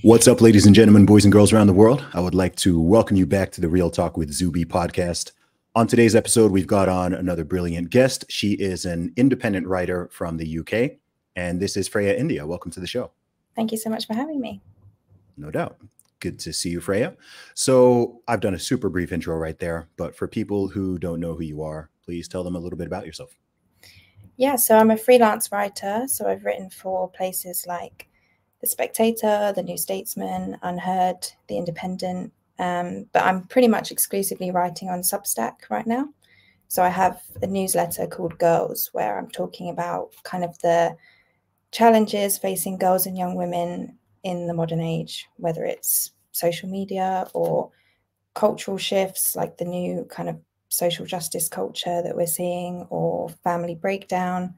What's up, ladies and gentlemen, boys and girls around the world? I would like to welcome you back to the Real Talk with Zuby podcast. On today's episode, we've got on another brilliant guest. She is an independent writer from the UK, and this is Freya India. Welcome to the show. Thank you so much for having me. No doubt. Good to see you, Freya. So I've done a super brief intro right there, but for people who don't know who you are, please tell them a little bit about yourself. Yeah, so I'm a freelance writer. So I've written for places like the Spectator, the New Statesman, UnHerd, the Independent, but I'm pretty much exclusively writing on Substack right now. So I have a newsletter called Girls, where I'm talking about kind of the challenges facing girls and young women in the modern age, whether it's social media or cultural shifts like the new kind of social justice culture that we're seeing, or family breakdown,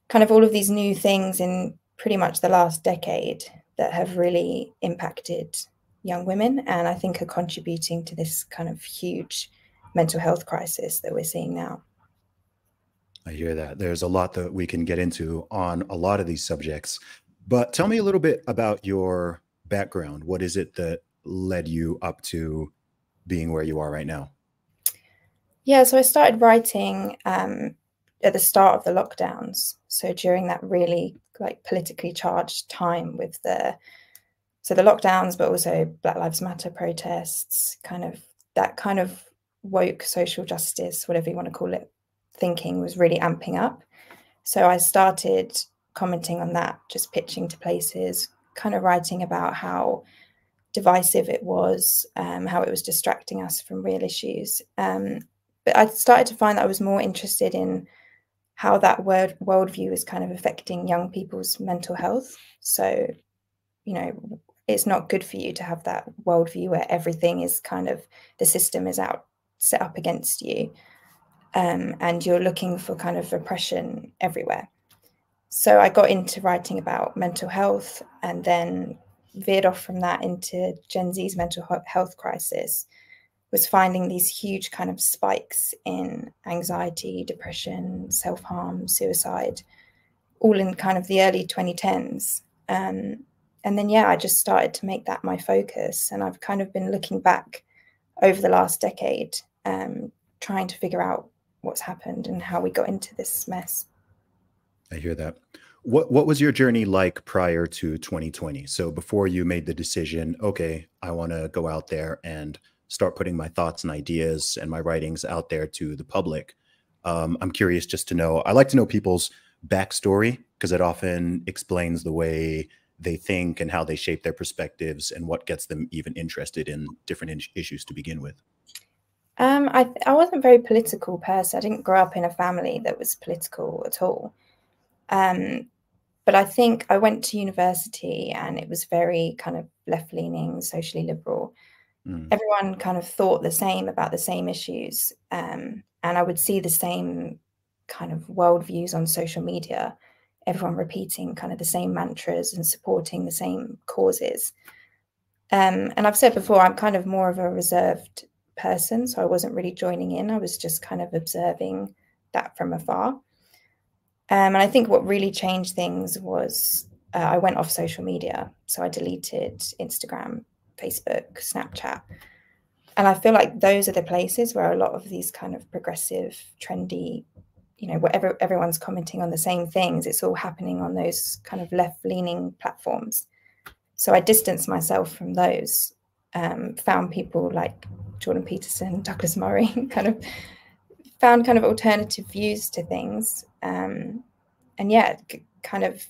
kind of all of these new things in pretty much the last decade that have really impacted young women, and I think are contributing to this kind of huge mental health crisis that we're seeing now. I hear that. There's a lot that we can get into on a lot of these subjects, but tell me a little bit about your background. What is it that led you up to being where you are right now? Yeah, so I started writing at the start of the lockdowns. So during that really like politically charged time with the lockdowns, but also Black Lives Matter protests, that kind of woke social justice, whatever you want to call it, thinking was really amping up. So I started commenting on that, just pitching to places, kind of writing about how divisive it was, how it was distracting us from real issues. But I started to find that I was more interested in how that worldview is kind of affecting young people's mental health. So, you know, it's not good for you to have that worldview where everything is kind of, the system is set up against you, and you're looking for kind of repression everywhere. So I got into writing about mental health, and then veered off from that into Gen Z's mental health crisis. Was finding these huge kind of spikes in anxiety, depression, self-harm, suicide, all in kind of the early 2010s. And then, yeah, I just started to make that my focus. And I've kind of been looking back over the last decade, trying to figure out what's happened and how we got into this mess. I hear that. What was your journey like prior to 2020? So before you made the decision, okay, I want to go out there and start putting my thoughts and ideas and my writings out there to the public. I'm curious just to know, I like to know people's backstory because it often explains the way they think and how they shape their perspectives and what gets them even interested in different issues to begin with. I wasn't a very political person. I didn't grow up in a family that was political at all. But I think I went to university and it was very kind of left-leaning, socially liberal. Everyone kind of thought the same about the same issues. And I would see the same kind of worldviews on social media, everyone repeating kind of the same mantras and supporting the same causes. And I've said before, I'm kind of more of a reserved person, so I wasn't really joining in. I was just kind of observing that from afar. And I think what really changed things was I went off social media. So I deleted Instagram, Facebook, Snapchat. And I feel like those are the places where a lot of these kind of progressive, trendy, you know, whatever, everyone's commenting on the same things, it's all happening on those kind of left-leaning platforms. So I distanced myself from those, found people like Jordan Peterson, Douglas Murray, found kind of alternative views to things. And yeah, kind of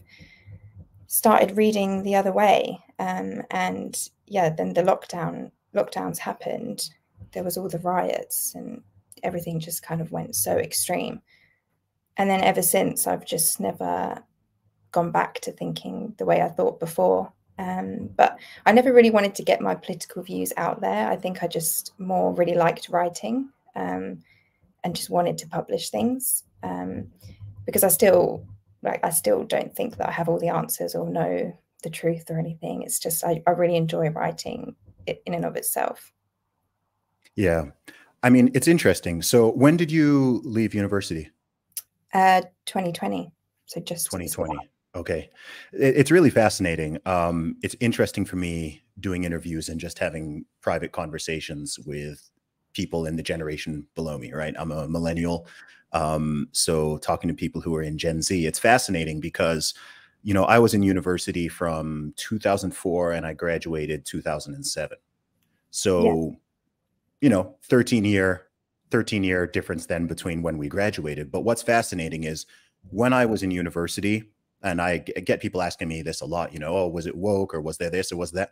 started reading the other way. And yeah, then the lockdowns happened. There was all the riots and everything just kind of went so extreme. And then ever since, I've just never gone back to thinking the way I thought before. But I never really wanted to get my political views out there. I think I just more really liked writing, and just wanted to publish things, because I still don't think that I have all the answers or know the truth or anything. It's just I really enjoy writing it in and of itself. Yeah. I mean, it's interesting. So when did you leave university? 2020. So just 2020. Okay. It's really fascinating. It's interesting for me doing interviews and just having private conversations with people in the generation below me, right? I'm a millennial. So talking to people who are in Gen Z, it's fascinating because, you know, I was in university from 2004 and I graduated 2007. Yeah. So, you know, 13-year difference then between when we graduated. But what's fascinating is when I was in university, and I get people asking me this a lot, you know, oh, was it woke or was there this or was that?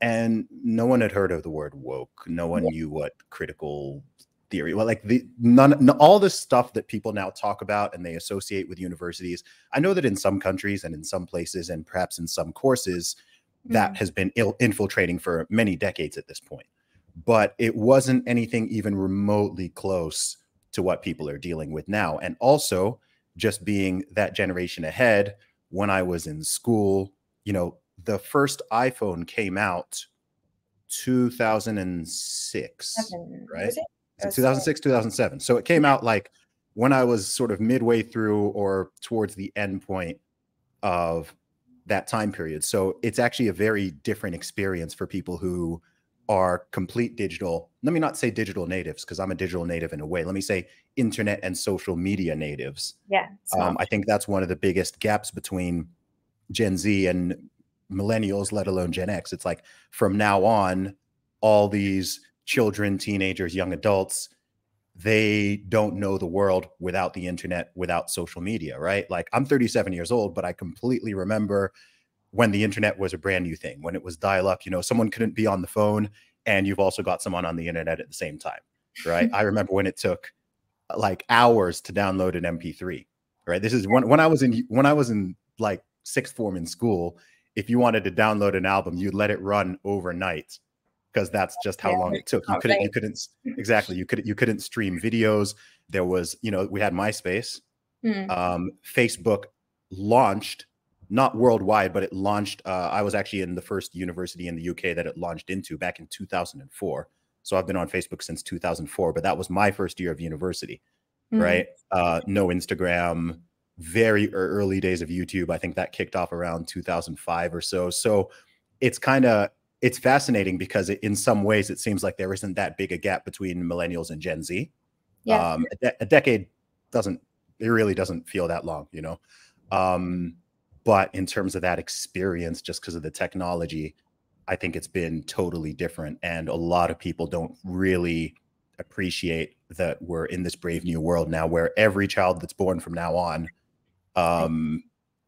And no one had heard of the word woke. No one Yeah. knew what critical theory, well, like none, all the stuff that people now talk about and they associate with universities. I know that in some countries and in some places and perhaps in some courses, that has been infiltrating for many decades at this point. But it wasn't anything even remotely close to what people are dealing with now. And also, just being that generation ahead, when I was in school, you know, the first iPhone came out 2006, right? Was it? Is it 2006, 2007? So it came out like when I was sort of midway through or towards the end point of that time period. So it's actually a very different experience for people who are complete digital. Let me not say digital natives because I'm a digital native in a way. Let me say internet and social media natives. Yeah. Smart. I think that's one of the biggest gaps between Gen Z and millennials, let alone Gen X. It's like from now on, all these children, teenagers, young adults, they don't know the world without the internet, without social media, right? Like I'm 37 years old, but I completely remember when the internet was a brand new thing, when it was dial up, you know, someone couldn't be on the phone and you've also got someone on the internet at the same time, right? I remember when it took like hours to download an MP3, right? This is when I was in like sixth form in school. If you wanted to download an album, you'd let it run overnight because that's just how long it took. You couldn't exactly. You couldn't stream videos. There was, you know, we had MySpace. Facebook launched not worldwide, but it launched. I was actually in the first university in the UK that it launched into back in 2004. So I've been on Facebook since 2004, but that was my first year of university, right? No Instagram, very early days of YouTube. I think that kicked off around 2005 or so. So it's fascinating because in some ways it seems like there isn't that big a gap between millennials and Gen Z. Yeah. A decade it really doesn't feel that long, you know? But in terms of that experience, just because of the technology, I think it's been totally different. And a lot of people don't really appreciate that we're in this brave new world now where every child that's born from now on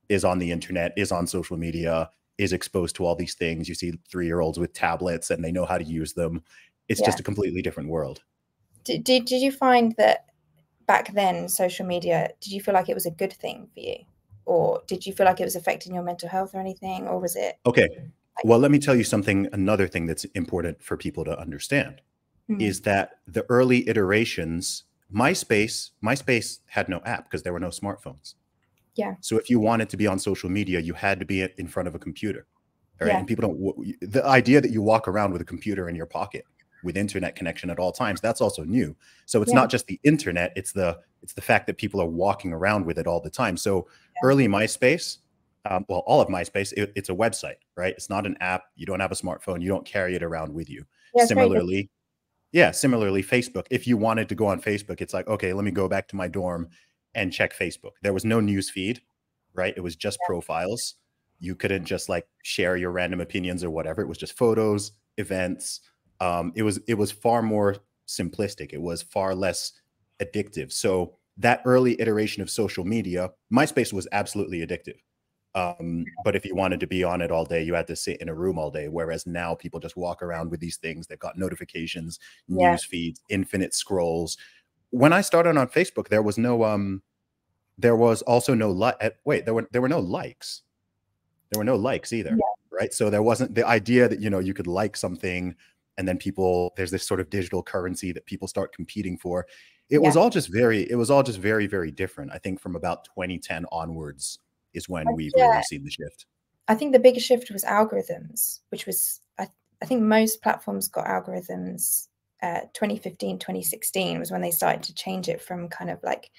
is on the internet, is on social media, is exposed to all these things. You see 3-year-olds with tablets and they know how to use them. It's just a completely different world. Did you find that back then, social media, did you feel like it was a good thing for you? Or did you feel like it was affecting your mental health or anything? Or was it? Okay. Well, let me tell you something. Another thing that's important for people to understand is that the early iterations, MySpace had no app because there were no smartphones. Yeah. So if you wanted to be on social media, you had to be in front of a computer. All right. Yeah. And people don't, the idea that you walk around with a computer in your pocket with internet connection at all times, that's also new. So it's not just the internet, it's the fact that people are walking around with it all the time. So early MySpace, well, all of MySpace, it's a website, right? It's not an app. You don't have a smartphone. You don't carry it around with you. Yeah, similarly, Facebook. If you wanted to go on Facebook, it's like, okay, let me go back to my dorm and check Facebook. There was no news feed, right? It was just profiles. You couldn't just like share your random opinions or whatever. It was just photos, events. It was far more simplistic. It was far less addictive. So that early iteration of social media, MySpace was absolutely addictive. But if you wanted to be on it all day, you had to sit in a room all day. Whereas now people just walk around with these things. They've got notifications, news feeds, infinite scrolls. When I started on Facebook, there was no, there was also no wait, there were no likes. There were no likes either, right? So there wasn't the idea that, you know, you could like something and then there's this sort of digital currency that people start competing for. It was all just very, very different. I think from about 2010 onwards is when we've really seen the shift. I think the biggest shift was algorithms, which was, I think most platforms got algorithms 2015, 2016 was when they started to change it from kind of like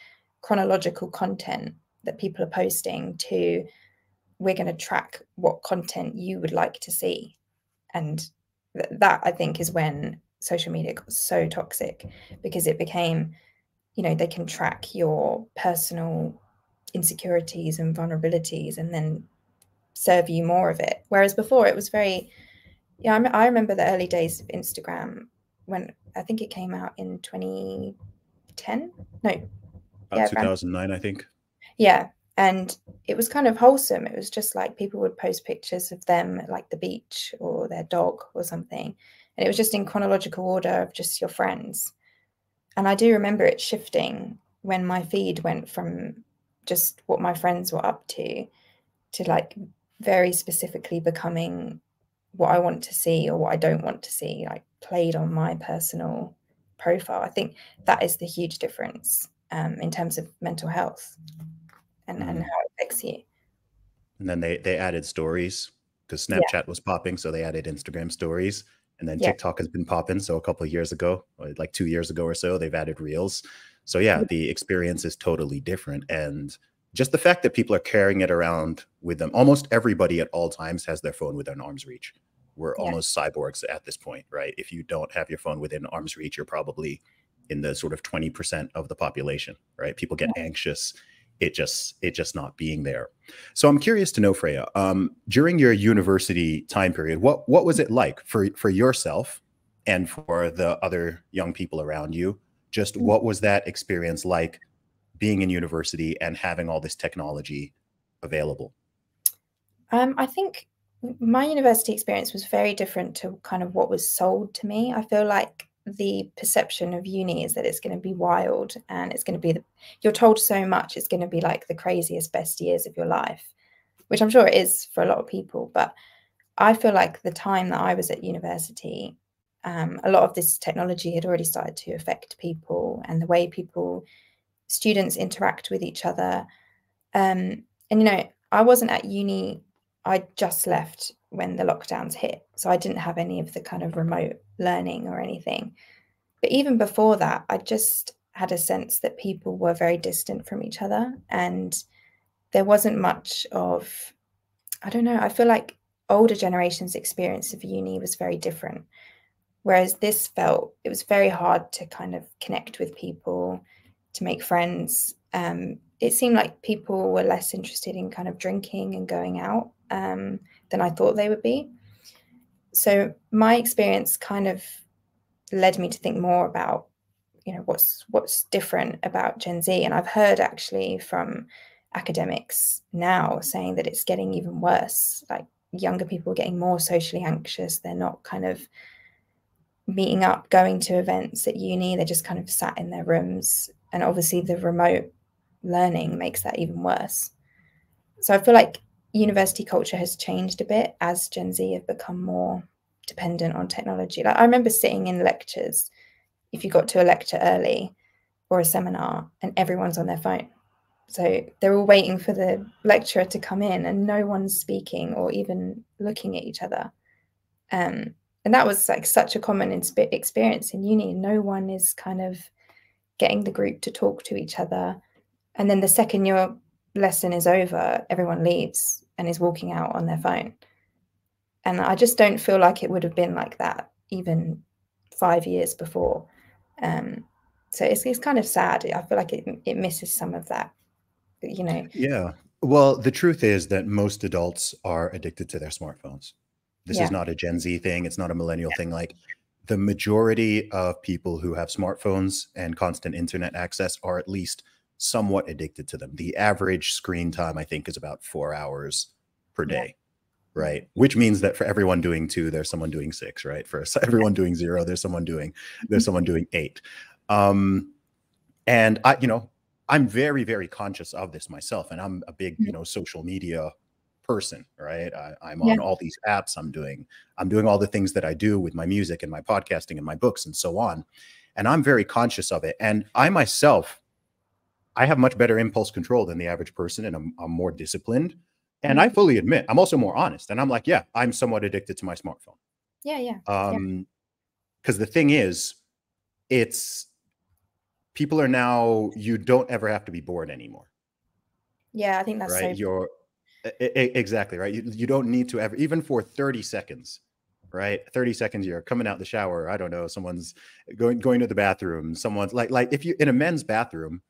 chronological content that people are posting to we're going to track what content you would like to see. And that, I think, is when social media got so toxic, because it became, you know, they can track your personal insecurities and vulnerabilities and then serve you more of it. Whereas before it was very, yeah, I remember the early days of Instagram when I think it came out in 2010. No, yeah, 2009, I think. Yeah. And it was kind of wholesome. It was just like people would post pictures of them at like the beach or their dog or something. And it was just in chronological order of just your friends. And I do remember it shifting when my feed went from just what my friends were up to like very specifically becoming what I want to see or what I don't want to see, like played on my personal profile. I think that is the huge difference in terms of mental health and how it affects you. And then they added stories because Yeah. Snapchat was popping, so they added Instagram stories. And then Yeah. TikTok has been popping. So a couple of years ago, like 2 years ago or so, they've added Reels. So yeah, the experience is totally different. And just the fact that people are carrying it around with them, almost everybody at all times has their phone within arm's reach. We're almost cyborgs at this point, right? If you don't have your phone within arm's reach, you're probably in the sort of 20% of the population, right? People get anxious. It just not being there. So I'm curious to know, Freya, during your university time period, what was it like for yourself and for the other young people around you? Just what was that experience like being in university and having all this technology available? I think my university experience was very different to kind of what was sold to me. I feel like the perception of uni is that it's going to be wild and it's going to be you're told so much, it's going to be like the craziest, best years of your life, which I'm sure it is for a lot of people. But I feel like the time that I was at university, a lot of this technology had already started to affect people and the way students interact with each other. And, you know, I wasn't at uni. I just left when the lockdowns hit. So I didn't have any of the kind of remote learning or anything. But even before that, I just had a sense that people were very distant from each other. And there wasn't much of, I don't know, I feel like older generations' experience of uni was very different. Whereas this it was very hard to kind of connect with people, to make friends. It seemed like people were less interested in kind of drinking and going out than I thought they would be. So my experience kind of led me to think more about, you know, what's different about Gen Z. And I've heard actually from academics now saying that it's getting even worse. Like younger people are getting more socially anxious. They're not kind of meeting up, going to events at uni. They're just kind of sat in their rooms. And obviously the remote learning makes that even worse. So I feel like university culture has changed a bit as Gen Z have become more dependent on technology. Like I remember sitting in lectures, if you got to a lecture early or a seminar, and everyone's on their phone. So they're all waiting for the lecturer to come in and no one's speaking or even looking at each other. And that was like such a common experience in uni. No one is kind of getting the group to talk to each other. And then the second your lesson is over, everyone leaves and is walking out on their phone. And I just don't feel like it would have been like that even 5 years before. So it's kind of sad. I feel like it misses some of that, you know. Yeah. Well, the truth is that most adults are addicted to their smartphones. This is not a Gen Z thing. It's not a millennial thing. Like the majority of people who have smartphones and constant internet access are at least somewhat addicted to them. The average screen time, I think, is about 4 hours per day, right? Which means that for everyone doing 2, there's someone doing 6, right? For everyone doing 0, there's someone doing 8. And I, you know, I'm very, very conscious of this myself, and I'm a big, you know, social media person, right? I'm on all these apps. I'm doing all the things that I do with my music and my podcasting and my books and so on. And I'm very conscious of it. And I myself, I have much better impulse control than the average person, and I'm more disciplined. And I fully admit, I'm also more honest. And I'm like, yeah, I'm somewhat addicted to my smartphone. Because the thing is, people are now, you don't ever have to be bored anymore. Yeah, I think that's right. so. Exactly, right? You don't need to ever, even for 30 seconds, right? 30 seconds, you're coming out the shower. I don't know. Someone's going to the bathroom. Someone's like if you in a men's bathroom,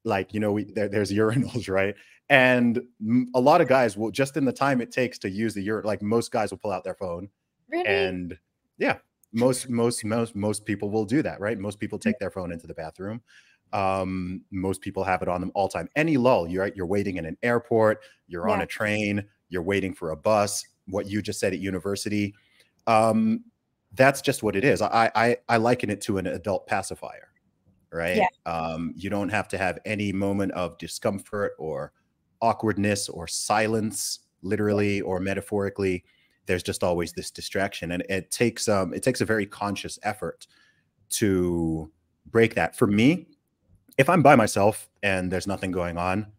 like, there's urinals, right? And a lot of guys will, just in the time it takes to use the urine, like most guys will pull out their phone. Really? And yeah, most people will do that, right? Most people take their phone into the bathroom. Most people have it on them all time. Any lull, you're waiting in an airport, you're on Yeah. a train, you're waiting for a bus, what you just said at university. um that's just what it is. I liken it to an adult pacifier, Yeah. right? You don't have to have any moment of discomfort or awkwardness or silence, Yeah. literally or metaphorically. There's just always this distraction, and it takes a very conscious effort to break that. For me, if I'm by myself and there's nothing going on,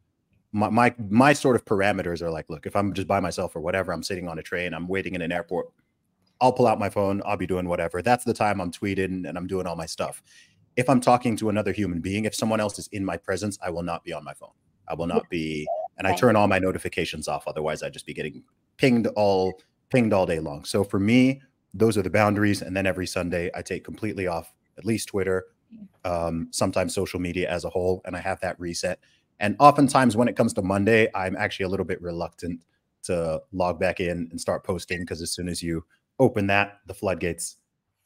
my sort of parameters are like, look, if I'm just by myself or whatever, I'm sitting on a train, I'm waiting in an airport, I'll pull out my phone, I'll be doing whatever. That's the time I'm tweeting and I'm doing all my stuff. If I'm talking to another human being, if someone else is in my presence, I will not be on my phone. I will Yeah. not be, and I Same. turn all my notifications off. Otherwise, I'd just be getting pinged all day long. So for me, those are the boundaries. And then every Sunday, I take completely off at least Twitter, sometimes social media as a whole, and I have that reset. And oftentimes, when it comes to Monday, I'm actually a little bit reluctant to log back in and start posting, because as soon as you open that, the floodgates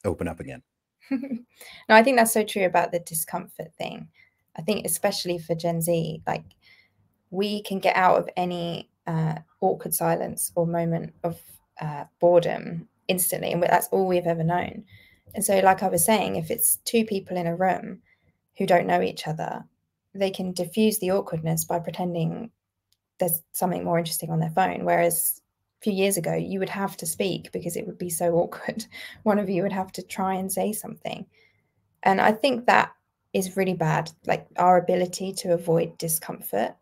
open up again. No, I think that's so true about the discomfort thing. I think especially for Gen Z, like we can get out of any awkward silence or moment of boredom instantly, and that's all we've ever known. And so, like I was saying, if it's two people in a room who don't know each other, they can diffuse the awkwardness by pretending there's something more interesting on their phone. Whereas a few years ago, you would have to speak because it would be so awkward. One of you would have to try and say something. And I think that is really bad. Like our ability to avoid discomfort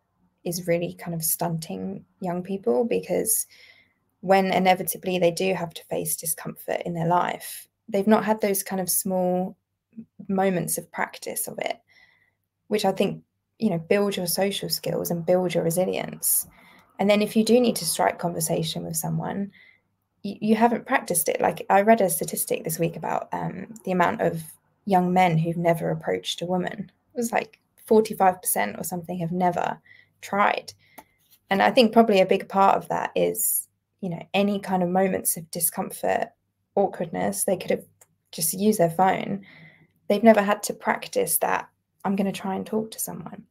is really kind of stunting young people, because when inevitably they do have to face discomfort in their life, they've not had those kind of small moments of practice of it, which I think, build your social skills and build your resilience. And then if you do need to strike conversation with someone, you haven't practiced it. Like I read a statistic this week about the amount of young men who've never approached a woman. It was like 45% or something have never tried. And I think probably a big part of that is, any kind of moments of discomfort, awkwardness, they could have just used their phone. They've never had to practice that. I'm going to try and talk to someone.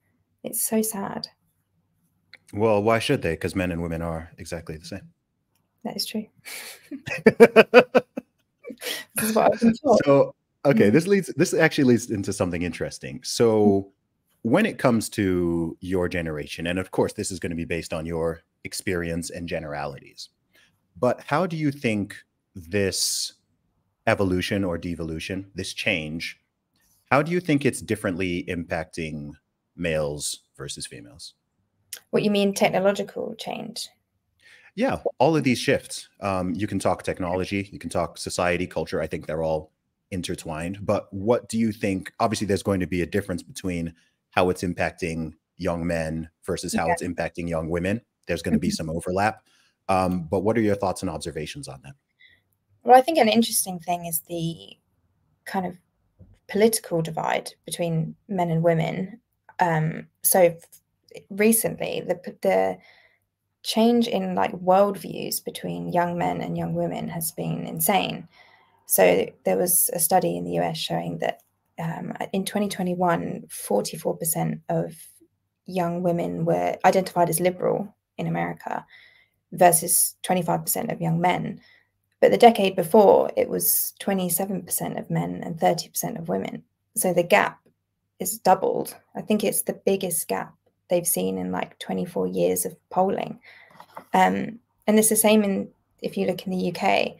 It's so sad. Well, why should they? Because men and women are exactly the same. That is true. This is what I've been taught. So, okay, this actually leads into something interesting. So, when it comes to your generation, and of course, this is going to be based on your experience and generalities, but how do you think this evolution or devolution, this change, how do you think it's differently impacting males versus females? What you mean, technological change? Yeah, all of these shifts. You can talk technology, you can talk society, culture. I think they're all intertwined. But what do you think? Obviously, there's going to be a difference between how it's impacting young men versus how Yeah. it's impacting young women. There's going to be some overlap. But what are your thoughts and observations on that? Well, I think an interesting thing is the kind of political divide between men and women. So recently, the change in like worldviews between young men and young women has been insane. So there was a study in the US showing that in 2021, 44% of young women were identified as liberal in America versus 25% of young men. But the decade before, it was 27% of men and 30% of women. So the gap is doubled. I think it's the biggest gap they've seen in like 24 years of polling. And it's the same if you look in the UK,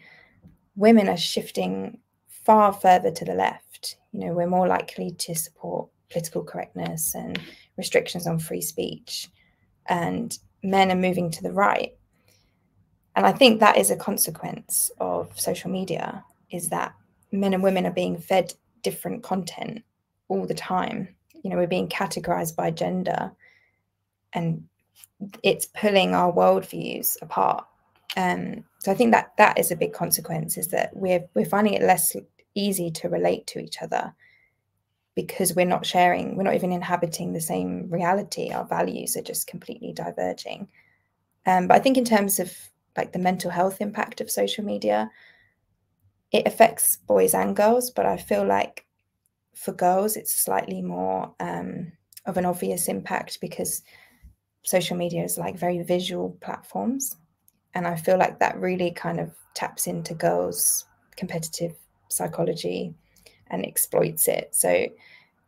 women are shifting far further to the left. We're more likely to support political correctness and restrictions on free speech, and men are moving to the right. And I think that is a consequence of social media, is that men and women are being fed different content all the time. We're being categorized by gender, and it's pulling our worldviews apart. So I think that is a big consequence, is that we're finding it less easy to relate to each other because we're not even inhabiting the same reality. Our values are just completely diverging. But I think in terms of like the mental health impact of social media, it affects boys and girls, but I feel like for girls it's slightly more of an obvious impact because social media is like very visual platforms. And I feel like that really kind of taps into girls' competitive psychology and exploits it. So,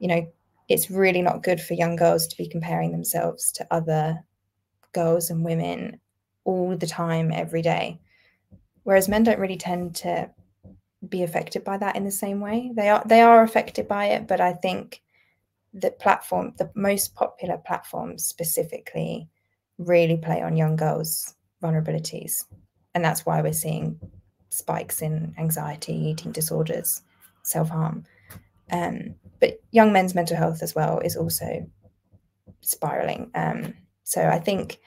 you know, it's really not good for young girls to be comparing themselves to other girls and women all the time, every day. Whereas men don't really tend to be affected by that in the same way. They are affected by it, but I think the most popular platforms specifically really play on young girls' vulnerabilities. And that's why we're seeing spikes in anxiety, eating disorders, self-harm. But young men's mental health as well is also spiraling. So I think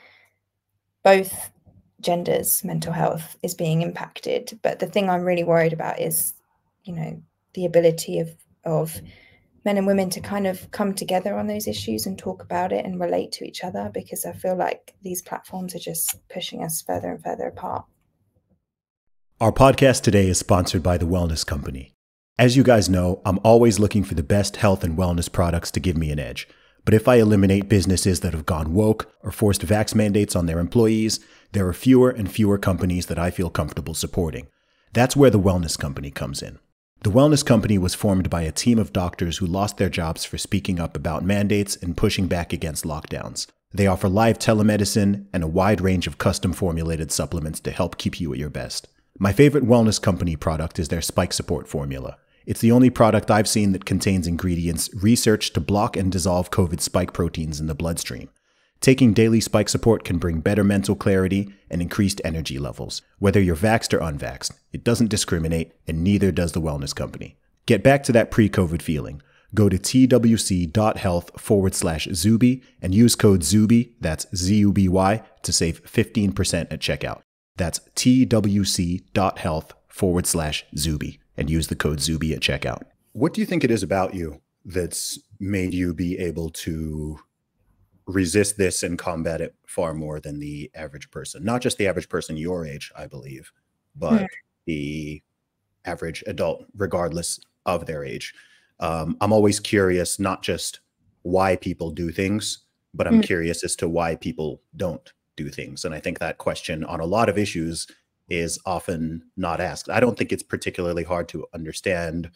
both genders' mental health is being impacted. But the thing I'm really worried about is, you know, the ability of men and women to kind of come together on those issues and talk about it and relate to each other, because I feel like these platforms are just pushing us further and further apart. Our podcast today is sponsored by The Wellness Company. As you guys know, I'm always looking for the best health and wellness products to give me an edge. But if I eliminate businesses that have gone woke or forced vax mandates on their employees, there are fewer and fewer companies that I feel comfortable supporting. That's where The Wellness Company comes in. The Wellness Company was formed by a team of doctors who lost their jobs for speaking up about mandates and pushing back against lockdowns. They offer live telemedicine and a wide range of custom formulated supplements to help keep you at your best. My favorite Wellness Company product is their Spike Support formula. It's the only product I've seen that contains ingredients researched to block and dissolve COVID spike proteins in the bloodstream. Taking daily Spike Support can bring better mental clarity and increased energy levels. Whether you're vaxxed or unvaxxed, it doesn't discriminate, and neither does the Wellness Company. Get back to that pre-COVID feeling. Go to twc.health/Zuby and use code Zuby, that's ZUBY, to save 15% at checkout. That's twc.health/Zuby and use the code Zuby at checkout. What do you think it is about you that's made you be able to resist this and combat it far more than the average person? Not just the average person your age, I believe, but the average adult, regardless of their age. I'm always curious, not just why people do things, but I'm curious as to why people don't do things. And I think that question on a lot of issues is often not asked. I don't think it's particularly hard to understand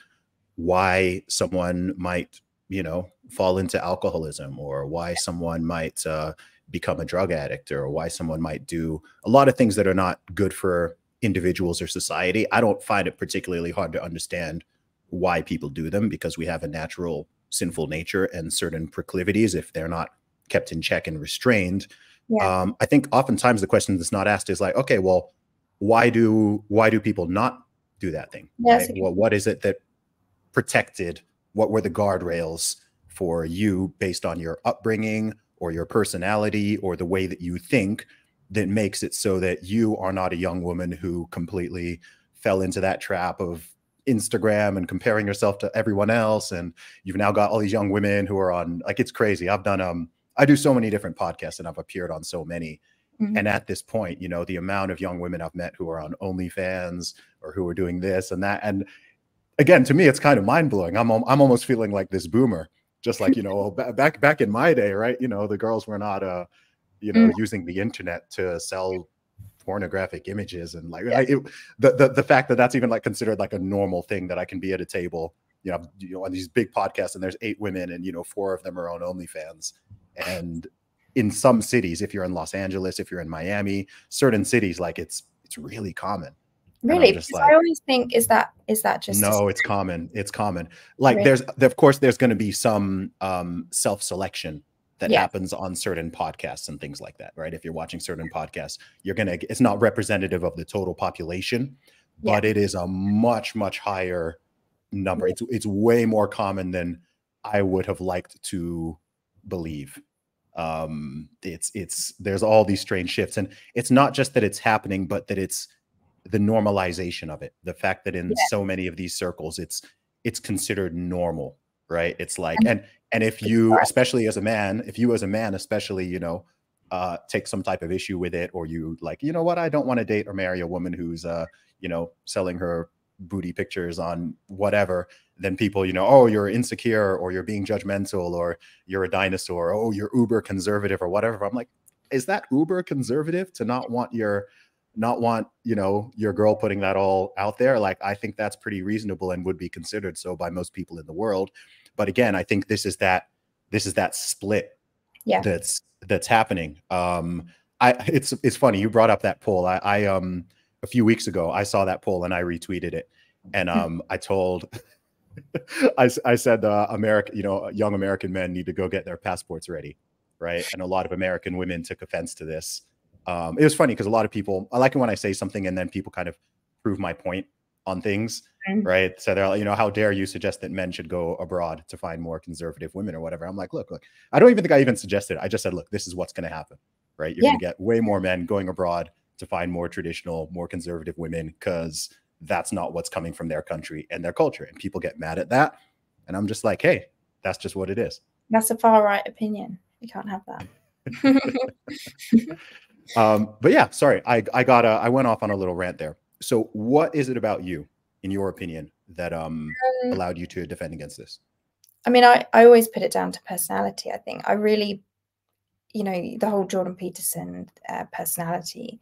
why someone might, fall into alcoholism, or why someone might become a drug addict, or why someone might do a lot of things that are not good for individuals or society. I don't find it particularly hard to understand why people do them, because we have a natural sinful nature and certain proclivities if they're not kept in check and restrained. Yeah. I think oftentimes the question that's not asked is like, okay, well, why do people not do that thing? Yes. Right? Well, what is it that protected? What were the guardrails for you based on your upbringing or your personality or the way that you think that makes it so that you are not a young woman who completely fell into that trap of Instagram and comparing yourself to everyone else? And you've now got all these young women who are on, like, it's crazy. I do so many different podcasts and I've appeared on so many. And at this point, the amount of young women I've met who are on OnlyFans or who are doing this and that. And again, to me, it's kind of mind blowing. I'm almost feeling like this boomer, just like, back in my day, right? The girls were not, using the internet to sell pornographic images. And like, the fact that that's even like considered like a normal thing, that I can be at a table, on these big podcasts and there's 8 women and, 4 of them are on OnlyFans. And in some cities, if you're in Los Angeles, if you're in Miami, certain cities, like it's really common. Really? Because like, I always think, is that just no, it's common. It's common. Like really? Of course there's going to be some self-selection that happens on certain podcasts and things like that, right? If you're watching certain podcasts, it's not representative of the total population, but it is a much, much higher number. It's way more common than I would have liked to believe. There's all these strange shifts, and it's not just that it's happening, but that it's the normalization of it. The fact that in Yeah. so many of these circles, it's considered normal, right? It's like, and if you, especially as a man, if you as a man, especially, you know, take some type of issue with it, or you like, you know what, I don't want to date or marry a woman who's, you know, selling her booty pictures on whatever, then people, you know, oh, you're insecure, or you're being judgmental, or you're a dinosaur, oh, you're uber conservative or whatever. I'm like, is that uber conservative to not want, you know, your girl putting that all out there? Like, I think that's pretty reasonable and would be considered so by most people in the world. But again, I think this is that split that's happening. It's funny you brought up that poll. I a few weeks ago I saw that poll and I retweeted it, and I told I said America, you know, young American men need to go get their passports ready, right? And a lot of American women took offense to this. It was funny because a lot of people, I like it when I say something and then people kind of prove my point on things, right? So they're like, you know, how dare you suggest that men should go abroad to find more conservative women or whatever. I'm like, look, I don't even think I even suggested it. I just said, look, this is what's going to happen, right? You're going to get way more men going abroad to find more traditional, more conservative women, because that's not what's coming from their country and their culture. And people get mad at that. And I'm just like, hey, that's just what it is. That's a far right opinion. You can't have that. But yeah, sorry, I went off on a little rant there. So what is it about you, in your opinion, that allowed you to defend against this? I mean, I always put it down to personality. I think I really, you know, the whole Jordan Peterson personality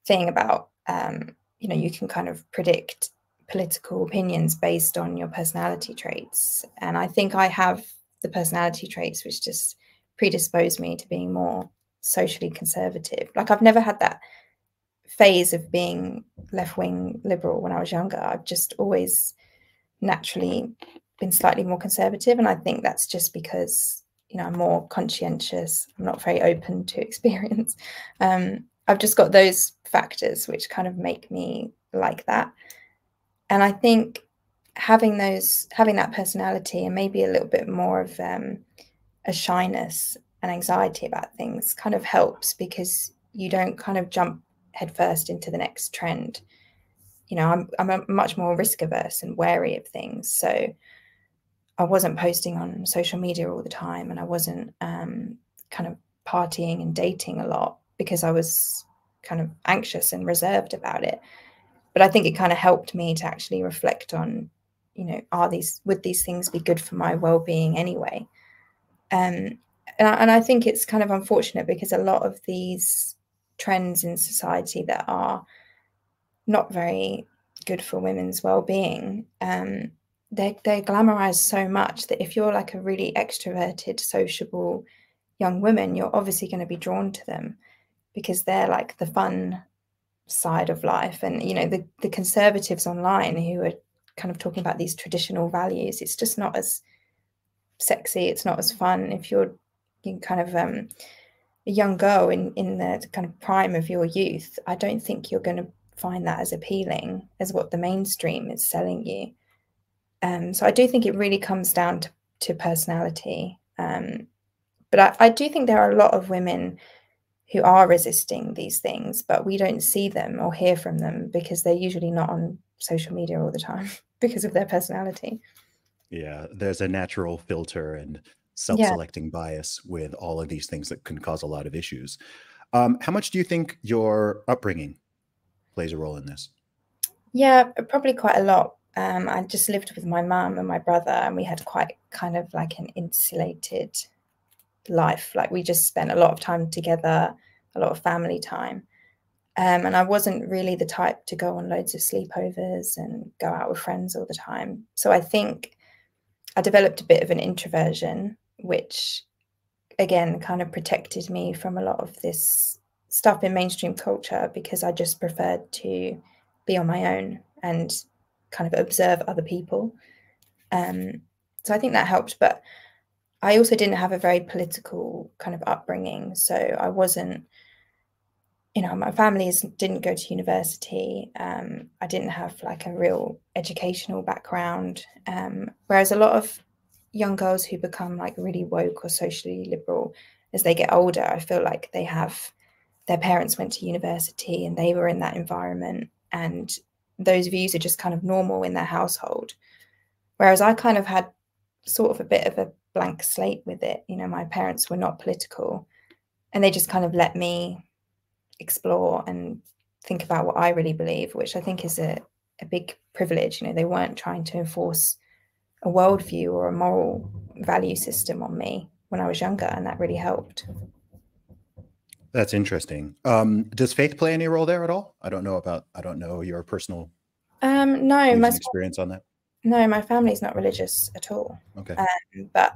thing about, you know, you can kind of predict political opinions based on your personality traits. And I think I have the personality traits which just predispose me to being more socially conservative. Like, I've never had that phase of being left-wing liberal when I was younger. I've just always naturally been slightly more conservative, and I think that's just because, you know, I'm more conscientious. I'm not very open to experience. I've just got those factors which kind of make me like that. And I think having that personality and maybe a little bit more of a shyness and anxiety about things kind of helps, because you don't kind of jump headfirst into the next trend. You know, I'm much more risk averse and wary of things. So I wasn't posting on social media all the time, and I wasn't kind of partying and dating a lot because I was kind of anxious and reserved about it. But I think it kind of helped me to actually reflect on, you know, would these things be good for my well-being anyway? And I think it's kind of unfortunate because a lot of these trends in society that are not very good for women's well-being, they're glamorized so much that if you're like a really extroverted, sociable young woman, you're obviously going to be drawn to them because they're like the fun side of life. And, you know, the conservatives online who are kind of talking about these traditional values, it's just not as sexy. It's not as fun. If you're kind of a young girl in the kind of prime of your youth, I don't think you're going to find that as appealing as what the mainstream is selling you. So I do think it really comes down to personality. But I do think there are a lot of women who are resisting these things, but we don't see them or hear from them because they're usually not on social media all the time because of their personality. Yeah, there's a natural filter and self-selecting bias with all of these things that can cause a lot of issues. How much do you think your upbringing plays a role in this? Yeah, probably quite a lot. I just lived with my mum and my brother, and we had quite kind of like an insulated life. Like, we just spent a lot of time together, a lot of family time. And I wasn't really the type to go on loads of sleepovers and go out with friends all the time. So I think I developed a bit of an introversion, which again kind of protected me from a lot of this stuff in mainstream culture, because I just preferred to be on my own and kind of observe other people. So I think that helped. But I also didn't have a very political kind of upbringing. So I wasn't, you know, my family didn't go to university. I didn't have like a real educational background. Whereas a lot of young girls who become like really woke or socially liberal, as they get older, I feel like their parents went to university and they were in that environment, and those views are just kind of normal in their household. Whereas I kind of had sort of a bit of a blank slate with it. You know, my parents were not political, and they just kind of let me explore and think about what I really believe, which I think is a big privilege. You know, they weren't trying to enforce a worldview or a moral value system on me when I was younger, and that really helped. That's interesting. Does faith play any role there at all? I don't know your personal No, views and experience on that. No, my family's not religious at all. Okay. But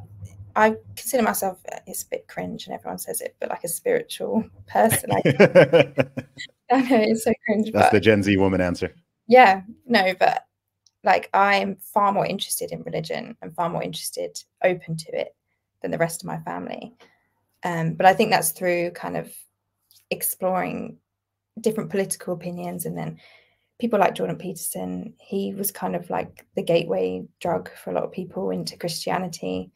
I consider myself, it's a bit cringe and everyone says it, but like a spiritual person. I know it's so cringe. That's the Gen Z woman answer. Yeah, no, but like I'm far more interested in religion and far more open to it than the rest of my family. But I think that's through kind of exploring different political opinions, and then people like Jordan Peterson, he was kind of like the gateway drug for a lot of people into Christianity.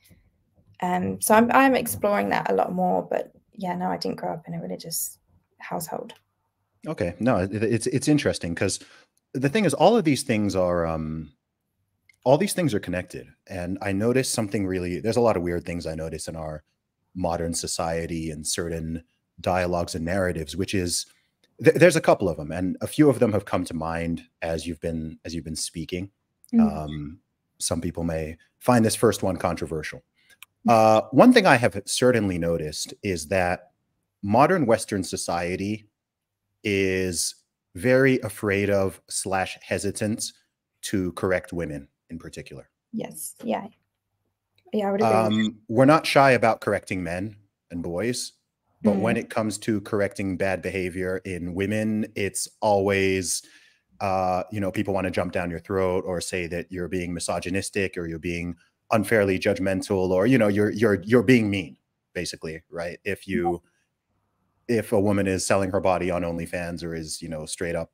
So I'm exploring that a lot more. But yeah, no, I didn't grow up in a religious household. Okay, no, it's interesting because the thing is, all these things are connected. And I noticed something there's a lot of weird things I notice in our modern society and certain dialogues and narratives, which is, there's a couple of them, and a few of them have come to mind as you've been speaking. Some people may find this first one controversial. One thing I have certainly noticed is that modern Western society is very afraid of / hesitant to correct women in particular. Yes. Yeah. Yeah, I would agree. We're not shy about correcting men and boys, but when it comes to correcting bad behavior in women, it's always, people want to jump down your throat or say that you're being misogynistic or you're being unfairly judgmental, or, you're being mean, basically, right? If a woman is selling her body on OnlyFans or is, straight up,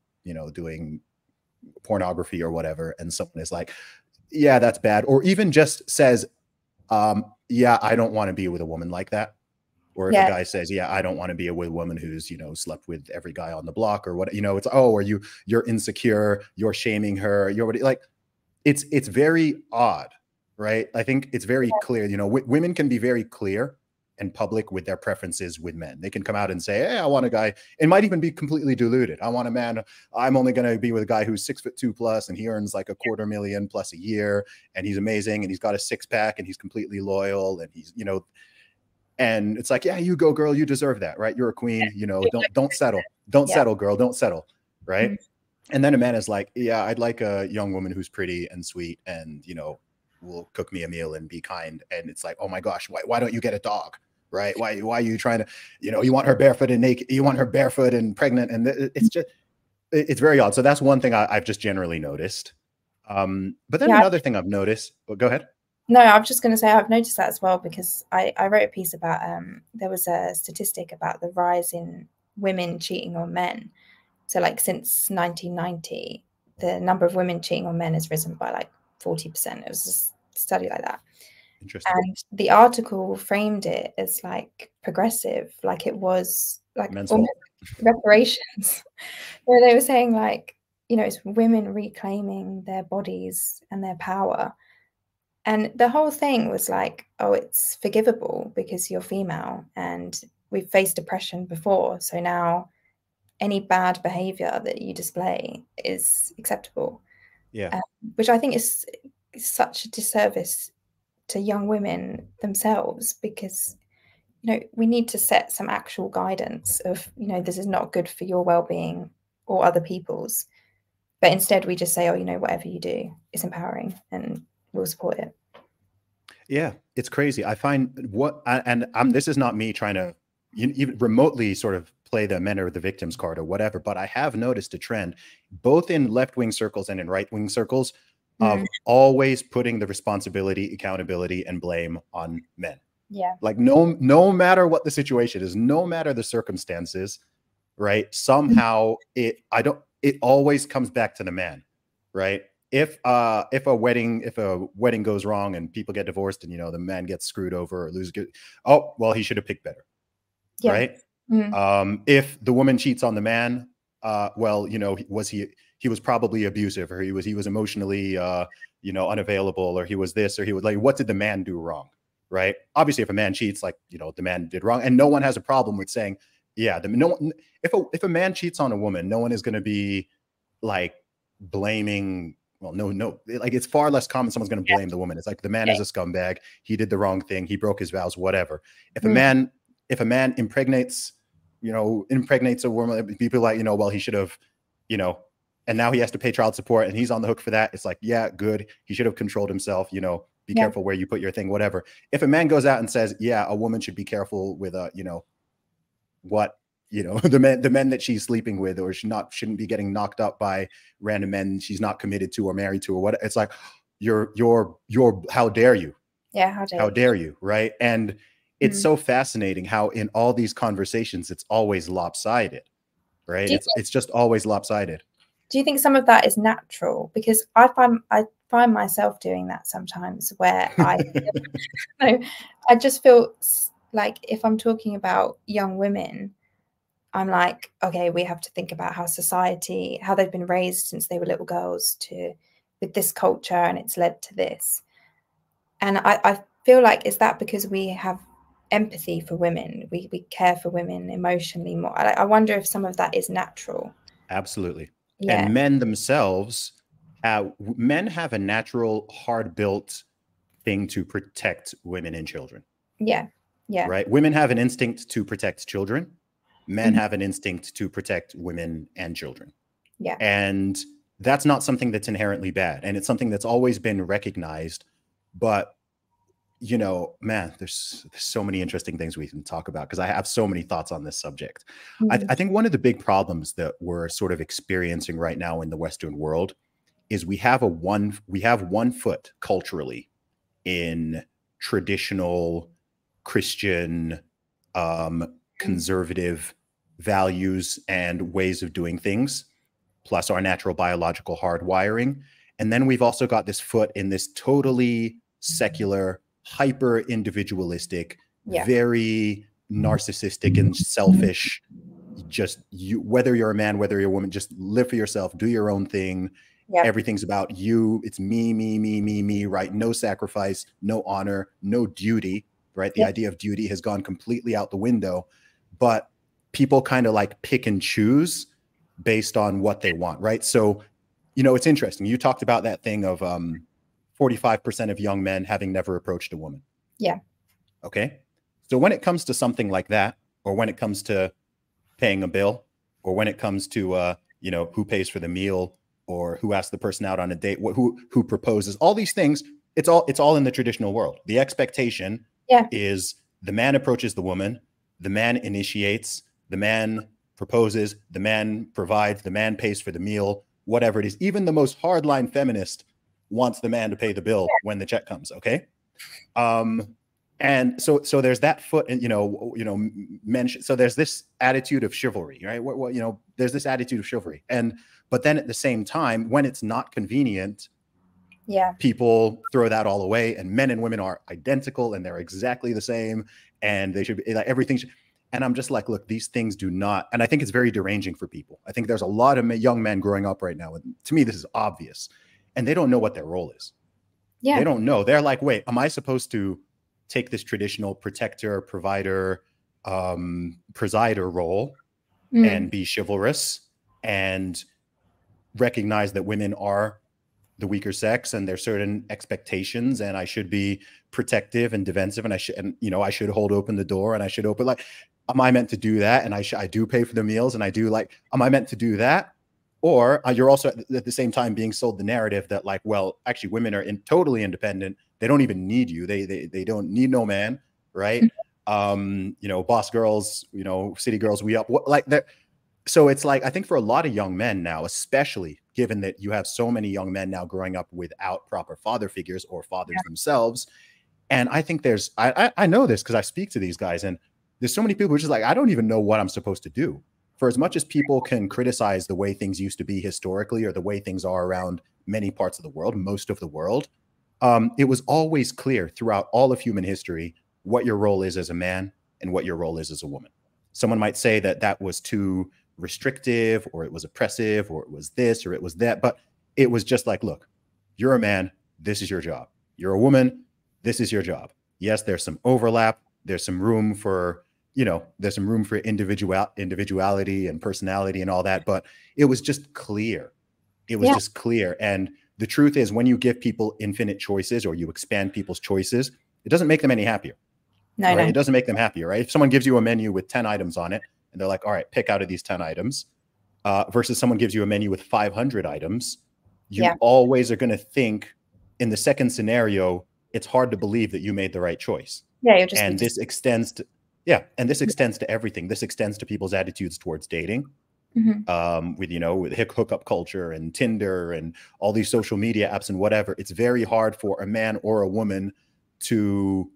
doing pornography or whatever, and someone is like, yeah, that's bad, or even just says, yeah, I don't want to be with a woman like that. Or if a guy says, yeah, I don't want to be with a woman who's, slept with every guy on the block or what, it's, oh, or you're insecure, you're shaming her, you're like, it's very odd, right? I think it's very clear, women can be very clear and public with their preferences with men. They can come out and say, hey, I want a guy. It might even be completely diluted. I want a man. I'm only going to be with a guy who's 6'2" plus, and he earns like $250,000 plus a year. And he's amazing. And he's got a 6-pack and he's completely loyal. And he's, and it's like, yeah, you go, girl, you deserve that, right? You're a queen, don't settle. Don't settle, girl. Don't settle. Right. And then a man is like, yeah, I'd like a young woman who's pretty and sweet and, will cook me a meal and be kind. And it's like, oh my gosh, why don't you get a dog? Right? Why are you trying to, you want her barefoot and naked, you want her barefoot and pregnant. And it's very odd. So that's one thing I've just generally noticed. But then another thing I've noticed, well, go ahead. No, I was just going to say, I've noticed that as well, because I wrote a piece about, there was a statistic about the rise in women cheating on men. So like since 1990, the number of women cheating on men has risen by like 40%. It was a study like that. Interesting. And the article framed it as like progressive, like it was like reparations, where they were saying like, it's women reclaiming their bodies and their power. And the whole thing was like, oh, it's forgivable because you're female and we've faced oppression before. So now any bad behavior that you display is acceptable. Yeah. Which I think is such a disservice to young women themselves, because we need to set some actual guidance of this is not good for your well-being or other people's, but instead we just say, oh, whatever you do is empowering and we'll support it. Yeah, it's crazy. I find this is not me trying to even remotely sort of play the men or the victims card or whatever, but I have noticed a trend both in left-wing circles and in right-wing circles of always putting the responsibility, accountability, and blame on men. Yeah. Like no matter what the situation is, no matter the circumstances, right? Somehow it always comes back to the man, right? If a wedding goes wrong and people get divorced and the man gets screwed over or loses, oh well, he should have picked better, Yeah. right? Mm. If the woman cheats on the man, well, you know, he was probably abusive, or he was emotionally, you know, unavailable, or he was this, or he was like, what did the man do wrong, right? Obviously, if a man cheats, like, you know, the man did wrong, and no one has a problem with saying, yeah, no one, if a man cheats on a woman, no one is going to be like blaming. Well, no, like it's far less common someone's going to blame the woman. It's like the man is a scumbag. He did the wrong thing. He broke his vows. Whatever. If a man impregnates, you know, impregnates a woman, people like, you know, well, he should have, you know, and now he has to pay child support and he's on the hook for that. It's like, yeah, good. He should have controlled himself. You know, be careful where you put your thing. Whatever. If a man goes out and says, yeah, a woman should be careful with you know, what, you know, the men that she's sleeping with, or shouldn't be getting knocked up by random men she's not committed to or married to, or what, it's like, you're how dare you? Yeah, how dare you, right? And it's so fascinating how in all these conversations it's always lopsided, right? It's just always lopsided. Do you think some of that is natural? Because I find myself doing that sometimes, where I just feel like if I'm talking about young women, I'm like, okay, we have to think about how they've been raised since they were little girls with this culture, and it's led to this. And I feel like, is that because we have empathy for women? We care for women emotionally more. I wonder if some of that is natural. Absolutely. Yeah. And men themselves, men have a natural, hard-built thing to protect women and children. Yeah. Yeah. Right? Women have an instinct to protect children. Men have an instinct to protect women and children. Yeah. And that's not something that's inherently bad. And it's something that's always been recognized. But, you know, man, there's so many interesting things we can talk about, because I have so many thoughts on this subject. I think one of the big problems that we're sort of experiencing right now in the Western world is we have one foot culturally in traditional Christian, conservative values and ways of doing things, plus our natural biological hardwiring. And then we've also got this foot in this totally secular, hyper individualistic, very narcissistic and selfish, just whether you're a man, whether you're a woman, just live for yourself, do your own thing. Everything's about you. It's me, right? No sacrifice, no honor, no duty, right? The idea of duty has gone completely out the window, but people kind of like pick and choose based on what they want, right? So, you know, it's interesting. You talked about that thing of 45% of young men having never approached a woman. Yeah. Okay. So when it comes to something like that, or when it comes to paying a bill, or when it comes to, you know, who pays for the meal, or who asks the person out on a date, who proposes, all these things, it's all in the traditional world. The expectation is the man approaches the woman, the man initiates, the man proposes, the man provides, the man pays for the meal, whatever it is. Even the most hardline feminist wants the man to pay the bill when the check comes. Okay. And so there's that foot, and, you know, men. So there's this attitude of chivalry, right? What, you know, there's this attitude of chivalry. But then at the same time, when it's not convenient, people throw that all away, and men and women are identical and they're exactly the same, and they should be like everything. And I'm just like, look, these things do not. And I think it's very deranging for people. I think there's a lot of young men growing up right now, and to me, this is obvious, and they don't know what their role is. They don't know. They're like, wait, am I supposed to take this traditional protector, provider, presider role and be chivalrous and recognize that women are the weaker sex and there's certain expectations, and I should be protective and defensive, and I should hold open the door, and I should open, like, am I meant to do that? And I do pay for the meals, and I do, like, am I meant to do that? Or you're also at the same time being sold the narrative that, like, well, actually women are totally independent. They don't even need you. They don't need no man, right? You know, boss girls, you know, city girls, we up, like that. So it's like, I think for a lot of young men now, especially given that you have so many young men now growing up without proper father figures or fathers themselves. And I think I know this because I speak to these guys, and there's so many people who are just like, I don't even know what I'm supposed to do. For as much as people can criticize the way things used to be historically, or the way things are around many parts of the world, most of the world, it was always clear throughout all of human history what your role is as a man and what your role is as a woman. Someone might say that that was too restrictive, or it was oppressive, or it was this, or it was that. But it was just like, look, you're a man, this is your job. You're a woman, this is your job. Yes, there's some overlap. There's some room for, there's some room for individuality and personality and all that. But it was just clear. It was just clear. And the truth is, when you give people infinite choices, or you expand people's choices, it doesn't make them any happier. No, right? no. It doesn't make them happier, right? If someone gives you a menu with 10 items on it, and they're like, all right, pick out of these 10 items, versus someone gives you a menu with 500 items, you always are going to think, in the second scenario, it's hard to believe that you made the right choice. Yeah, you're just. And this extends to, and this extends to everything. This extends to people's attitudes towards dating, with hookup culture and Tinder and all these social media apps and whatever. It's very hard for a man or a woman to,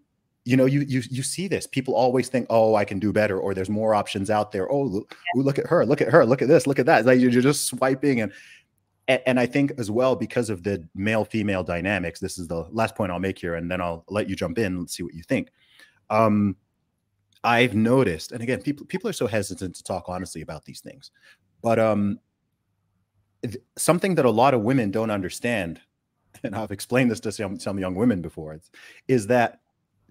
you see this. People always think, oh, I can do better, or there's more options out there. Oh, look at her, look at her, look at this, look at that. It's like you're just swiping. And I think as well, because of the male-female dynamics, this is the last point I'll make here, and then I'll let you jump in and see what you think. I've noticed, and again, people are so hesitant to talk honestly about these things, but something that a lot of women don't understand, and I've explained this to some young women before, is that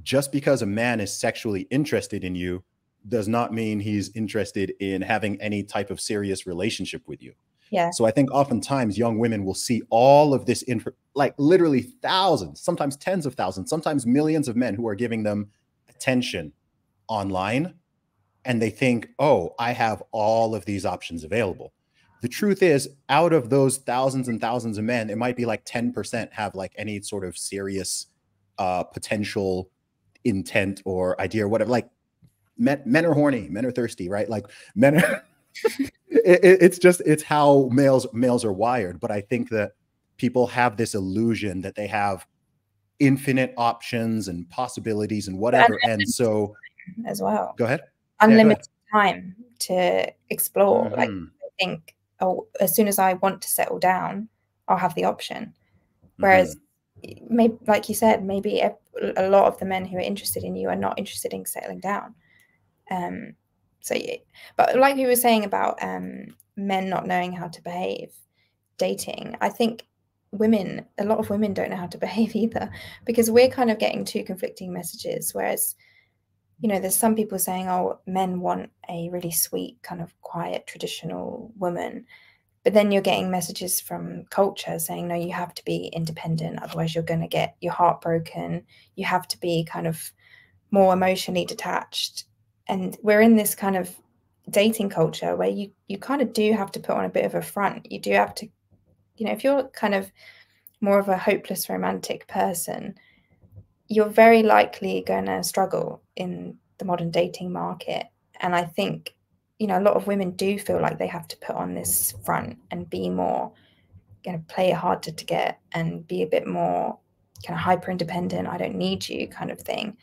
just because a man is sexually interested in you does not mean he's interested in having any type of serious relationship with you. Yeah. So I think oftentimes young women will see all of this like literally thousands, sometimes tens of thousands, sometimes millions of men who are giving them attention online. And they think, oh, I have all of these options available. The truth is, out of those thousands and thousands of men, it might be like 10% have like any sort of serious potential intent or idea or whatever. Like men are horny, men are thirsty, right? Like men are it's how males are wired. But I think that people have this illusion that they have infinite options and possibilities and whatever. And so as well, go ahead. Unlimited time to explore. Like, I think, oh, as soon as I want to settle down, I'll have the option. Whereas maybe, like you said, maybe a lot of the men who are interested in you are not interested in settling down. So, but like you were saying about men not knowing how to behave dating, I think a lot of women don't know how to behave either, because we're kind of getting two conflicting messages. Whereas, there's some people saying, oh, men want a really sweet, kind of quiet, traditional woman. But then you're getting messages from culture saying, no, you have to be independent, otherwise you're going to get your heart broken. You have to be kind of more emotionally detached. And we're in this kind of dating culture where you kind of do have to put on a bit of a front. You do have to, if you're kind of more of a hopeless romantic person, you're very likely going to struggle in the modern dating market. And I think, a lot of women do feel like they have to put on this front and be more, play it hard to get and be a bit more kind of hyper independent. I don't need you kind of thing.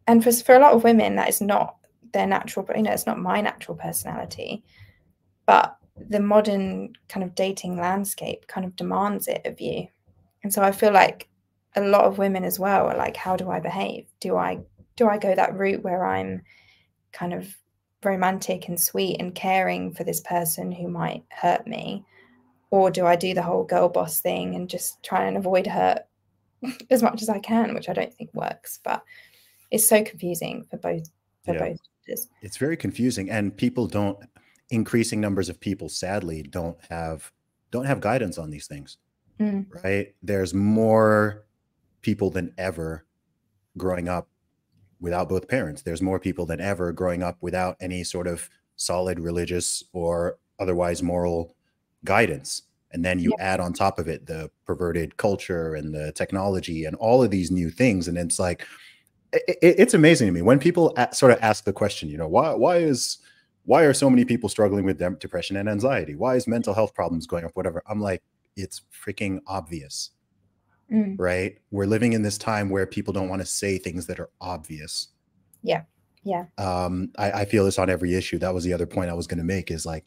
And for a lot of women, that is not their natural, it's not my natural personality. But the modern kind of dating landscape kind of demands it of you. And so I feel like a lot of women as well are like, how do I behave? Do I go that route where I'm kind of romantic and sweet and caring for this person who might hurt me? Or do I do the whole girl boss thing and just try and avoid hurt as much as I can, which I don't think works. But it's so confusing for both genders. It's very confusing, and increasing numbers of people, sadly, don't have guidance on these things. Right? There's more people than ever growing up without both parents. There's more people than ever growing up without any sort of solid religious or otherwise moral guidance. And then you add on top of it the perverted culture and the technology and all of these new things. And it's like, it's amazing to me when people sort of ask the question, why are so many people struggling with depression and anxiety? Why is mental health problems going up? Whatever. I'm like, it's freaking obvious, right? We're living in this time where people don't want to say things that are obvious. Yeah. I feel this on every issue. That was the other point I was going to make, is like,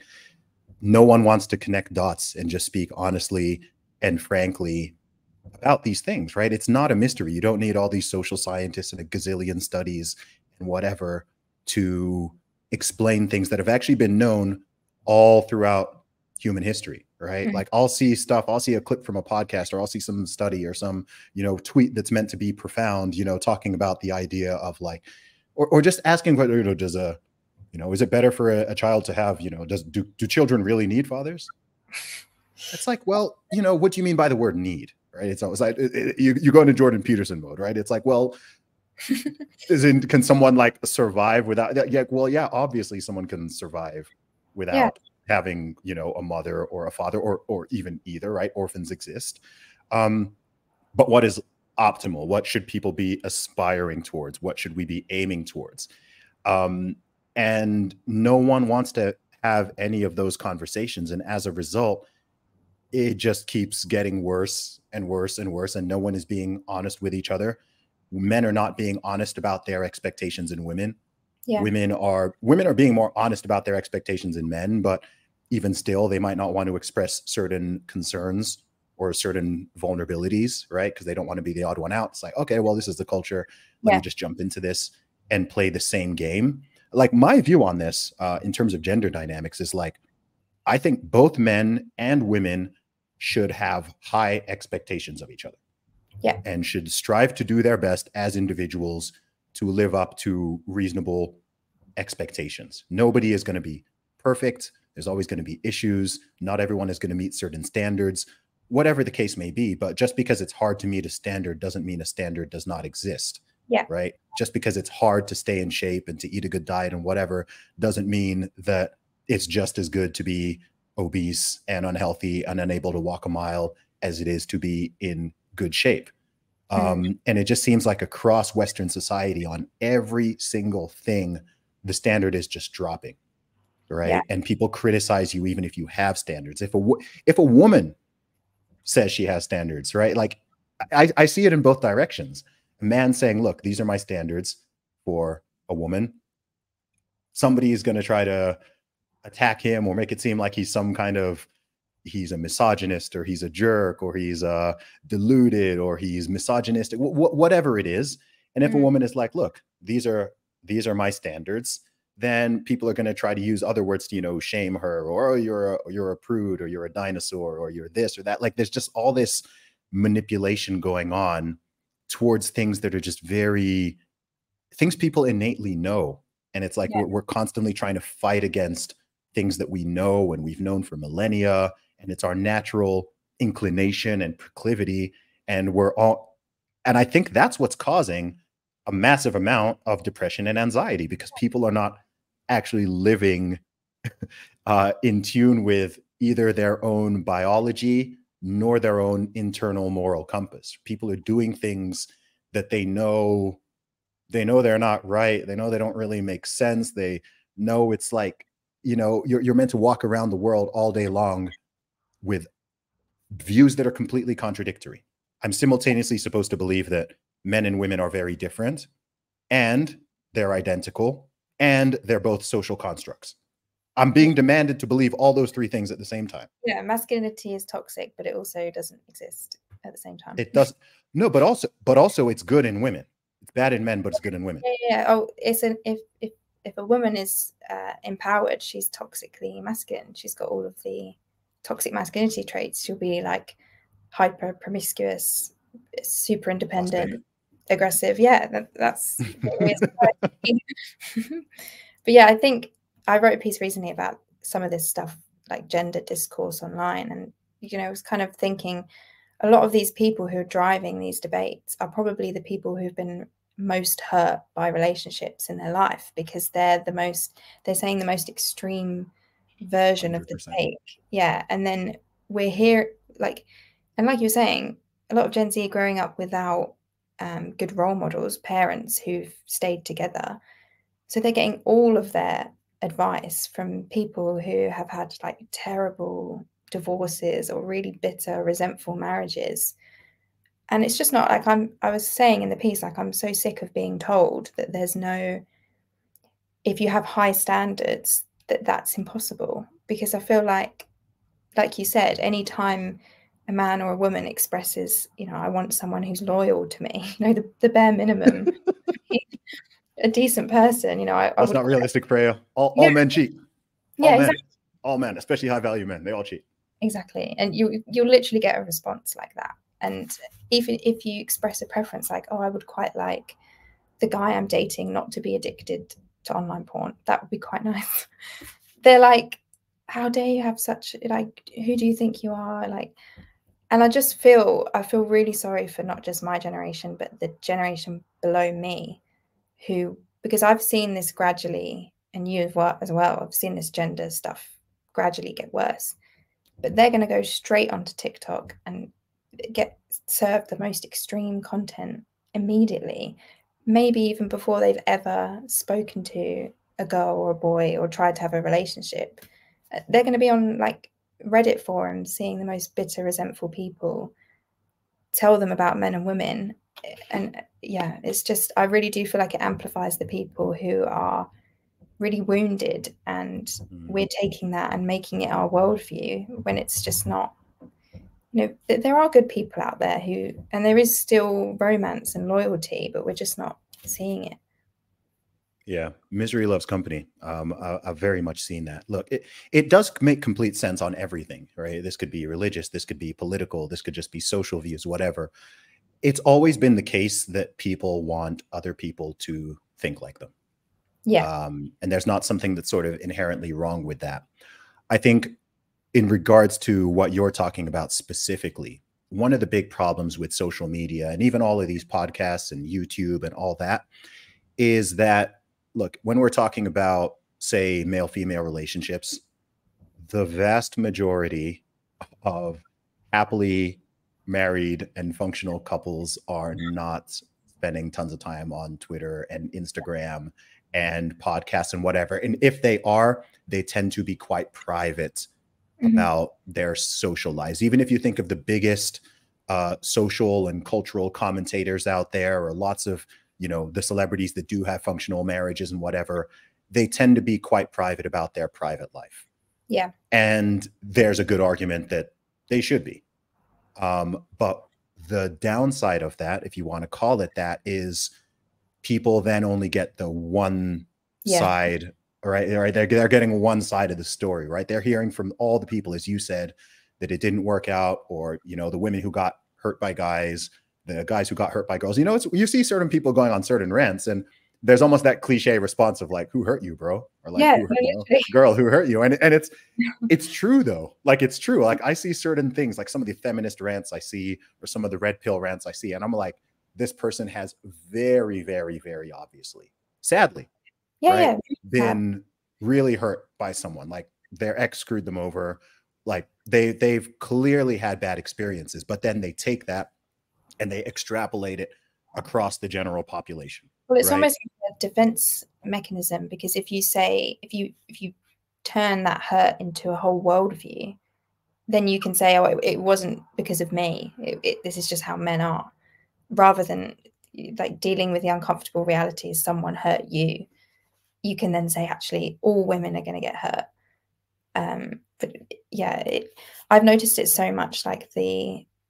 no one wants to connect dots and just speak honestly and frankly about these things, right? It's not a mystery. You don't need all these social scientists and a gazillion studies and whatever to explain things that have actually been known all throughout human history, right? Like I'll see stuff, I'll see a clip from a podcast, or I'll see some study or some, you know, tweet that's meant to be profound, you know, talking about the idea of like, or just asking what, you know, does a, you know, is it better for a child to have, you know, do children really need fathers? It's like, well, you know, what do you mean by the word need, right? It's always like, you go into Jordan Peterson mode, right? It's like, well, can someone like survive without, yeah, well, yeah, obviously someone can survive without having, you know, a mother or a father, or even either, right? Orphans exist. But what is optimal? What should people be aspiring towards? What should we be aiming towards? And no one wants to have any of those conversations. And as a result, it just keeps getting worse and worse and worse. And no one is being honest with each other. Men are not being honest about their expectations in women. Yeah. Women are being more honest about their expectations in men, but even still, they might not want to express certain concerns or certain vulnerabilities, right? Because they don't want to be the odd one out. It's like, okay, well, this is the culture. Let me just jump into this and play the same game. Like my view on this, in terms of gender dynamics, is like, I think both men and women should have high expectations of each other. Yeah. And should strive to do their best as individuals to live up to reasonable expectations. Nobody is going to be perfect. There's always going to be issues. Not everyone is going to meet certain standards, whatever the case may be. But just because it's hard to meet a standard doesn't mean a standard does not exist. Yeah. Right. Just because it's hard to stay in shape and to eat a good diet and whatever doesn't mean that it's just as good to be obese and unhealthy and unable to walk a mile as it is to be in good shape. And it just seems like across Western society, on every single thing, the standard is just dropping, right? Yeah. And people criticize you even if you have standards. If a woman says she has standards, right? Like I see it in both directions. A man saying, look, these are my standards for a woman. Somebody is going to try to attack him or make it seem like he's some kind of, he's a misogynist, or he's a jerk, or he's deluded, or he's misogynistic, whatever it is. And if a woman is like, look, these are my standards, then people are going to try to use other words to, you know, shame her, or, oh, you're a prude, or you're a dinosaur, or you're this or that. Like there's just all this manipulation going on towards things that are just things people innately know. And it's like, we're constantly trying to fight against things that we know and we've known for millennia. And it's our natural inclination and proclivity. And I think that's what's causing a massive amount of depression and anxiety, because people are not actually living in tune with either their own biology nor their own internal moral compass. People are doing things that they know they're not right. They know they don't really make sense. They know it's like, you know, you're meant to walk around the world all day long with views that are completely contradictory. I'm simultaneously supposed to believe that men and women are very different, and they're identical, and they're both social constructs. I'm being demanded to believe all those three things at the same time. Yeah, masculinity is toxic, but it also doesn't exist at the same time. It does. No, but also it's good in women. It's bad in men, but it's good in women. Yeah. Oh, if a woman is empowered, she's toxically masculine. She's got all of the toxic masculinity traits. She'll be like hyper promiscuous, super independent, aggressive. Yeah, that's but yeah, I think I wrote a piece recently about some of this stuff, like gender discourse online, and you know, I was kind of thinking a lot of these people who are driving these debates are probably the people who've been most hurt by relationships in their life, because they're saying the most extreme version 100%. Of the take. Yeah. And then we're here, like you were saying, a lot of Gen Z are growing up without good role models, parents who've stayed together. So they're getting all of their advice from people who have had like terrible divorces or really bitter, resentful marriages. And it's just not like I was saying in the piece, like I'm so sick of being told that if you have high standards, that's impossible. Because I feel like you said, anytime a man or a woman expresses, you know, I want someone who's loyal to me, you know, the bare minimum. a decent person, you know, I That's would not realistic, Freya. All yeah, men cheat. yeah, All men. exactly. All men, especially high value men, they all cheat. Exactly. And you'll literally get a response like that. And even if you express a preference like, oh, I would quite like the guy I'm dating not to be addicted to online porn, that would be quite nice. They're like, how dare you have such, like, who do you think you are? Like, and I feel really sorry for not just my generation, but the generation below me, who, because I've seen this gradually, and you as well, I've seen this gender stuff gradually get worse. But they're going to go straight onto TikTok and get served the most extreme content immediately, maybe even before they've ever spoken to a girl or a boy or tried to have a relationship. They're going to be on like Reddit forums seeing the most bitter, resentful people tell them about men and women. And yeah, it's just, I really do feel like it amplifies the people who are really wounded, and we're taking that and making it our worldview when it's just not. You know, there are good people out there who, and there is still romance and loyalty, but we're just not seeing it. Yeah, misery loves company. I've very much seen that. Look, it does make complete sense on everything, right? This could be religious, this could be political, this could just be social views, whatever. It's always been the case that people want other people to think like them. Yeah. And there's not something that's sort of inherently wrong with that. I think in regards to what you're talking about specifically, one of the big problems with social media and even all of these podcasts and YouTube and all that is that, look, when we're talking about, say, male-female relationships, the vast majority of happily married and functional couples are not spending tons of time on Twitter and Instagram and podcasts and whatever. And if they are, they tend to be quite private about their social lives. Even if you think of the biggest social and cultural commentators out there, or lots of, you know, the celebrities that do have functional marriages and whatever, they tend to be quite private about their private life. Yeah. And there's a good argument that they should be. But the downside of that, if you want to call it that, is people then only get the one side, right? They're getting one side of the story, right? They're hearing from all the people, as you said, that it didn't work out, or, you know, the women who got hurt by guys, the guys who got hurt by girls. You know, you see certain people going on certain rants, and there's almost that cliche response of like, who hurt you, bro? Or like, who hurt, you know, girl, who hurt you? And it's true though. Like, it's true. Like, I see certain things, like some of the feminist rants I see, or some of the red pill rants I see, and I'm like, this person has very, very, very obviously, sadly, been really hurt by someone. Like, their ex screwed them over. Like, they've clearly had bad experiences, but then they take that and they extrapolate it across the general population. Well, it's almost like a defense mechanism, because if you say, if you turn that hurt into a whole worldview, then you can say, oh, it wasn't because of me. This is just how men are, rather than like dealing with the uncomfortable realities. Someone hurt you. You can then say, actually, all women are going to get hurt. But yeah, I've noticed it so much. Like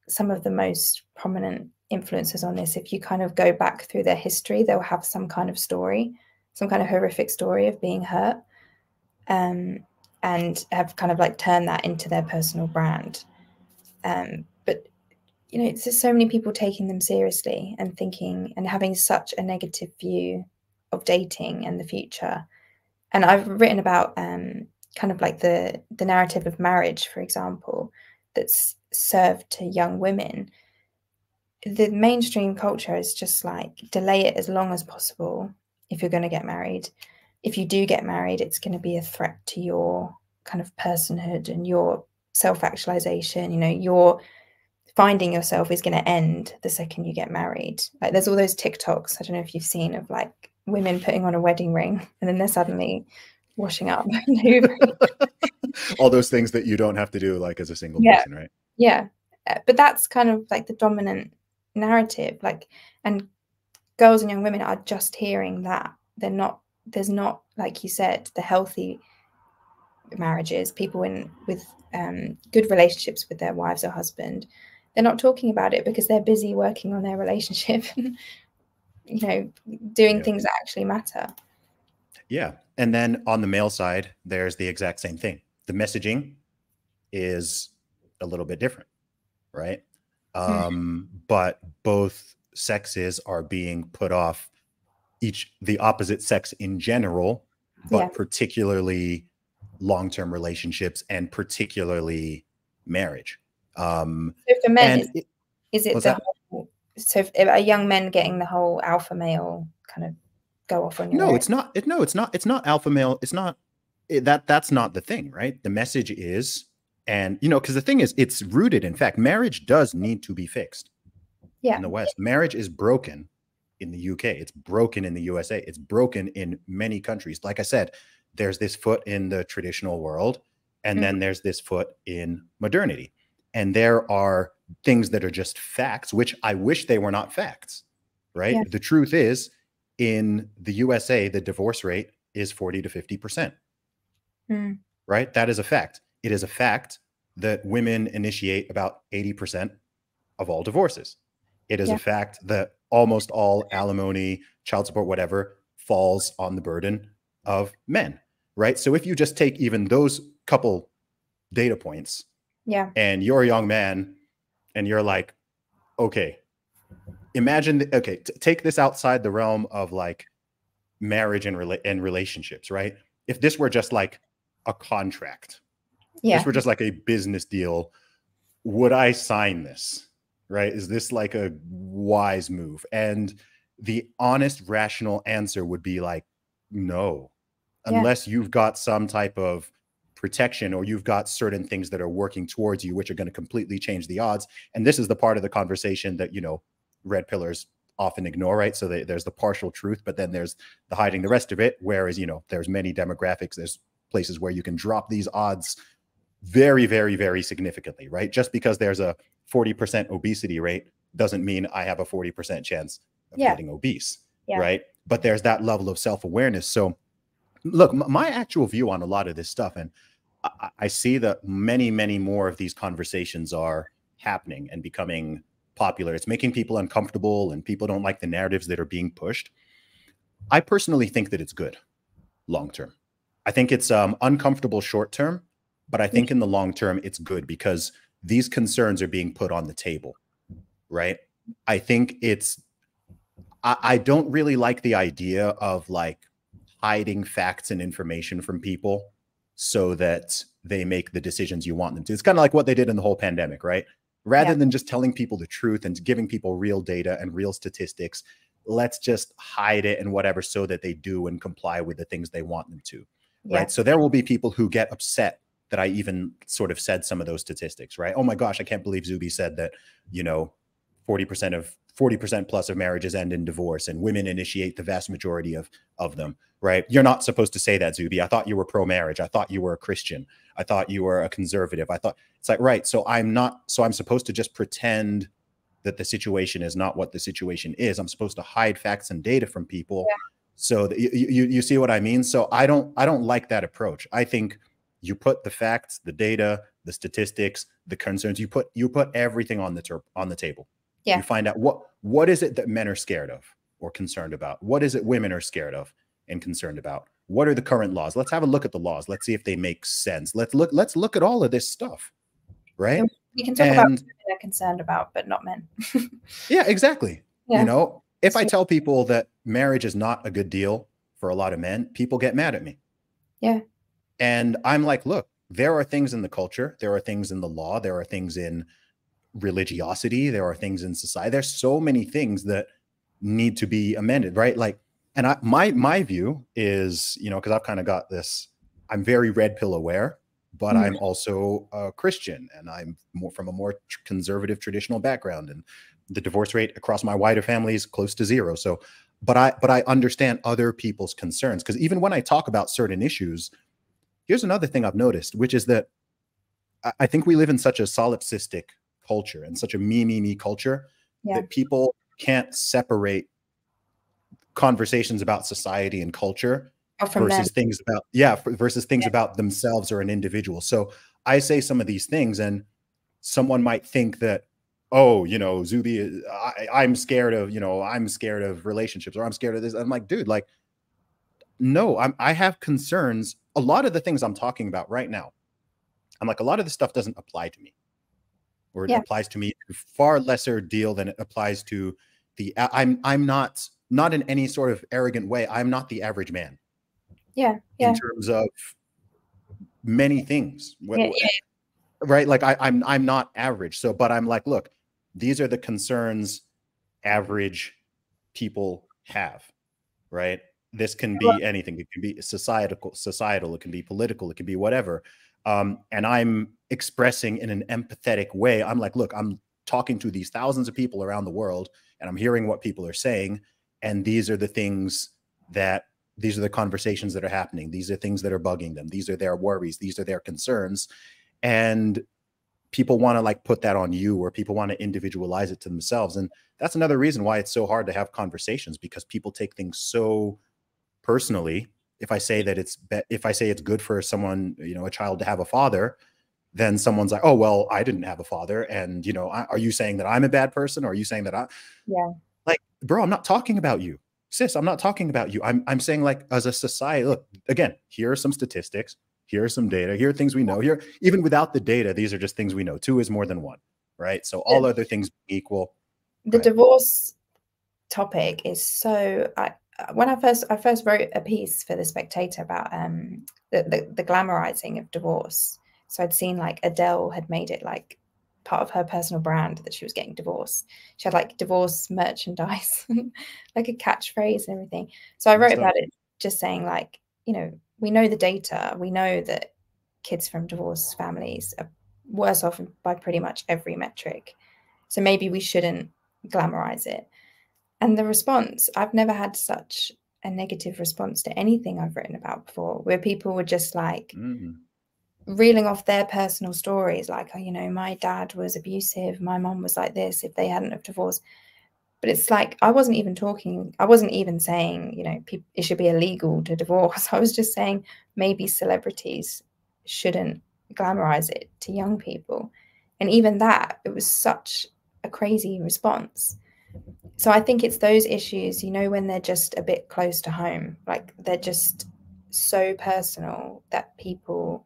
some of the most prominent influencers on this, if you kind of go back through their history, they'll have some kind of story, some kind of horrific story of being hurt, and have kind of like turned that into their personal brand. But you know, it's just so many people taking them seriously and thinking and having such a negative view of dating and the future. And I've written about kind of like the narrative of marriage, for example, that's served to young women. The mainstream culture is just like, delay it as long as possible if you're going to get married. If you do get married, it's going to be a threat to your kind of personhood and your self-actualization. You know, your finding yourself is going to end the second you get married. Like, there's all those TikToks, I don't know if you've seen, of like women putting on a wedding ring and then they're suddenly washing up and hoovering. All those things that you don't have to do, like, as a single person, right? Yeah. But that's kind of like the dominant narrative. Like, and girls and young women are just hearing that. There's not, like you said, the healthy marriages, people with good relationships with their wives or husband. They're not talking about it because they're busy working on their relationship. doing things that actually matter. Yeah. And then on the male side, there's the exact same thing. The messaging is a little bit different, right? But both sexes are being put off, the opposite sex in general, but particularly long-term relationships and particularly marriage. So for men, is it the whole, so are young men getting the whole alpha male kind of go off on your own? It's not. It's not alpha male. It's not that's not the thing, right? The message is, and because the thing is, it's rooted in fact. Marriage does need to be fixed. In the West, marriage is broken. In the UK, it's broken. In the USA, it's broken in many countries. Like I said, there's this foot in the traditional world, and then there's this foot in modernity. And there are things that are just facts, which I wish they were not facts, right? Yeah. The truth is, in the USA, the divorce rate is 40 to 50%, right? That is a fact. It is a fact that women initiate about 80% of all divorces. It is a fact that almost all alimony, child support, whatever, falls on the burden of men, right? So if you just take even those couple data points, and you're a young man and you're like, okay, imagine, take this outside the realm of like marriage and relationships, right? If this were just like a contract, this were just like a business deal, would I sign this? Right? Is this like a wise move? And the honest, rational answer would be like, no, unless you've got some type of protection or you've got certain things that are working towards you, which are going to completely change the odds. And this is the part of the conversation that, red pillars often ignore, right? So there's the partial truth, but then there's the hiding the rest of it. Whereas, there's many demographics, there's places where you can drop these odds very, very, very significantly, right? Just because there's a 40% obesity rate doesn't mean I have a 40% chance of getting obese, right? But there's that level of self-awareness. So look, my actual view on a lot of this stuff, and I see that many, many more of these conversations are happening and becoming popular. It's making people uncomfortable and people don't like the narratives that are being pushed. I personally think that it's good long-term. I think it's uncomfortable short-term, but I think in the long term, it's good because these concerns are being put on the table, right? I think I don't really like the idea of like hiding facts and information from people so that they make the decisions you want them to. It's kind of like what they did in the whole pandemic, right? Rather than just telling people the truth and giving people real data and real statistics, let's just hide it and whatever so that they do and comply with the things they want them to, right? So there will be people who get upset that I even sort of said some of those statistics, right? Oh my gosh, I can't believe Zuby said that, 40% plus of marriages end in divorce and women initiate the vast majority of them, right? You're not supposed to say that, Zuby. I thought you were pro-marriage. I thought you were a Christian. I thought you were a conservative. I thought it's like, right. So I'm supposed to just pretend that the situation is not what the situation is. I'm supposed to hide facts and data from people. So that you see what I mean? So I don't like that approach. I think you put the facts, the data, the statistics, the concerns, you put everything on the table. You find out what is it that men are scared of or concerned about? What is it women are scared of and concerned about? What are the current laws? Let's have a look at the laws. Let's see if they make sense. Let's look at all of this stuff, right? We can talk about what they're concerned about, but not men. Yeah, exactly. If I tell people that marriage is not a good deal for a lot of men, people get mad at me. Yeah. And I'm like, look, there are things in the culture, there are things in the law, there are things in religiosity, there are things in society. There's so many things that need to be amended, right? Like, and my view is, because I've kind of got this, I'm very red pill aware, but I'm also a Christian and I'm from a more conservative traditional background, and the divorce rate across my wider family is close to zero. So, but I understand other people's concerns, because even when I talk about certain issues, here's another thing I've noticed, which is that I think we live in such a solipsistic culture and such a me culture that people can't separate conversations about society and culture versus things about about themselves or an individual. So I say some of these things and someone might think that oh, you know, Zuby, I'm scared of, you know, I'm scared of relationships, or I'm scared of this. I'm like, dude, like, no, I have concerns. A lot of the things I'm talking about right now, I'm like, a lot of this stuff doesn't apply to me, or it Yeah. applies to me to far lesser deal than it applies to the, I'm not in any sort of arrogant way. I'm not the average man Yeah. in Yeah. terms of many things. Yeah. Right? Like I'm not average. So, but I'm like, look, these are the concerns average people have, right? This can Well, be anything. It can be societal, it can be political, it can be whatever. And I'm expressing in an empathetic way. I'm like, look, I'm talking to these thousands of people around the world, and I'm hearing what people are saying. And these are the things that, these are the conversations that are happening. These are things that are bugging them. These are their worries. These are their concerns. And people want to like put that on you, or people want to individualize it to themselves. And that's another reason why it's so hard to have conversations, because people take things so personally. If I say that if I say it's good for someone, you know, a child to have a father, then someone's like, oh, well, I didn't have a father. And, you know, are you saying that I'm a bad person? Or are you saying that yeah. like, bro, I'm not talking about you, sis. I'm not talking about you. I'm saying, like, as a society, look, again, here are some statistics. Here are some data. Here are things we know. Here, even without the data, these are just things we know. Two is more than one, right? So all other things equal. The divorce topic is so. When I first wrote a piece for the Spectator about the glamorizing of divorce. So I'd seen like Adele had made it like part of her personal brand that she was getting divorced. She had like divorce merchandise, like a catchphrase and everything. So I wrote about it, just saying like, you know, we know the data. We know that kids from divorced families are worse off by pretty much every metric. So maybe we shouldn't glamorize it. And the response, I've never had such a negative response to anything I've written about before, where people were just like reeling off their personal stories, like, oh, you know, my dad was abusive, my mom was like this, if they hadn't have divorced. But it's like, I wasn't even saying, you know, it should be illegal to divorce. I was just saying maybe celebrities shouldn't glamorize it to young people. And even that, it was such a crazy response. So I think it's those issues, you know, when they're just a bit close to home, like they're just so personal that people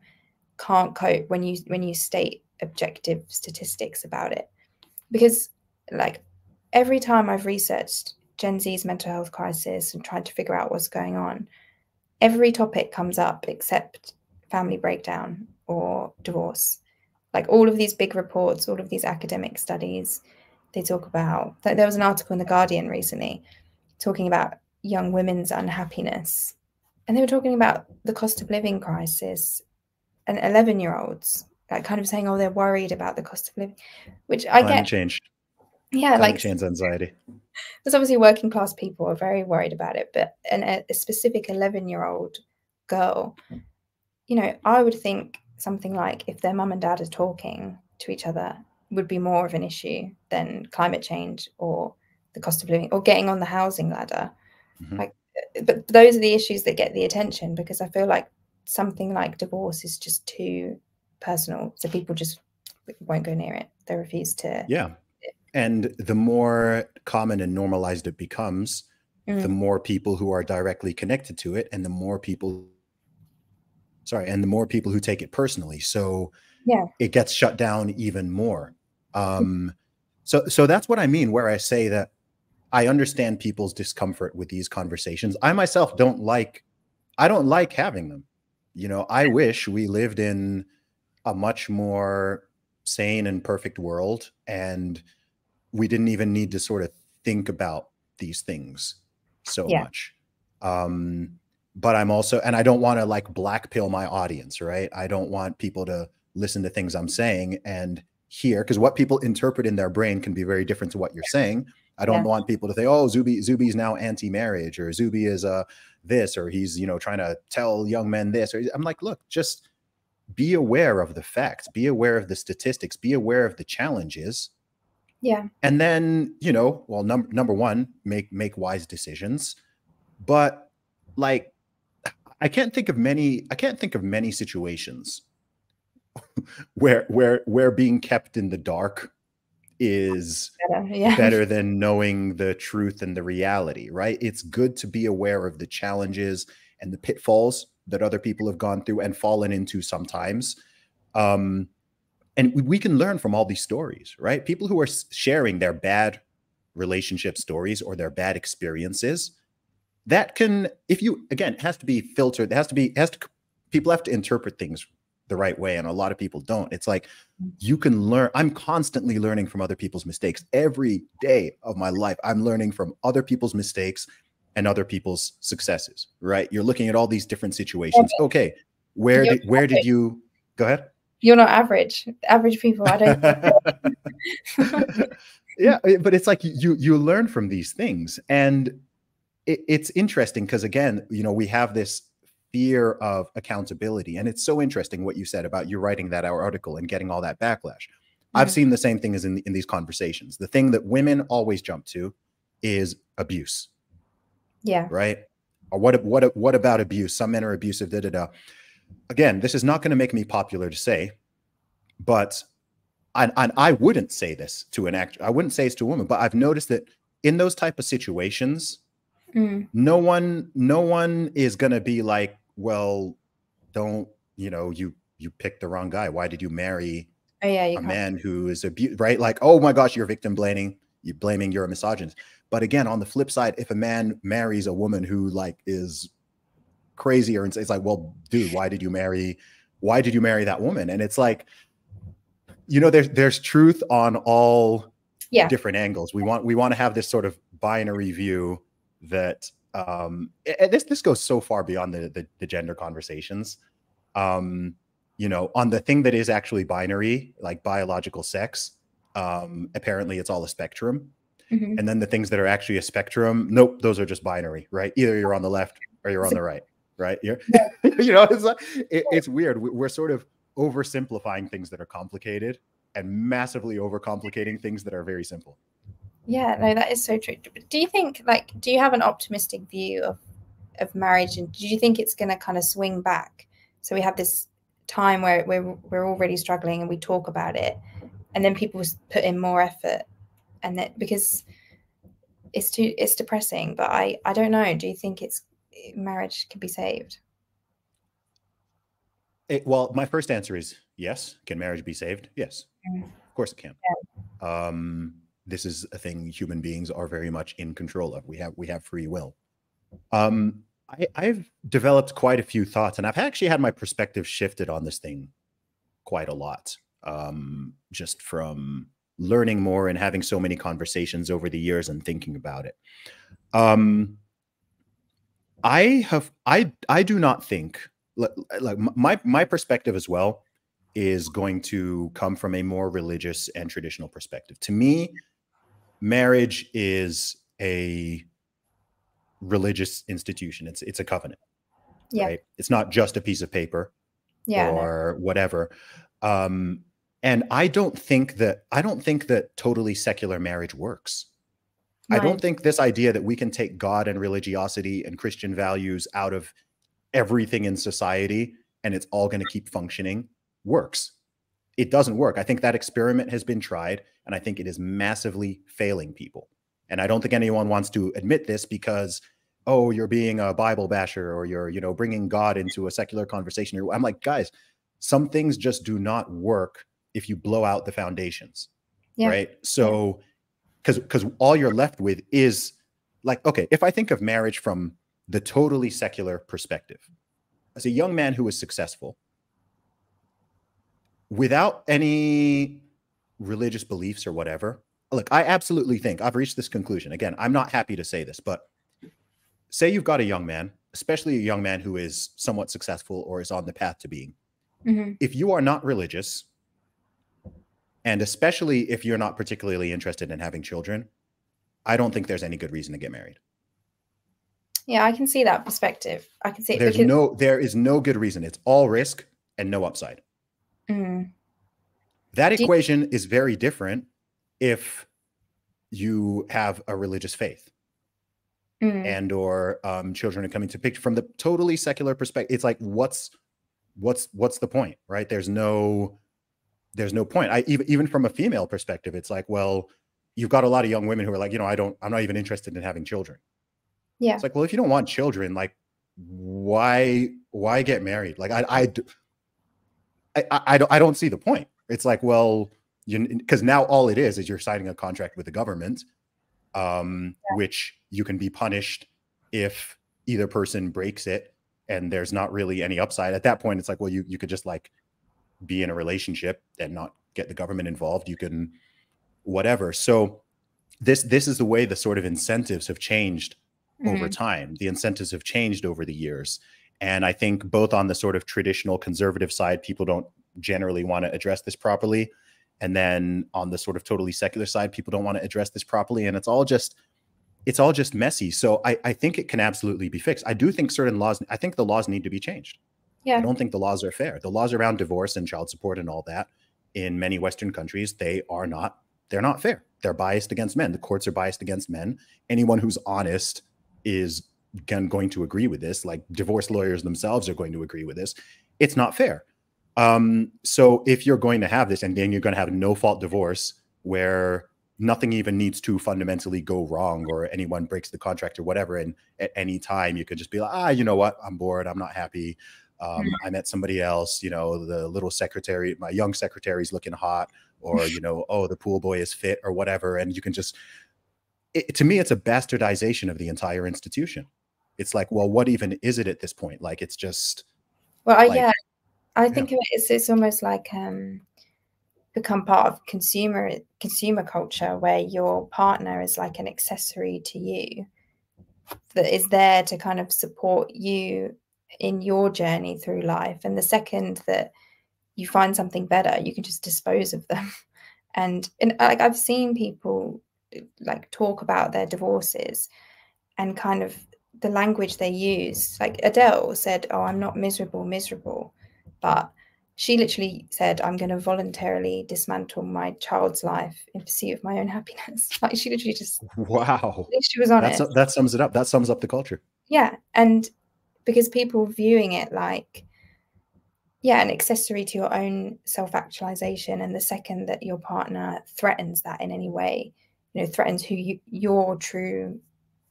can't cope when you state objective statistics about it. Because like every time I've researched Gen Z's mental health crisis and tried to figure out what's going on, every topic comes up except family breakdown or divorce. Like all of these big reports, all of these academic studies, they talk about, there was an article in The Guardian recently talking about young women's unhappiness. And they were talking about the cost of living crisis and 11-year-olds, like kind of saying, oh, they're worried about the cost of living, which I Climate get. change. Yeah, Climate like change anxiety. there's obviously working class people are very worried about it, but a specific 11-year-old girl, you know, I would think something like if their mum and dad are talking to each other would be more of an issue than climate change or the cost of living or getting on the housing ladder. Like, but those are the issues that get the attention, because I feel like something like divorce is just too personal. So people just won't go near it. They refuse to. Yeah. And the more common and normalized it becomes, the more people who are directly connected to it, and the more people who take it personally. So yeah, it gets shut down even more. So that's what I mean, where I say that I understand people's discomfort with these conversations. I myself don't like having them. You know, I wish we lived in a much more sane and perfect world, and we didn't even need to sort of think about these things so yeah, much. But I'm also, and I don't want to like black pill my audience, right? I don't want people to listen to things I'm saying and hear, because what people interpret in their brain can be very different to what you're saying. I don't want people to say, oh, Zuby's now anti-marriage, or Zuby is this, or he's, you know, trying to tell young men this. Or I'm like, look, just be aware of the facts, be aware of the statistics, be aware of the challenges. yeah, And then, you know, well, number one, make wise decisions. But like, I can't think of many situations where being kept in the dark is Yeah. better than knowing the truth and the reality, right? It's good to be aware of the challenges and the pitfalls that other people have gone through and fallen into sometimes. And we can learn from all these stories, right? People who are sharing their bad relationship stories or their bad experiences, that can, if you, again, it has to be filtered. People have to interpret things the right way. And a lot of people don't. It's like, you can learn. I'm constantly learning from other people's mistakes. Every day of my life, I'm learning from other people's mistakes and other people's successes, right? You're looking at all these different situations. Okay, where did you go ahead? You're not average. Average people, I don't Yeah, but it's like you learn from these things. And it's interesting because, again, we have this fear of accountability. And it's so interesting what you said about you writing that article and getting all that backlash. I've seen the same thing as in these conversations. The thing that women always jump to is abuse. Yeah. Right. Or what about abuse? Some men are abusive, da, da, da. Again, this is not going to make me popular to say, but I wouldn't say this to an actor. I wouldn't say it's to a woman, but I've noticed that in those type of situations, no one is going to be like, well, don't, you picked the wrong guy. Why did you marry a man who is abused, right? Like, oh my gosh, you're victim blaming, you're a misogynist. But again, on the flip side, if a man marries a woman who like is crazier, and it's like, well, dude, why did you marry that woman? And it's like, there's truth on all different angles. We want to have this sort of binary view that this goes so far beyond the gender conversations. On the thing that is actually binary, like biological sex, apparently it's all a spectrum. And then the things that are actually a spectrum, nope, those are just binary, right? Either you're on the left or you're on the right, right? It's like, it's weird. We're sort of oversimplifying things that are complicated and massively overcomplicating things that are very simple. Yeah, no, that is so true. Do you think, do you have an optimistic view of marriage, and do you think it's going to kind of swing back? So we have this time where we're already struggling and we talk about it, and then people put in more effort, and that because it's depressing. But I don't know. Do you think marriage can be saved? Well, my first answer is yes. Can marriage be saved? Yes, of course it can. Yeah. This is a thing human beings are very much in control of. We have free will. I've developed quite a few thoughts, and I've actually had my perspective shifted on this thing quite a lot, just from learning more and having so many conversations over the years and thinking about it. I do not think, like my perspective as well is going to come from a more religious and traditional perspective. To me, marriage is a religious institution. It's a covenant. Yeah. Right? It's not just a piece of paper or whatever. And I don't think that totally secular marriage works. I don't think this idea that we can take God and religiosity and Christian values out of everything in society and it's all going to keep functioning works. It doesn't work. I think that experiment has been tried, and I think it is massively failing people. And I don't think anyone wants to admit this because, oh, you're being a Bible basher, or you're, bringing God into a secular conversation. I'm like, guys, some things just do not work if you blow out the foundations, right? So, because all you're left with is like, okay, if I think of marriage from the totally secular perspective, as a young man who is successful, without any religious beliefs or whatever, look, I absolutely think I've reached this conclusion. Again, I'm not happy to say this, but say you've got a young man, especially a young man who is somewhat successful or is on the path to being. If you are not religious, and especially if you're not particularly interested in having children, I don't think there's any good reason to get married. Yeah, I can see that perspective. I can see it. There is no good reason. It's all risk and no upside. That equation is very different if you have a religious faith and or children are coming to picture from the totally secular perspective. It's like, what's the point, right? There's no there's no point. Even from a female perspective, it's like, well, you've got a lot of young women who are like, I'm not even interested in having children. Yeah. It's like, well, if you don't want children, like, why get married? Like, I don't see the point. It's like, well, because now all it is you're signing a contract with the government, which you can be punished if either person breaks it, and there's not really any upside. At that point, it's like, well, you could just like be in a relationship and not get the government involved. You can whatever. So this is the way the sort of incentives have changed over time. The incentives have changed over the years. And I think both on the sort of traditional conservative side, people don't generally want to address this properly. And then on the sort of totally secular side, people don't want to address this properly. And it's all just messy. So I think it can absolutely be fixed. I do think certain laws, I think the laws need to be changed. Yeah. I don't think the laws are fair. The laws around divorce and child support and all that in many Western countries, they're not fair. They're biased against men. The courts are biased against men. Anyone who's honest is going to agree with this. Like divorce lawyers themselves are going to agree with this. It's not fair. So if you're going to have this, and then you're going to have no fault divorce where nothing even needs to fundamentally go wrong or anyone breaks the contract or whatever, and at any time you could just be like, you know what, I'm bored, I'm not happy. I met somebody else, the little secretary, my young secretary's looking hot, or, oh, the pool boy is fit or whatever. And you can just, to me, it's a bastardization of the entire institution. It's like, well, what even is it at this point? Like, it's just. Well, I think of it, it's almost like become part of consumer culture, where your partner is like an accessory to you that is there to kind of support you in your journey through life. And the second that you find something better, you can just dispose of them. And like I've seen people like talk about their divorces and kind of the language they use. Like Adele said, "Oh, I'm not miserable," but she literally said, "I'm going to voluntarily dismantle my child's life in pursuit of my own happiness." Like she literally just, wow, she was honest. That sums it up. That sums up the culture. Yeah. And because people viewing it like, an accessory to your own self-actualization, and the second that your partner threatens that in any way, threatens your true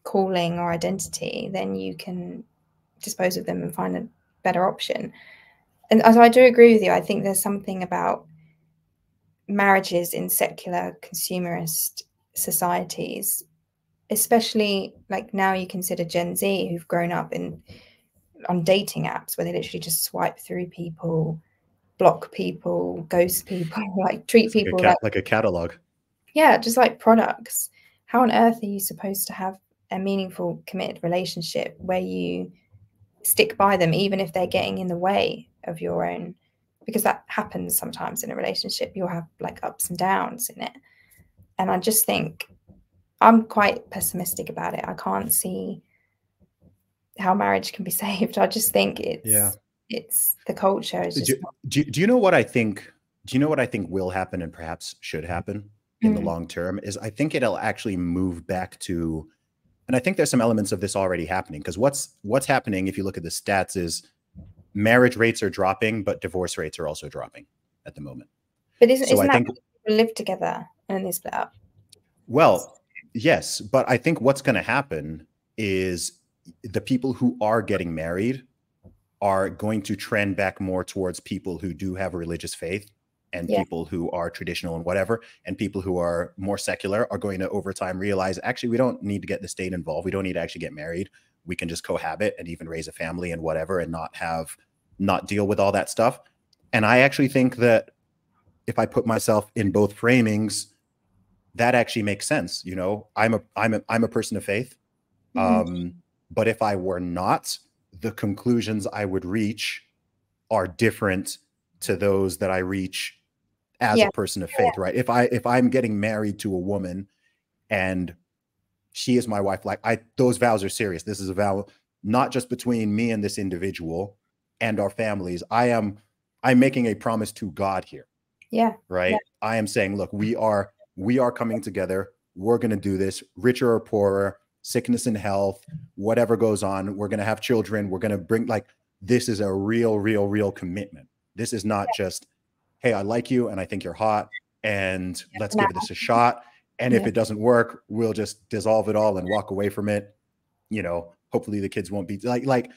calling or identity, then you can dispose of them and find a better option. And so I do agree with you. I think there's something about marriages in secular consumerist societies, especially like now you consider Gen Z, who've grown up on dating apps where they literally just swipe through people, block people, ghost people, like treat people like a catalog. Yeah, just like products. How on earth are you supposed to have a meaningful, committed relationship where you stick by them, even if they're getting in the way of your own? Because that happens sometimes in a relationship. You'll have like ups and downs in it. And I just think I'm quite pessimistic about it. I can't see how marriage can be saved. I just think it's the culture. Is just do you know what I think? Do you know what I think will happen and perhaps should happen in the long term? Is I think it'll actually move back to, and I think there's some elements of this already happening, because what's happening if you look at the stats is marriage rates are dropping, but divorce rates are also dropping at the moment. But isn't that people live together and they split up? Well, yes, but I think what's going to happen is the people who are getting married are going to trend back more towards people who do have a religious faith, and people who are traditional and whatever, and people who are more secular are going to over time realize, actually, we don't need to get the state involved. We don't need to actually get married. We can just cohabit and even raise a family and whatever, and not deal with all that stuff. And I actually think that if I put myself in both framings, that actually makes sense. I'm a person of faith. But if I were not, the conclusions I would reach are different to those that I reach as a person of faith, right? If I'm getting married to a woman and she is my wife, like those vows are serious. This is a vow not just between me and this individual and our families. I'm making a promise to God here. Yeah. Right. Yeah. I am saying, look, we are coming together. We're going to do this, richer or poorer, sickness and health, whatever goes on. We're going to have children. We're going to bring, like, this is a real commitment. This is not just hey, I like you and I think you're hot, and Yeah, let's for now. give this a shot. And if Yeah. it doesn't work, we'll just dissolve it all and walk away from it. You know, hopefully the kids won't be like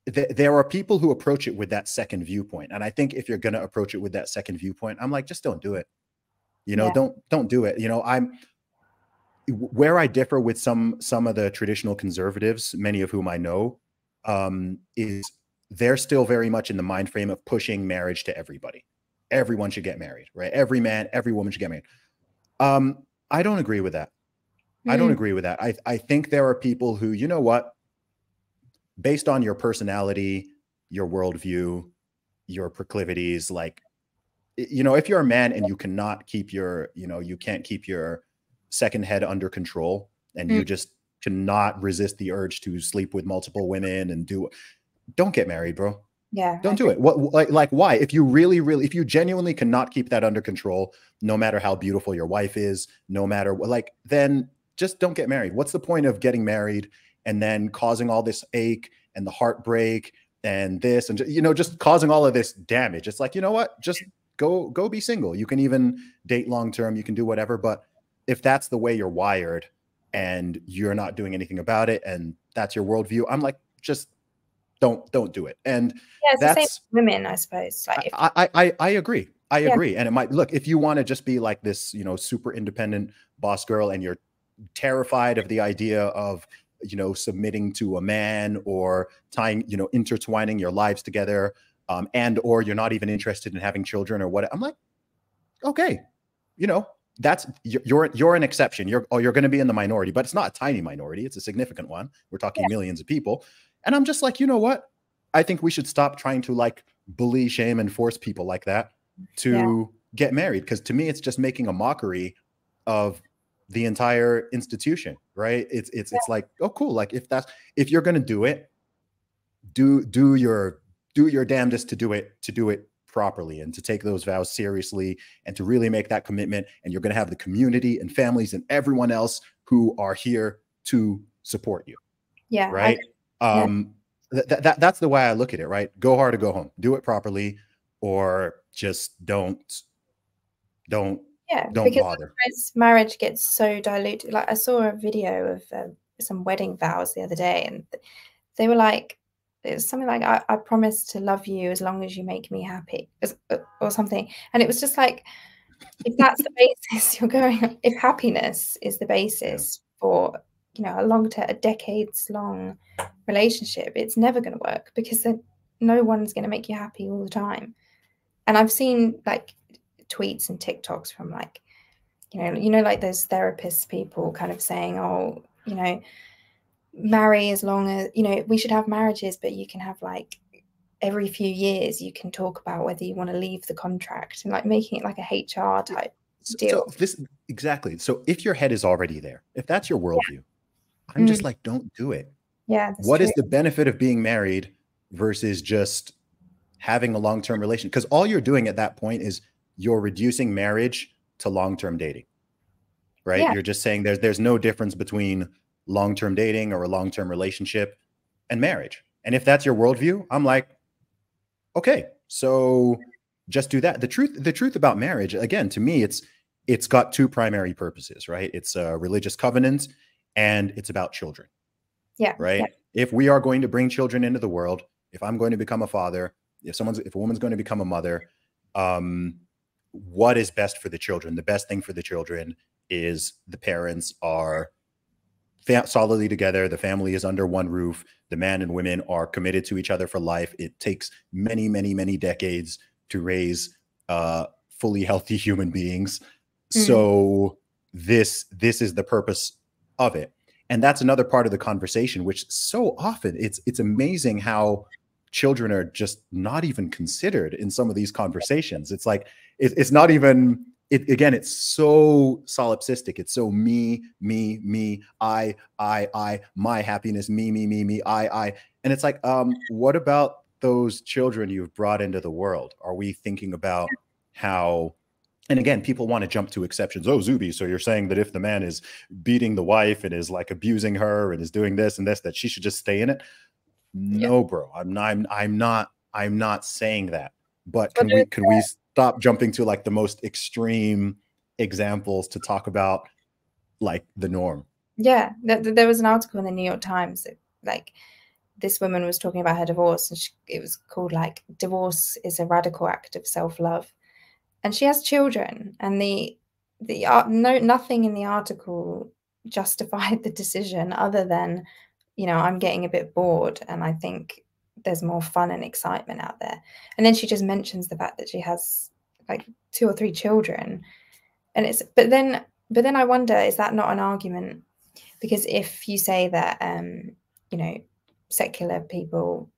there are people who approach it with that second viewpoint. And I think if you're going to approach it with that second viewpoint, I'm like, just don't do it. You know, Yeah. don't do it. You know, I'm where I differ with some of the traditional conservatives, many of whom I know, is they're still very much in the mind frame of pushing marriage to everybody. Everyone should get married, right? Every man, every woman should get married. I don't agree with that. I don't Mm. agree with that. I think there are people who, you know what, based on your personality, your worldview, your proclivities, like, you know, if you're a man and you cannot keep your, you know, you can't keep your second head under control, and Mm. you just cannot resist the urge to sleep with multiple women and don't get married, bro. Yeah. Don't do it. What, like why? If you really, really, if you genuinely cannot keep that under control, no matter how beautiful your wife is, no matter what, like, then just don't get married. What's the point of getting married and then causing all this ache and the heartbreak and this, and, you know, just causing all of this damage? It's like, you know what? Just go be single. You can even date long-term, you can do whatever. But if that's the way you're wired and you're not doing anything about it, and that's your worldview, I'm like, just don't do it. And Yeah, it's the same that's, with women, I suppose. Like, if, I agree. I yeah, agree. And it might, look, if you want to just be like this, you know, super independent boss girl, and you're terrified of the idea of, you know, submitting to a man, or tying, you know, intertwining your lives together, and or you're not even interested in having children or what, I'm like, okay, you know, that's, you're an exception. You're going to be in the minority, but it's not a tiny minority. It's a significant one. We're talking millions of people. And I'm just like, you know what? I think we should stop trying to like bully, shame, and force people like that to get married. Because to me, it's just making a mockery of the entire institution, right? It's like, oh, cool. Like, if you're going to do it, do your damnedest to do it properly, and to take those vows seriously, and to really make that commitment. And you're going to have the community and families and everyone else who are here to support you. yeah, Right. yeah. That's the way I look at it, right? Go hard or go home. Do it properly, or just don't Yeah, because bother. otherwise marriage gets so diluted. Like, I saw a video of some wedding vows the other day, and they were like, it was something like, I promise to love you as long as you make me happy, or something. And it was just like, if that's the basis you're going, if happiness is the basis for, you know, a decades long relationship, it's never going to work, because then no one's going to make you happy all the time. And I've seen like tweets and TikToks from like, you know, like those therapist people kind of saying, oh, you know, marry as long as, you know, we should have marriages, but you can have like every few years you can talk about whether you want to leave the contract, and like making it like a HR type deal. So this, exactly. So if your head is already there, if that's your worldview, I'm just like, don't do it. Yeah, that's What true. is the benefit of being married versus just having a long-term relation? Because all you're doing at that point is you're reducing marriage to long-term dating, right? Yeah. You're just saying there's no difference between long-term dating or a long-term relationship and marriage. And if that's your worldview, I'm like, okay, so just do that. The truth about marriage, again, to me, it's got two primary purposes, right? It's a religious covenant, and it's about children. Yeah. Right. Yeah. If we are going to bring children into the world, if I'm going to become a father, if a woman's going to become a mother, what is best for the children? The best thing for the children is the parents are solidly together. The family is under one roof. The man and women are committed to each other for life. It takes many, many, many decades to raise fully healthy human beings. So this is the purpose of it. And that's another part of the conversation, which so often it's amazing how children are just not even considered in some of these conversations. It's like, it's not even, again, it's so solipsistic. It's so me, I, my happiness, me, I. And it's like, what about those children you've brought into the world? Are we thinking about how, and again, people want to jump to exceptions. Oh, Zuby, so you're saying that if the man is beating the wife and is like abusing her and is doing this and this, that she should just stay in it? No, bro. I'm not saying that. But can we stop jumping to like the most extreme examples to talk about like the norm. Yeah, there was an article in the New York Times that, like, this woman was talking about her divorce, and it was called like "Divorce is a Radical Act of Self-Love," and she has children, and nothing in the article justified the decision other than, you know, I'm getting a bit bored and I think there's more fun and excitement out there. And then she just mentions the fact that she has like 2 or 3 children, and it's but then I wonder, is that not an argument? Because if you say that, you know, secular people,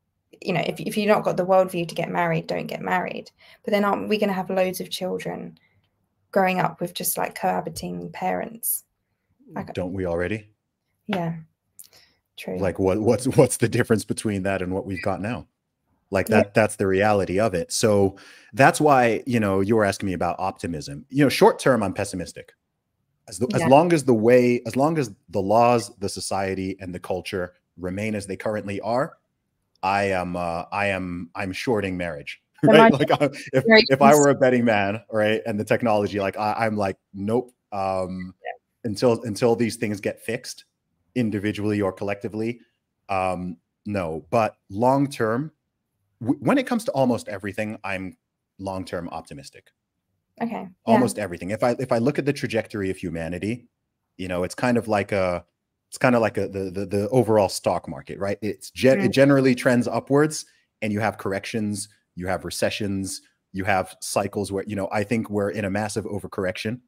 you know, if you've not got the worldview to get married, don't get married. But then aren't we going to have loads of children growing up with just like cohabiting parents? Don't we already? Yeah, true. Like what's the difference between that and what we've got now? Like that's the reality of it. So that's why, you know, you were asking me about optimism. You know, short term, I'm pessimistic. As long as the laws, the society, and the culture remain as they currently are, I'm shorting marriage. Right? Like if I were a betting man, right, and the technology, like I'm like, nope. Until these things get fixed, individually or collectively, no. But long term, when it comes to almost everything, I'm long term optimistic. Okay. Almost everything. If I look at the trajectory of humanity, you know, it's kind of like the overall stock market, right? It generally trends upwards, and you have corrections, you have recessions, you have cycles where, you know, I think we're in a massive overcorrection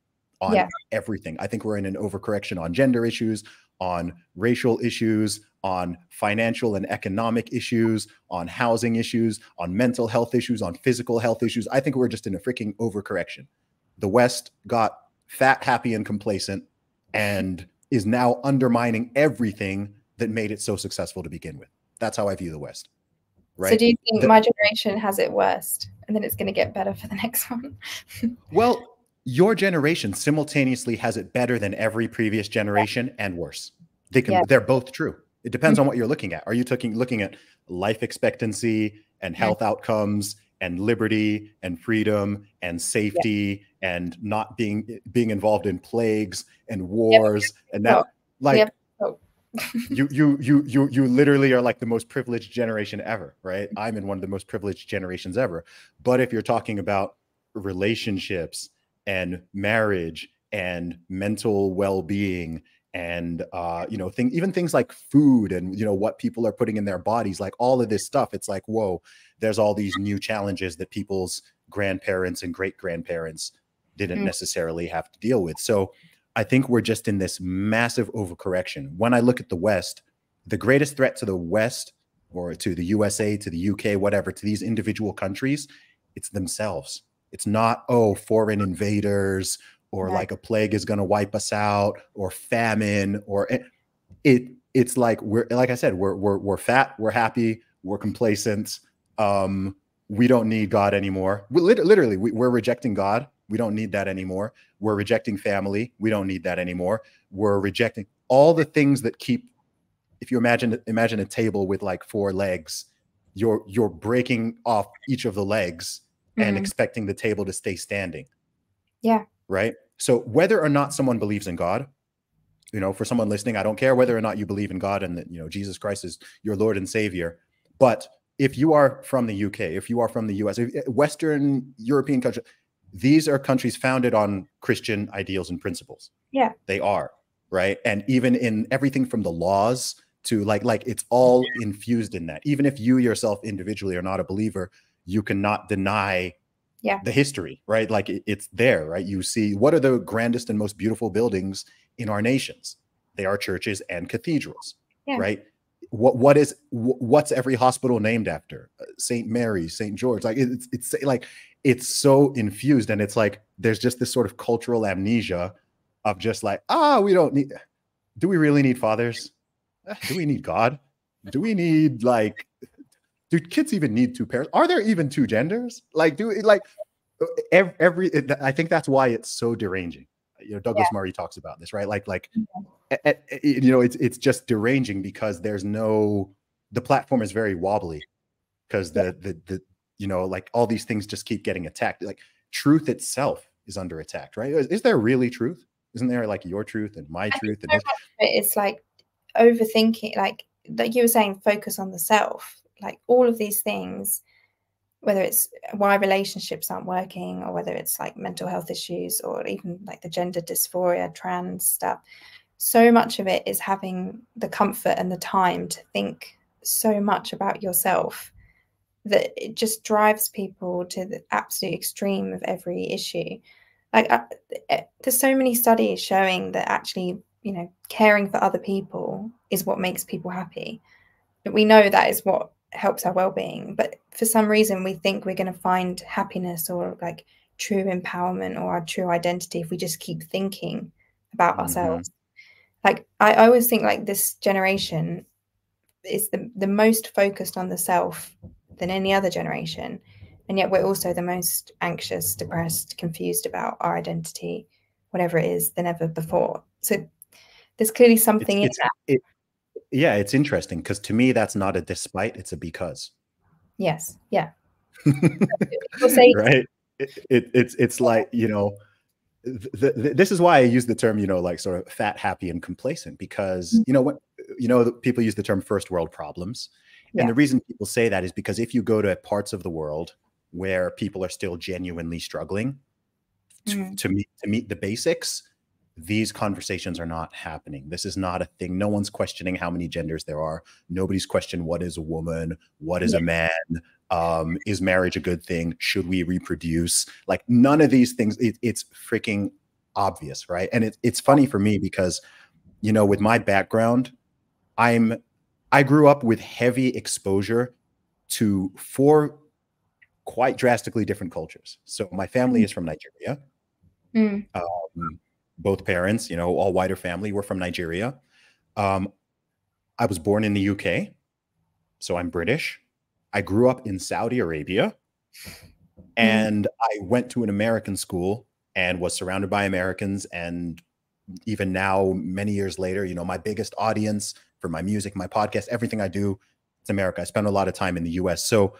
on everything. I think we're in an overcorrection on gender issues, on racial issues, on financial and economic issues, on housing issues, on mental health issues, on physical health issues. I think we're just in a freaking overcorrection. The West got fat, happy, and complacent, and is now undermining everything that made it so successful to begin with. That's how I view the West. Right? So do you think my generation has it worst, and then it's going to get better for the next one? Well, your generation simultaneously has it better than every previous generation and worse. They're both true. It depends on what you're looking at. Are you looking at life expectancy and health outcomes and liberty and freedom and safety and not being involved in plagues and wars and that, like, you literally are like the most privileged generation ever, right? I'm in one of the most privileged generations ever. But if you're talking about relationships and marriage and mental well-being and you know, even things like food and, you know, what people are putting in their bodies, like all of this stuff, it's like, whoa, there's all these new challenges that people's grandparents and great-grandparents didn't necessarily have to deal with. So I think we're just in this massive overcorrection. When I look at the West, the greatest threat to the West, or to the USA, to the UK, whatever, to these individual countries, it's themselves. It's not, oh, foreign invaders, or like a plague is going to wipe us out, or famine, or it's like, like I said, we're fat, we're happy, we're complacent. We don't need God anymore. Literally, we're rejecting God. We don't need that anymore. We're rejecting family. We don't need that anymore. We're rejecting all the things that keep. If you imagine a table with like 4 legs, you're breaking off each of the legs and expecting the table to stay standing. Yeah. Right. So whether or not someone believes in God, you know, for someone listening, I don't care whether or not you believe in God and that, you know, Jesus Christ is your Lord and Savior. But if you are from the UK, if you are from the US, Western European countries, these are countries founded on Christian ideals and principles. Yeah. They are. Right. And even in everything from the laws to like it's all infused in that. Even if you yourself individually are not a believer, you cannot deny the history, right? Like it's there, right? You see, what are the grandest and most beautiful buildings in our nations? They are churches and cathedrals, right? What's every hospital named after? St. Mary, St. George. Like it's like it's so infused, and it's like there's just this sort of cultural amnesia of just like, we don't need. Do we really need fathers? Do we need God? Do we need like? Do kids even need 2 parents? Are there even 2 genders? Like, I think that's why it's so deranging. You know, Douglas Murray talks about this, right? You know, it's just deranging because the platform is very wobbly because the you know, like all these things just keep getting attacked. Like truth itself is under attack, right? Is there really truth? Isn't there like your truth and my truth? And it's like overthinking, like you were saying, focus on the self, like all of these things, whether it's why relationships aren't working, or whether it's like mental health issues, or even like the gender dysphoria, trans stuff. So much of it is having the comfort and the time to think so much about yourself that it just drives people to the absolute extreme of every issue. Like there's so many studies showing that actually, you know, caring for other people is what makes people happy. We know that is what helps our well-being, but for some reason we think we're going to find happiness or like true empowerment or our true identity if we just keep thinking about ourselves. Like I always think like this generation is the most focused on the self than any other generation, and yet we're also the most anxious, depressed, confused about our identity, whatever it is, than ever before. So there's clearly something in that. Yeah, it's interesting because to me that's not a despite, it's a because. Yes, yeah. Say, right. It's like, you know, this is why I use the term, you know, like sort of fat, happy, and complacent, because you know what, you know, people use the term first world problems. And the reason people say that is because if you go to parts of the world where people are still genuinely struggling to meet the basics, these conversations are not happening. This is not a thing. No one's questioning how many genders there are. Nobody's questioning what is a woman, what is a man, is marriage a good thing? Should we reproduce? Like none of these things, it's freaking obvious, right? And it's funny for me because, you know, with my background, I grew up with heavy exposure to 4 quite drastically different cultures. So my family is from Nigeria. Both parents, you know, all wider family were from Nigeria. I was born in the UK, so I'm British. I grew up in Saudi Arabia, and I went to an American school and was surrounded by Americans. And even now, many years later, you know, my biggest audience for my music, my podcast, everything I do, it's America. I spend a lot of time in the US. So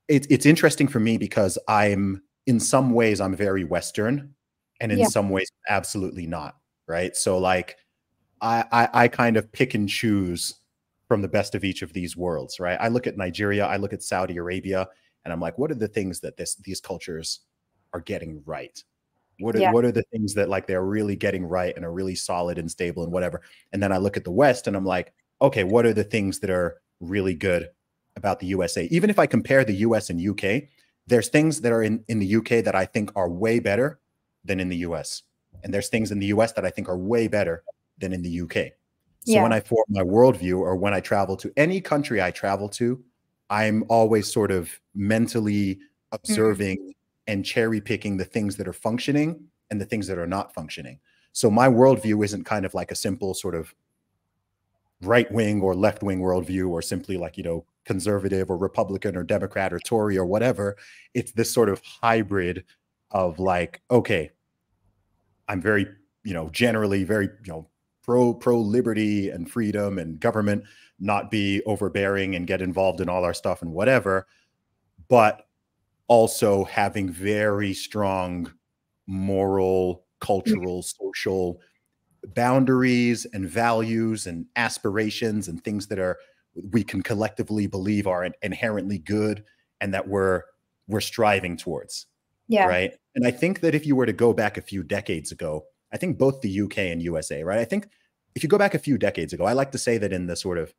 it's interesting for me because in some ways, I'm very Western, and in some ways, absolutely not. Right. So like, I kind of pick and choose from the best of each of these worlds, right? I look at Nigeria, I look at Saudi Arabia, and I'm like, what are the things that these cultures are getting right? What are the things that like they're really getting right and are really solid and stable and whatever? And then I look at the West and I'm like, okay, what are the things that are really good about the USA? Even if I compare the US and UK, there's things that are in the UK that I think are way better than in the US. And there's things in the US that I think are way better than in the UK. So when I form my worldview, or when I travel to any country I travel to, I'm always sort of mentally observing and cherry picking the things that are functioning and the things that are not functioning. So my worldview isn't kind of like a simple sort of right wing or left wing worldview, or simply like, you know, conservative or Republican or Democrat or Tory or whatever. It's this sort of hybrid of like, okay, I'm very, you know, generally very, you know, pro liberty and freedom and government, not be overbearing and get involved in all our stuff and whatever, but also having very strong moral, cultural, social boundaries and values and aspirations and things that we can collectively believe are inherently good and that we're striving towards. Right. And I think that if you were to go back a few decades ago, I think both the UK and USA, right? I think if you go back a few decades ago, I like to say that in the sort of,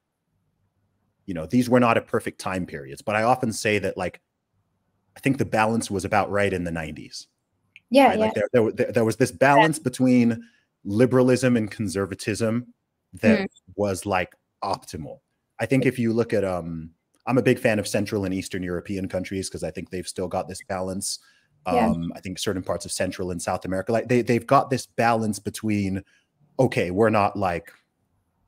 you know, these were not at perfect time periods, but I often say that like, I think the balance was about right in the 90s. Right? Like there was this balance between liberalism and conservatism that was like optimal. I think if you look at, I'm a big fan of Central and Eastern European countries because I think they've still got this balance. I think certain parts of Central and South America, like they've got this balance between, okay, we're not like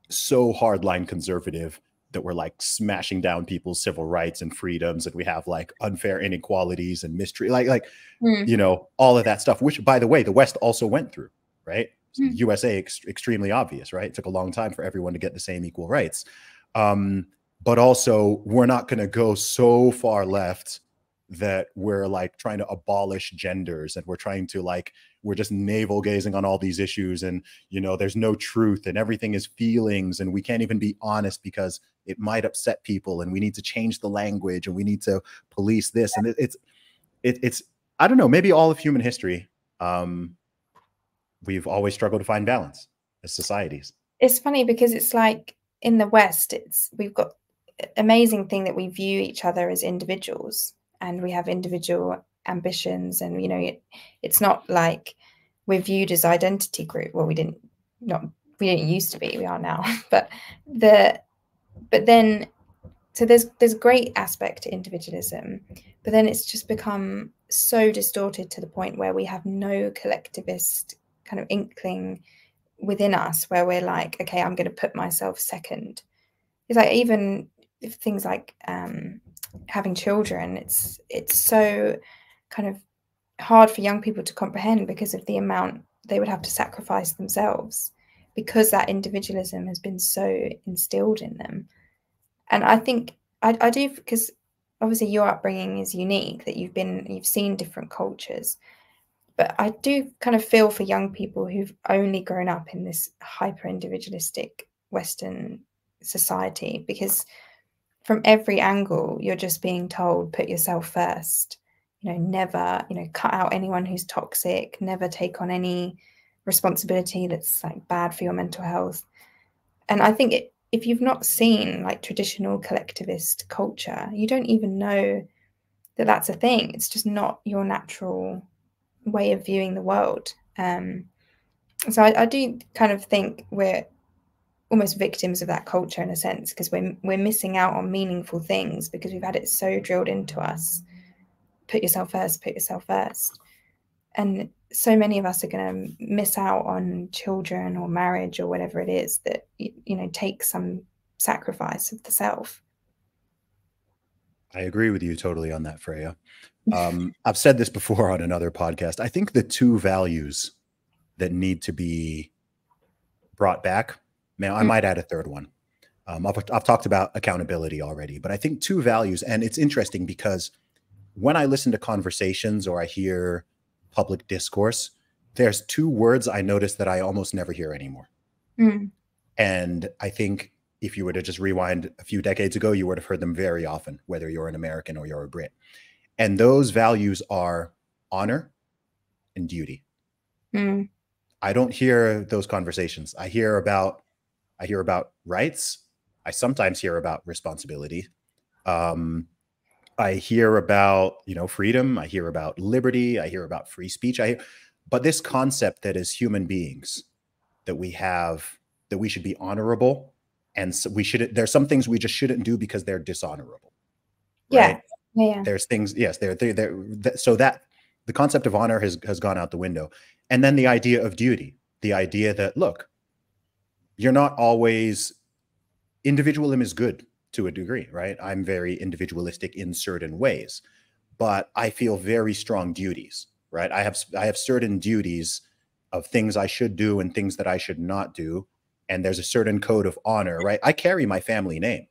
so hardline conservative that we're like smashing down people's civil rights and freedoms, and we have like unfair inequalities and mistreat, you know, all of that stuff, which by the way, the West also went through, right? USA, extremely obvious, right? It took a long time for everyone to get the same equal rights. But also we're not going to go so far left that we're like trying to abolish genders, and we're trying to like, we're just navel gazing on all these issues, and you know, there's no truth and everything is feelings, and we can't even be honest because it might upset people, and we need to change the language, and we need to police this. And it's I don't know, maybe all of human history, we've always struggled to find balance as societies. It's funny because it's like in the West, we've got amazing thing that we view each other as individuals, and we have individual ambitions, and you know, it's not like we're viewed as identity group. Well, we didn't used to be, we are now. but then so there's great aspect to individualism, but then it's just become so distorted to the point where we have no collectivist kind of inkling within us, where we're like, okay, I'm going to put myself second. It's like, even if things like having children, it's so kind of hard for young people to comprehend because of the amount they would have to sacrifice themselves, because that individualism has been so instilled in them. And I think I do, because obviously your upbringing is unique, that you've seen different cultures. But I do kind of feel for young people who've only grown up in this hyper individualistic Western society, because from every angle, you're just being told, put yourself first, you know, never, you know, cut out anyone who's toxic, never take on any responsibility that's like bad for your mental health. And I think if you've not seen like traditional collectivist culture, you don't even know that that's a thing. It's just not your natural way of viewing the world. So I do kind of think we're almost victims of that culture in a sense, because we're missing out on meaningful things because we've had it so drilled into us. Put yourself first, put yourself first. And so many of us are going to miss out on children or marriage or whatever it is that, you know, takes some sacrifice of the self. I agree with you totally on that, Freya. I've said this before on another podcast. I think the two values that need to be brought back, man, I might add a third one. I've talked about accountability already, but I think two values, and it's interesting because when I listen to conversations or I hear public discourse, there's two words I notice that I almost never hear anymore. And I think if you were to just rewind a few decades ago, you would have heard them very often, whether you're an American or you're a Brit. And those values are honor and duty. I don't hear those conversations. I hear about rights. I sometimes hear about responsibility. I hear about, you know, freedom. I hear about liberty. I hear about free speech. But this concept that as human beings that we have, that we should be honorable, and so there's some things we just shouldn't do because they're dishonorable. Right? Yeah. There's things, yes, so that the concept of honor has gone out the window. And then the idea of duty, the idea that, look, you're not always, individualism is good to a degree, right? I'm very individualistic in certain ways, but I feel very strong duties, right? I have certain duties of things I should do and things that I should not do. And there's a certain code of honor, right? I carry my family name.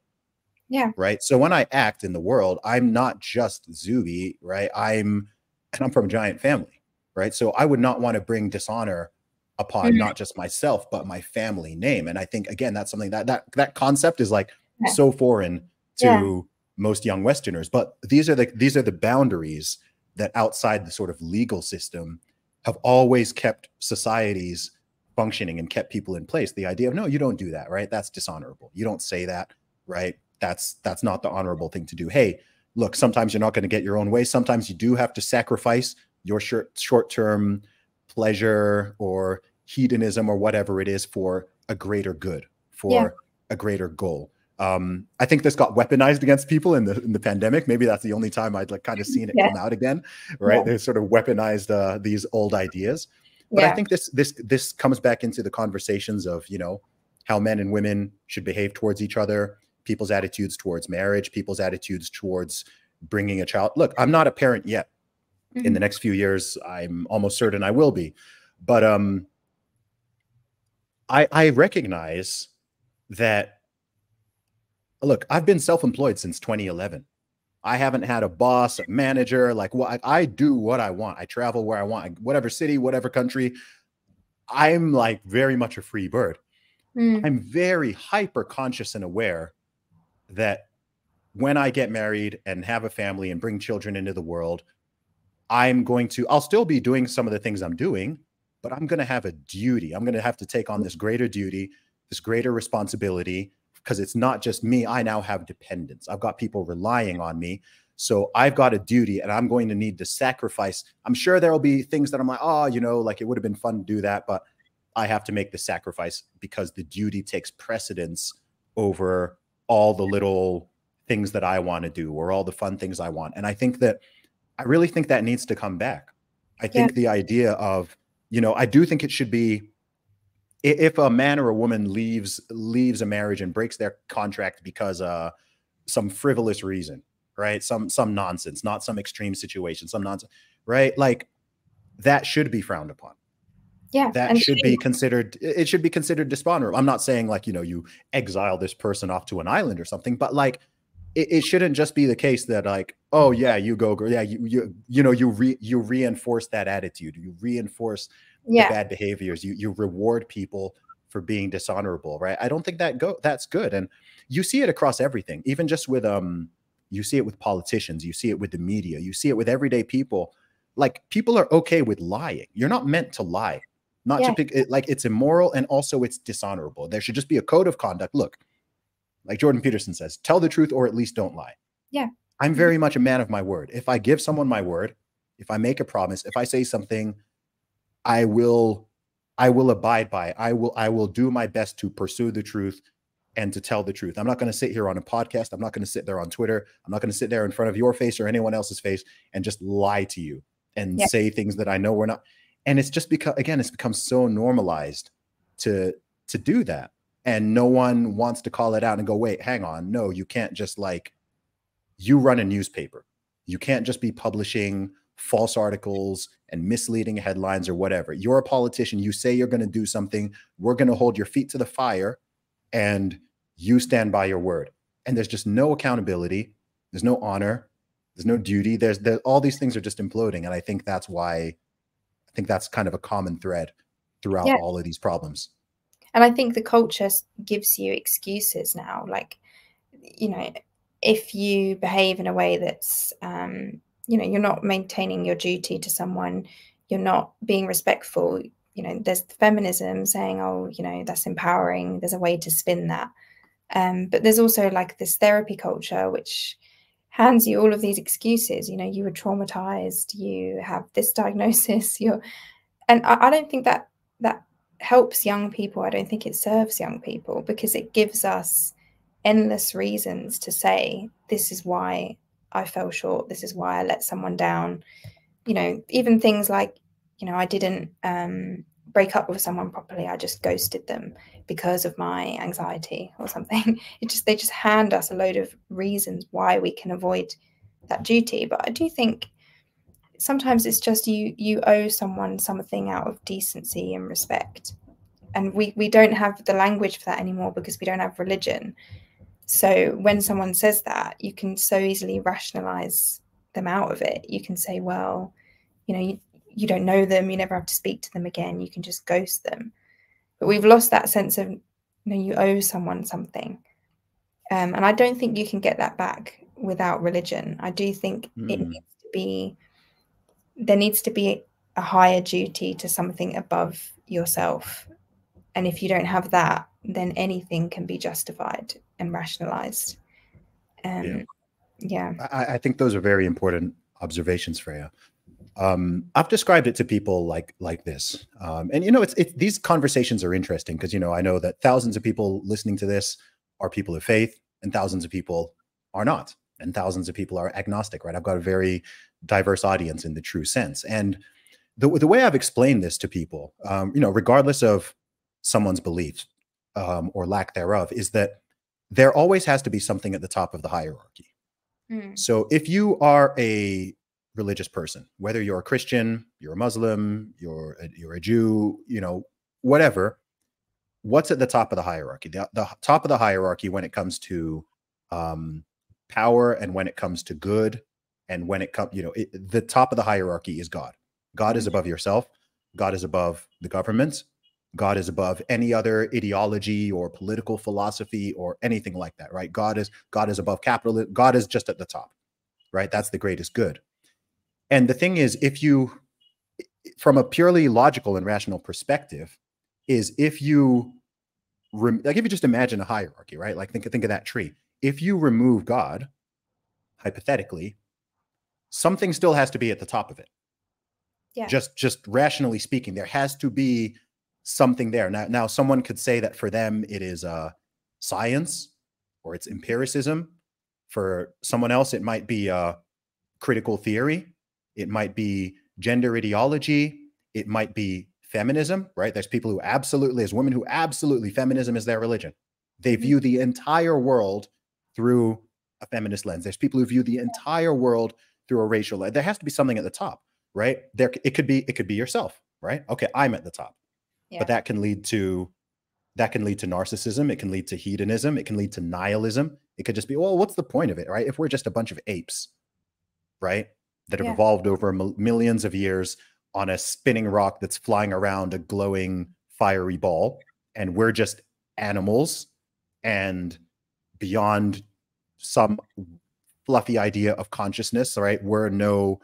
Yeah. Right. So when I act in the world, I'm not just Zuby, right? I'm from a giant family, right? So I would not want to bring dishonor upon not just myself, but my family name. And I think, again, that's something that concept is like so foreign to most young Westerners. But these are the boundaries that outside the sort of legal system have always kept societies functioning and kept people in place. The idea of, no, you don't do that, right? That's dishonorable. You don't say that, right? That's not the honorable thing to do. Hey, look, sometimes you're not going to get your own way. Sometimes you do have to sacrifice your short-term pleasure or hedonism or whatever it is for a greater good, for a greater goal. I think this got weaponized against people in the pandemic. Maybe that's the only time I'd like kind of seen it come out again, right? They sort of weaponized these old ideas. But I think this comes back into the conversations of, you know, how men and women should behave towards each other, people's attitudes towards marriage, people's attitudes towards bringing a child. Look, I'm not a parent yet. In the next few years, I'm almost certain I will be. But I recognize that, look, I've been self-employed since 2011. I haven't had a boss, a manager. Like, what I do what I want. I travel where I want, whatever city, whatever country. I'm like very much a free bird. I'm very hyper conscious and aware that when I get married and have a family and bring children into the world, I'll still be doing some of the things I'm doing, but I'm going to have a duty. I'm going to have to take on this greater duty, this greater responsibility, because it's not just me. I now have dependents. I've got people relying on me. So I've got a duty, and I'm going to need to sacrifice. I'm sure there will be things that I'm like, oh, like it would have been fun to do that, but I have to make the sacrifice because the duty takes precedence over all the little things that I want to do or all the fun things I want. And I really think that needs to come back. I think the idea of, I do think it should be, if a man or a woman leaves a marriage and breaks their contract because some frivolous reason, right? Some nonsense, not some extreme situation, some nonsense, right? Like that should be frowned upon. Yeah. That should be considered, it should be considered dishonorable. I'm not saying like, you exile this person off to an island or something, but like, it shouldn't just be the case that like, oh yeah, you go, yeah, you reinforce that attitude, you reinforce the bad behaviors, you reward people for being dishonorable, right? I don't think that's good. And you see it across everything, even just with you see it with politicians, you see it with the media, you see it with everyday people. Like people are okay with lying. You're not meant to lie. Not to pick it, like it's immoral and also it's dishonorable. There should just be a code of conduct. Look, like Jordan Peterson says, tell the truth or at least don't lie. Yeah. I'm very much a man of my word. If I give someone my word, if I make a promise, if I say something, I will abide by it. I will do my best to pursue the truth and to tell the truth. I'm not going to sit here on a podcast. I'm not going to sit there on Twitter. I'm not going to sit there in front of your face or anyone else's face and just lie to you and say things that I know we're not. And it's just because, again, it's become so normalized to do that. And no one wants to call it out and go, wait, hang on. No, you can't just like, you run a newspaper. You can't just be publishing false articles and misleading headlines or whatever. You're a politician. You say you're going to do something. We're going to hold your feet to the fire and you stand by your word. And there's just no accountability. There's no honor. There's no duty. There's all these things are just imploding. And I think that's kind of a common thread throughout all of these problems. And I think the culture gives you excuses now. Like, if you behave in a way that's, you're not maintaining your duty to someone, you're not being respectful, there's feminism saying, oh, that's empowering. There's a way to spin that. But there's also like this therapy culture, which hands you all of these excuses. You were traumatized, you have this diagnosis, and I don't think that helps young people. I don't think it serves young people because it gives us endless reasons to say, this is why I fell short. This is why I let someone down. Even things like, I didn't break up with someone properly. I just ghosted them because of my anxiety or something. They just hand us a load of reasons why we can avoid that duty. But I do think sometimes it's just you owe someone something out of decency and respect. And we don't have the language for that anymore because we don't have religion. So when someone says that, you can so easily rationalize them out of it. You can say, well, you don't know them. You never have to speak to them again. You can just ghost them. But we've lost that sense of, you owe someone something. And I don't think you can get that back without religion. I do think there needs to be a higher duty to something above yourself. And if you don't have that, then anything can be justified and rationalized. I think those are very important observations, Freya. I've described it to people like this. And, these conversations are interesting because, I know that thousands of people listening to this are people of faith and thousands of people are not. And thousands of people are agnostic, right? I've got a very diverse audience in the true sense. And the way I've explained this to people, regardless of someone's beliefs or lack thereof, is that there always has to be something at the top of the hierarchy. So if you are a religious person, whether you're a Christian, you're a Muslim, you're a Jew, whatever, what's at the top of the hierarchy? The top of the hierarchy when it comes to power and when it comes to good, and when it comes, the top of the hierarchy is God. God is above yourself. God is above the government. God is above any other ideology or political philosophy or anything like that, right? God is above capitalism. God is just at the top, right? That's the greatest good. And the thing is, if you, from a purely logical and rational perspective, is if you, like if you just imagine a hierarchy, right? Like think of that tree. If you remove God, hypothetically, something still has to be at the top of it. Yeah. Just rationally speaking, there has to be something there. Now someone could say that for them it is science or it's empiricism. For someone else, it might be critical theory. It might be gender ideology. It might be feminism, right? There's people who absolutely, as women who absolutely feminism is their religion. They view the entire world through a feminist lens. There's people who view the entire world through a racial lens. There has to be something at the top, right? It could be yourself, right? Okay, I'm at the top. Yeah. But that can lead to narcissism. It can lead to hedonism. It can lead to nihilism. It could just be, well, what's the point of it, right? If we're just a bunch of apes, right, that have evolved over millions of years on a spinning rock that's flying around a glowing fiery ball, and we're just animals, and beyond some fluffy idea of consciousness, right, we're no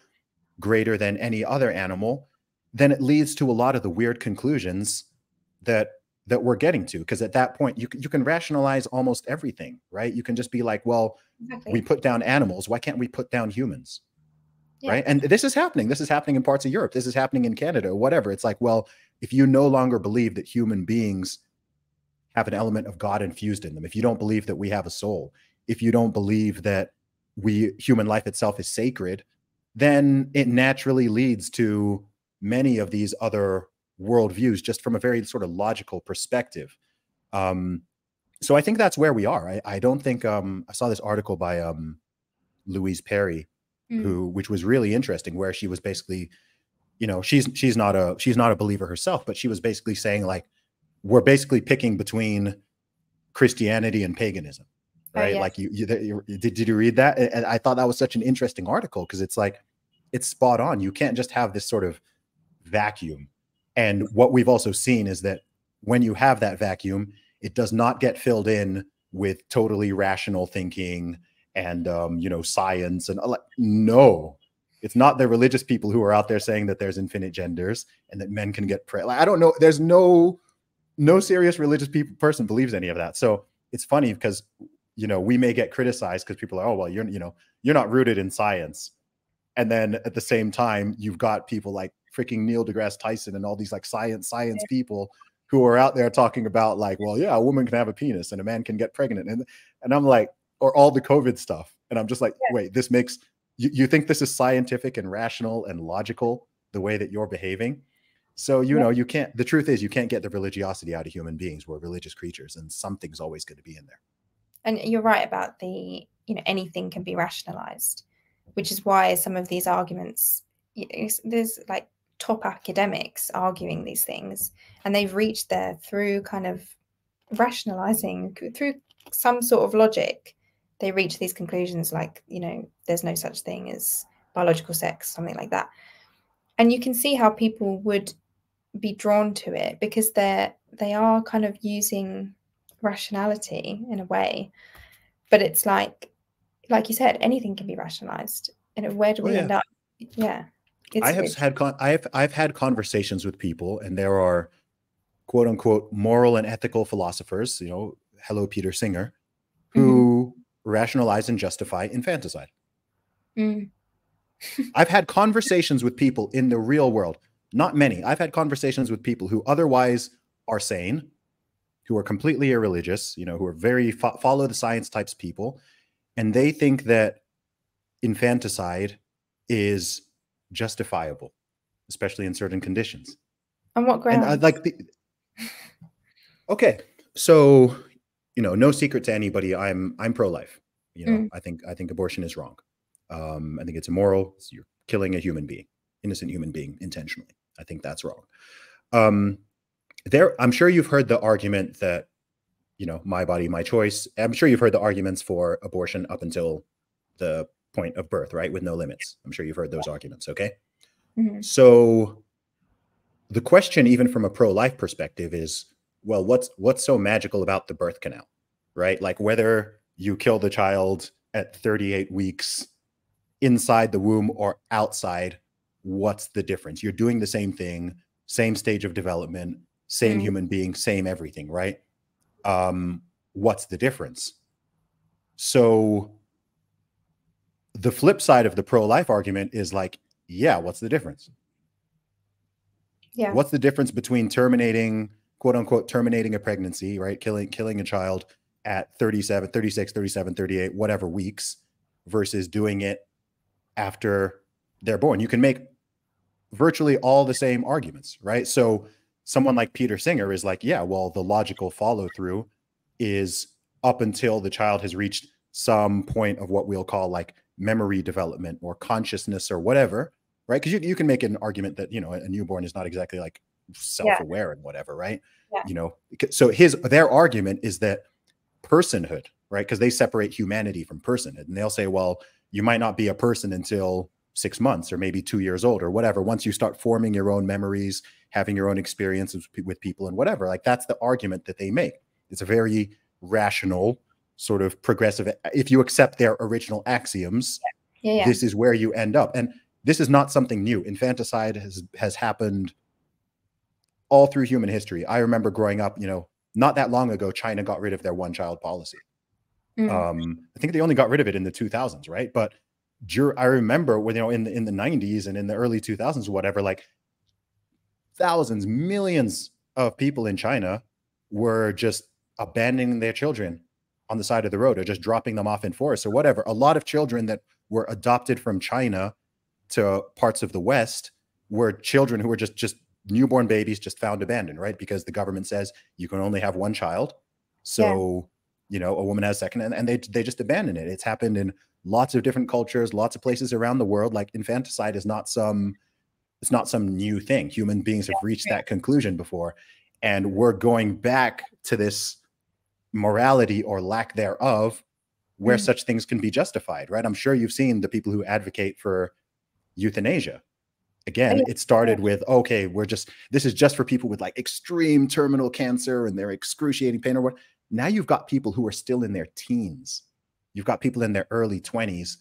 greater than any other animal, then it leads to a lot of the weird conclusions that we're getting to. Because at that point, you can rationalize almost everything, right? You can just be like, well, we put down animals. Why can't we put down humans? Yeah. Right? And this is happening. This is happening in parts of Europe. This is happening in Canada, or whatever. It's like, well, if you no longer believe that human beings have an element of God infused in them, if you don't believe that we have a soul, if you don't believe that human life itself is sacred, then it naturally leads to many of these other worldviews, just from a very sort of logical perspective. So I think that's where we are. I don't think I saw this article by Louise Perry, which was really interesting, where she was basically, she's not a believer herself, but she was basically saying, like, we're basically picking between Christianity and paganism, right? Oh, yes. Like did you read that? And I thought that was such an interesting article, because it's like, it's spot on. You can't just have this sort of vacuum. And what we've also seen is that when you have that vacuum, it does not get filled in with totally rational thinking and, science. And no, it's not the religious people who are out there saying that there's infinite genders and that men can get pregnant. Like, I don't know. There's no serious religious person believes any of that. So it's funny because, we may get criticized because people are, oh, well, you're not rooted in science. And then at the same time, you've got people like freaking Neil deGrasse Tyson and all these like science people who are out there talking about, like, well, yeah, a woman can have a penis and a man can get pregnant. And I'm like, or all the COVID stuff. And I'm just like, wait, this makes, you think this is scientific and rational and logical the way that you're behaving? So, you can't, the truth is you can't get the religiosity out of human beings. We're religious creatures, and something's always going to be in there. And you're right about the, anything can be rationalized, which is why some of these arguments, there's like top academics arguing these things, and they've reached there through kind of rationalizing, through some sort of logic. They reach these conclusions like, there's no such thing as biological sex, something like that. And you can see how people would be drawn to it, because they are kind of using rationality in a way. But it's like you said, anything can be rationalized. And where do we end up? Yeah. I've had conversations with people, and there are quote unquote moral and ethical philosophers, hello, Peter Singer, who rationalize and justify infanticide. I've had conversations with people in the real world, not many. I've had conversations with people who otherwise are sane, who are completely irreligious, who are very follow the science types people. And they think that infanticide is justifiable, especially in certain conditions. On what grounds? And okay, so no secret to anybody, I'm pro-life. I think abortion is wrong. I think it's immoral. You're killing a human being, innocent human being, intentionally. I think that's wrong. I'm sure you've heard the argument that, my body, my choice. I'm sure you've heard the arguments for abortion up until the point of birth, right? With no limits. I'm sure you've heard those arguments. Okay. Mm-hmm. So the question, even from a pro-life perspective, is, well, what's so magical about the birth canal, right? Like whether you kill the child at 38 weeks inside the womb or outside, what's the difference? You're doing the same thing, same stage of development, same human being, same everything, right? What's the difference? So the flip side of the pro-life argument is like, yeah, what's the difference? Yeah. What's the difference between terminating, quote unquote, terminating a pregnancy, right? Killing a child at 37, 36, 37, 38, whatever weeks, versus doing it after they're born? You can make virtually all the same arguments, right? So someone like Peter Singer is like, yeah, well, the logical follow through is up until the child has reached some point of what we'll call like memory development or consciousness or whatever, right? Because you can make an argument that, you know, a newborn is not exactly like self-aware and whatever, right? Yeah. You know, so their argument is that personhood, right? Because they separate humanity from personhood, and they'll say, well, you might not be a person until 6 months or maybe 2 years old or whatever. Once you start forming your own memories, having your own experiences with people and whatever, like that's the argument that they make. It's a very rational, sort of progressive. If you accept their original axioms, this is where you end up. And this is not something new. Infanticide has happened all through human history. I remember growing up, you know, not that long ago, China got rid of their one-child policy. I think they only got rid of it in the 2000s, right? But I remember when, you know, in the 90s and in the early 2000s, whatever, like thousands, millions of people in China were just abandoning their children on the side of the road or just dropping them off in forests or whatever. A lot of children that were adopted from China to parts of the West were children who were just newborn babies, just found abandoned, right? Because the government says you can only have one child. So, you know, a woman has a second, and they just abandon it. It's happened in lots of different cultures, lots of places around the world. Like infanticide is not some new thing. Human beings have reached that conclusion before. And we're going back to this morality or lack thereof where such things can be justified, right? I'm sure you've seen the people who advocate for euthanasia. Again, it started with, okay, this is just for people with like extreme terminal cancer and their excruciating pain or what. Now you've got people who are still in their teens. You've got people in their early 20s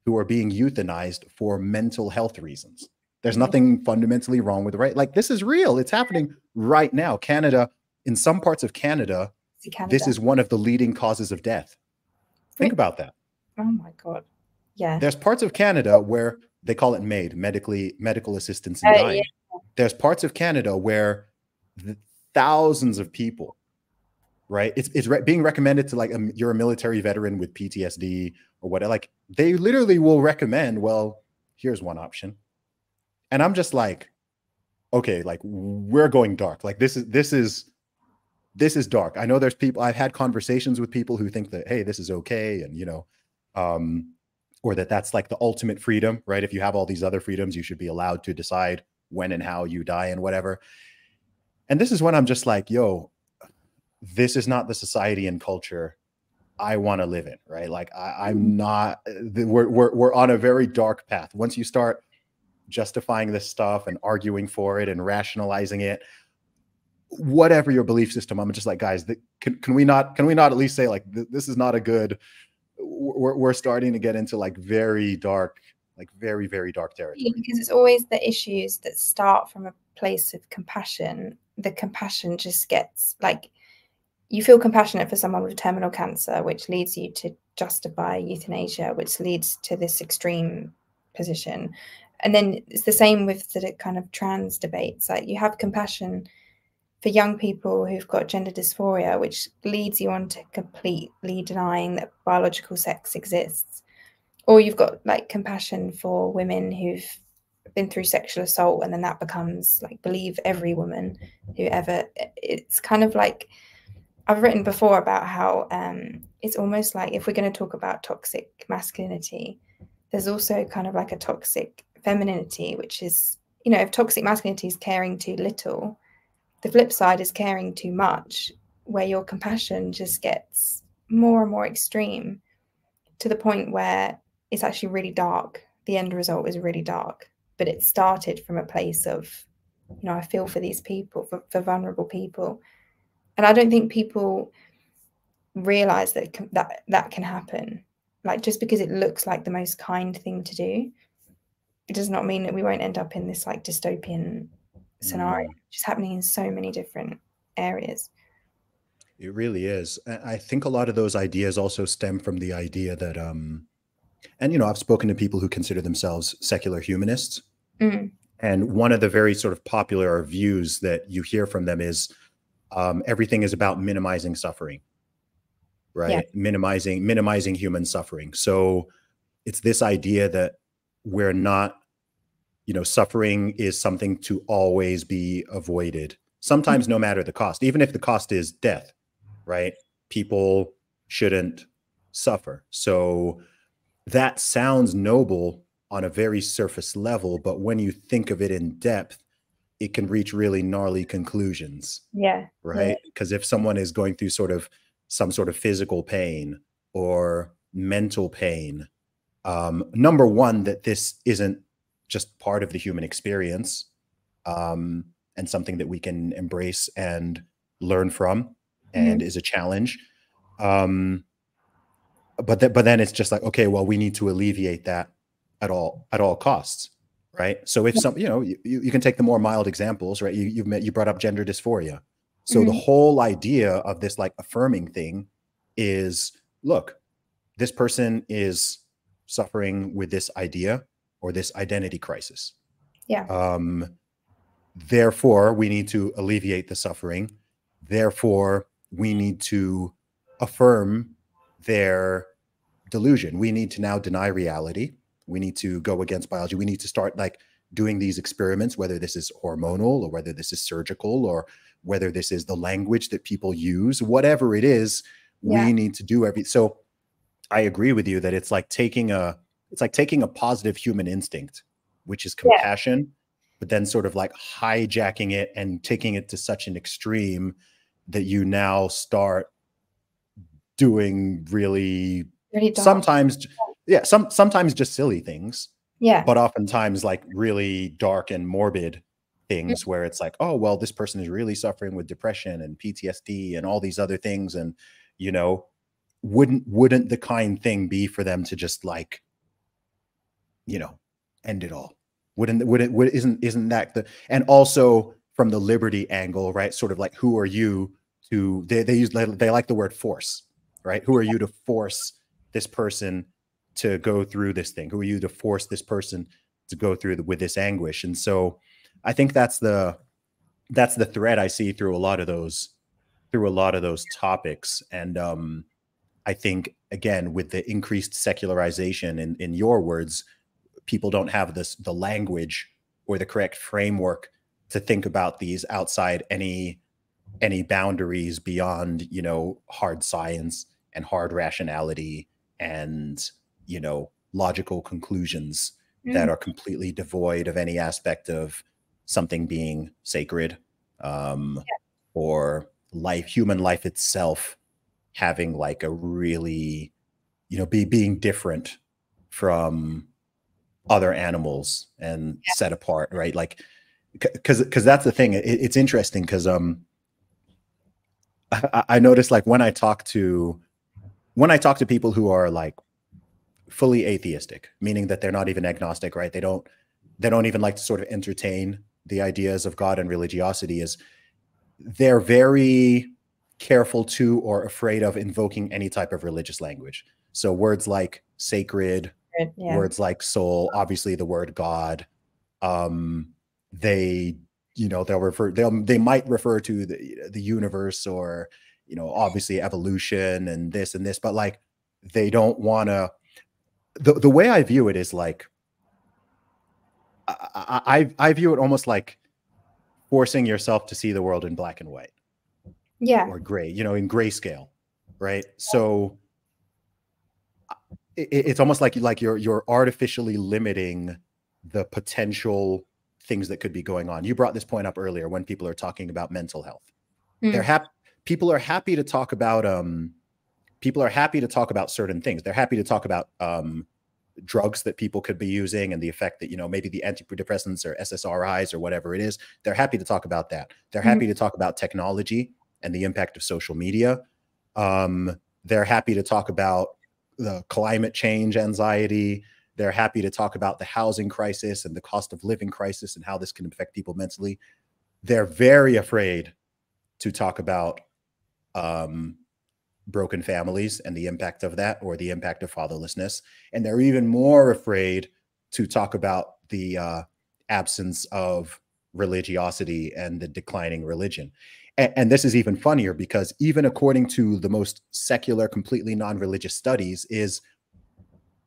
who are being euthanized for mental health reasons. There's nothing fundamentally wrong with, right? Like this is real. It's happening right now. Canada, in some parts of Canada, this is one of the leading causes of death. Think about that. Oh my God. Yeah. There's parts of Canada where they call it MAID, medical assistance in dying. Yeah. There's parts of Canada where thousands of people, right? It's being recommended to like, you're a military veteran with PTSD or whatever. Like they literally will recommend, well, here's one option. And I'm just like, okay, like we're going dark. Like this is dark. I know there's people, I've had conversations with people who think that, hey, this is okay. And, you know, or that's like the ultimate freedom, right? If you have all these other freedoms, you should be allowed to decide when and how you die and whatever. And this is when I'm just like, yo, this is not the society and culture I want to live in, right? Like I'm not, we're on a very dark path. Once you start justifying this stuff and arguing for it and rationalizing it, whatever your belief system, I'm just like, guys, can we not at least say like, this is not a good, we're starting to get into like very dark, like very, very dark territory. Because it's always the issues that start from a place of compassion. The compassion just gets like, you feel compassionate for someone with terminal cancer, which leads you to justify euthanasia, which leads to this extreme position. And then it's the same with the kind of trans debates. Like you have compassion for young people who've got gender dysphoria, which leads you on to completely denying that biological sex exists. Or you've got like compassion for women who've been through sexual assault, and then that becomes like, believe every woman who ever, it's kind of like, I've written before about how it's almost like if we're going to talk about toxic masculinity, there's also kind of like a toxic femininity, which is, you know, if toxic masculinity is caring too little, the flip side is caring too much, where your compassion just gets more and more extreme to the point where it's actually really dark. The end result is really dark, but it started from a place of, you know, I feel for these people, for vulnerable people. And I don't think people realize that that can happen. Like, just because it looks like the most kind thing to do, it does not mean that we won't end up in this like dystopian scenario, which is happening in so many different areas. It really is. I think a lot of those ideas also stem from the idea that, and, you know, I've spoken to people who consider themselves secular humanists. And one of the very sort of popular views that you hear from them is everything is about minimizing suffering, right? Yeah. Minimizing human suffering. So it's this idea that we're not, you know, suffering is something to always be avoided, sometimes no matter the cost, even if the cost is death, right? People shouldn't suffer. So that sounds noble on a very surface level, but when you think of it in depth, it can reach really gnarly conclusions. Yeah. Right. Because if someone is going through some sort of physical pain or mental pain, number one, that this isn't just part of the human experience, and something that we can embrace and learn from, and is a challenge. But then it's just like, okay, well, we need to alleviate that at all costs, right? So if some, you know, you can take the more mild examples, right? You brought up gender dysphoria. So the whole idea of this like affirming thing is, look, this person is suffering with this idea or this identity crisis. Yeah. Therefore, we need to alleviate the suffering. Therefore, we need to affirm their delusion. We need to now deny reality. We need to go against biology. We need to start like doing these experiments, whether this is hormonal or whether this is surgical or whether this is the language that people use, whatever it is, we need to do so I agree with you that it's like taking a positive human instinct, which is compassion, but then sort of like hijacking it and taking it to such an extreme that you now start doing really sometimes just silly things, but oftentimes like really dark and morbid things where it's like, oh, well, this person is really suffering with depression and PTSD and all these other things. And, you know, wouldn't the kind thing be for them to just like, you know, end it all? Isn't that the, and also from the liberty angle, right? Sort of like, who are you to, they like the word force, right? Who are you to force this person to go through this thing? Who are you to force this person to go through with this anguish? And so I think that's the thread I see through a lot of those topics. And I think, again, with the increased secularization, in your words, people don't have the language or the correct framework to think about these outside any boundaries beyond, you know, hard science and hard rationality and, you know, logical conclusions that are completely devoid of any aspect of something being sacred, or human life itself having like a really, you know, being different from other animals and set apart, right? Like, because that's the thing. It's interesting because I noticed, like, when I talk to people who are like fully atheistic, meaning that they're not even agnostic, right? They don't even like to sort of entertain the ideas of God and religiosity, is they're very careful to or afraid of invoking any type of religious language. So words like sacred, words like soul, obviously the word God, they, you know, they might refer to the universe, or, you know, obviously evolution and this, but like, they don't want to, the way I view it is like, I view it almost like forcing yourself to see the world in black and white. Or gray, you know, in grayscale, right? So it's almost like you're artificially limiting the potential things that could be going on. You brought this point up earlier when people are talking about mental health. People are happy to talk about certain things. They're happy to talk about drugs that people could be using and the effect that, you know, maybe the antidepressants or SSRIs or whatever it is, they're happy to talk about that. They're happy to talk about technology and the impact of social media. They're happy to talk about the climate change anxiety. They're happy to talk about the housing crisis and the cost of living crisis and how this can affect people mentally. They're very afraid to talk about broken families and the impact of that, or the impact of fatherlessness. And they're even more afraid to talk about the absence of religiosity and the declining religion. And this is even funnier because even according to the most secular, completely non-religious studies, is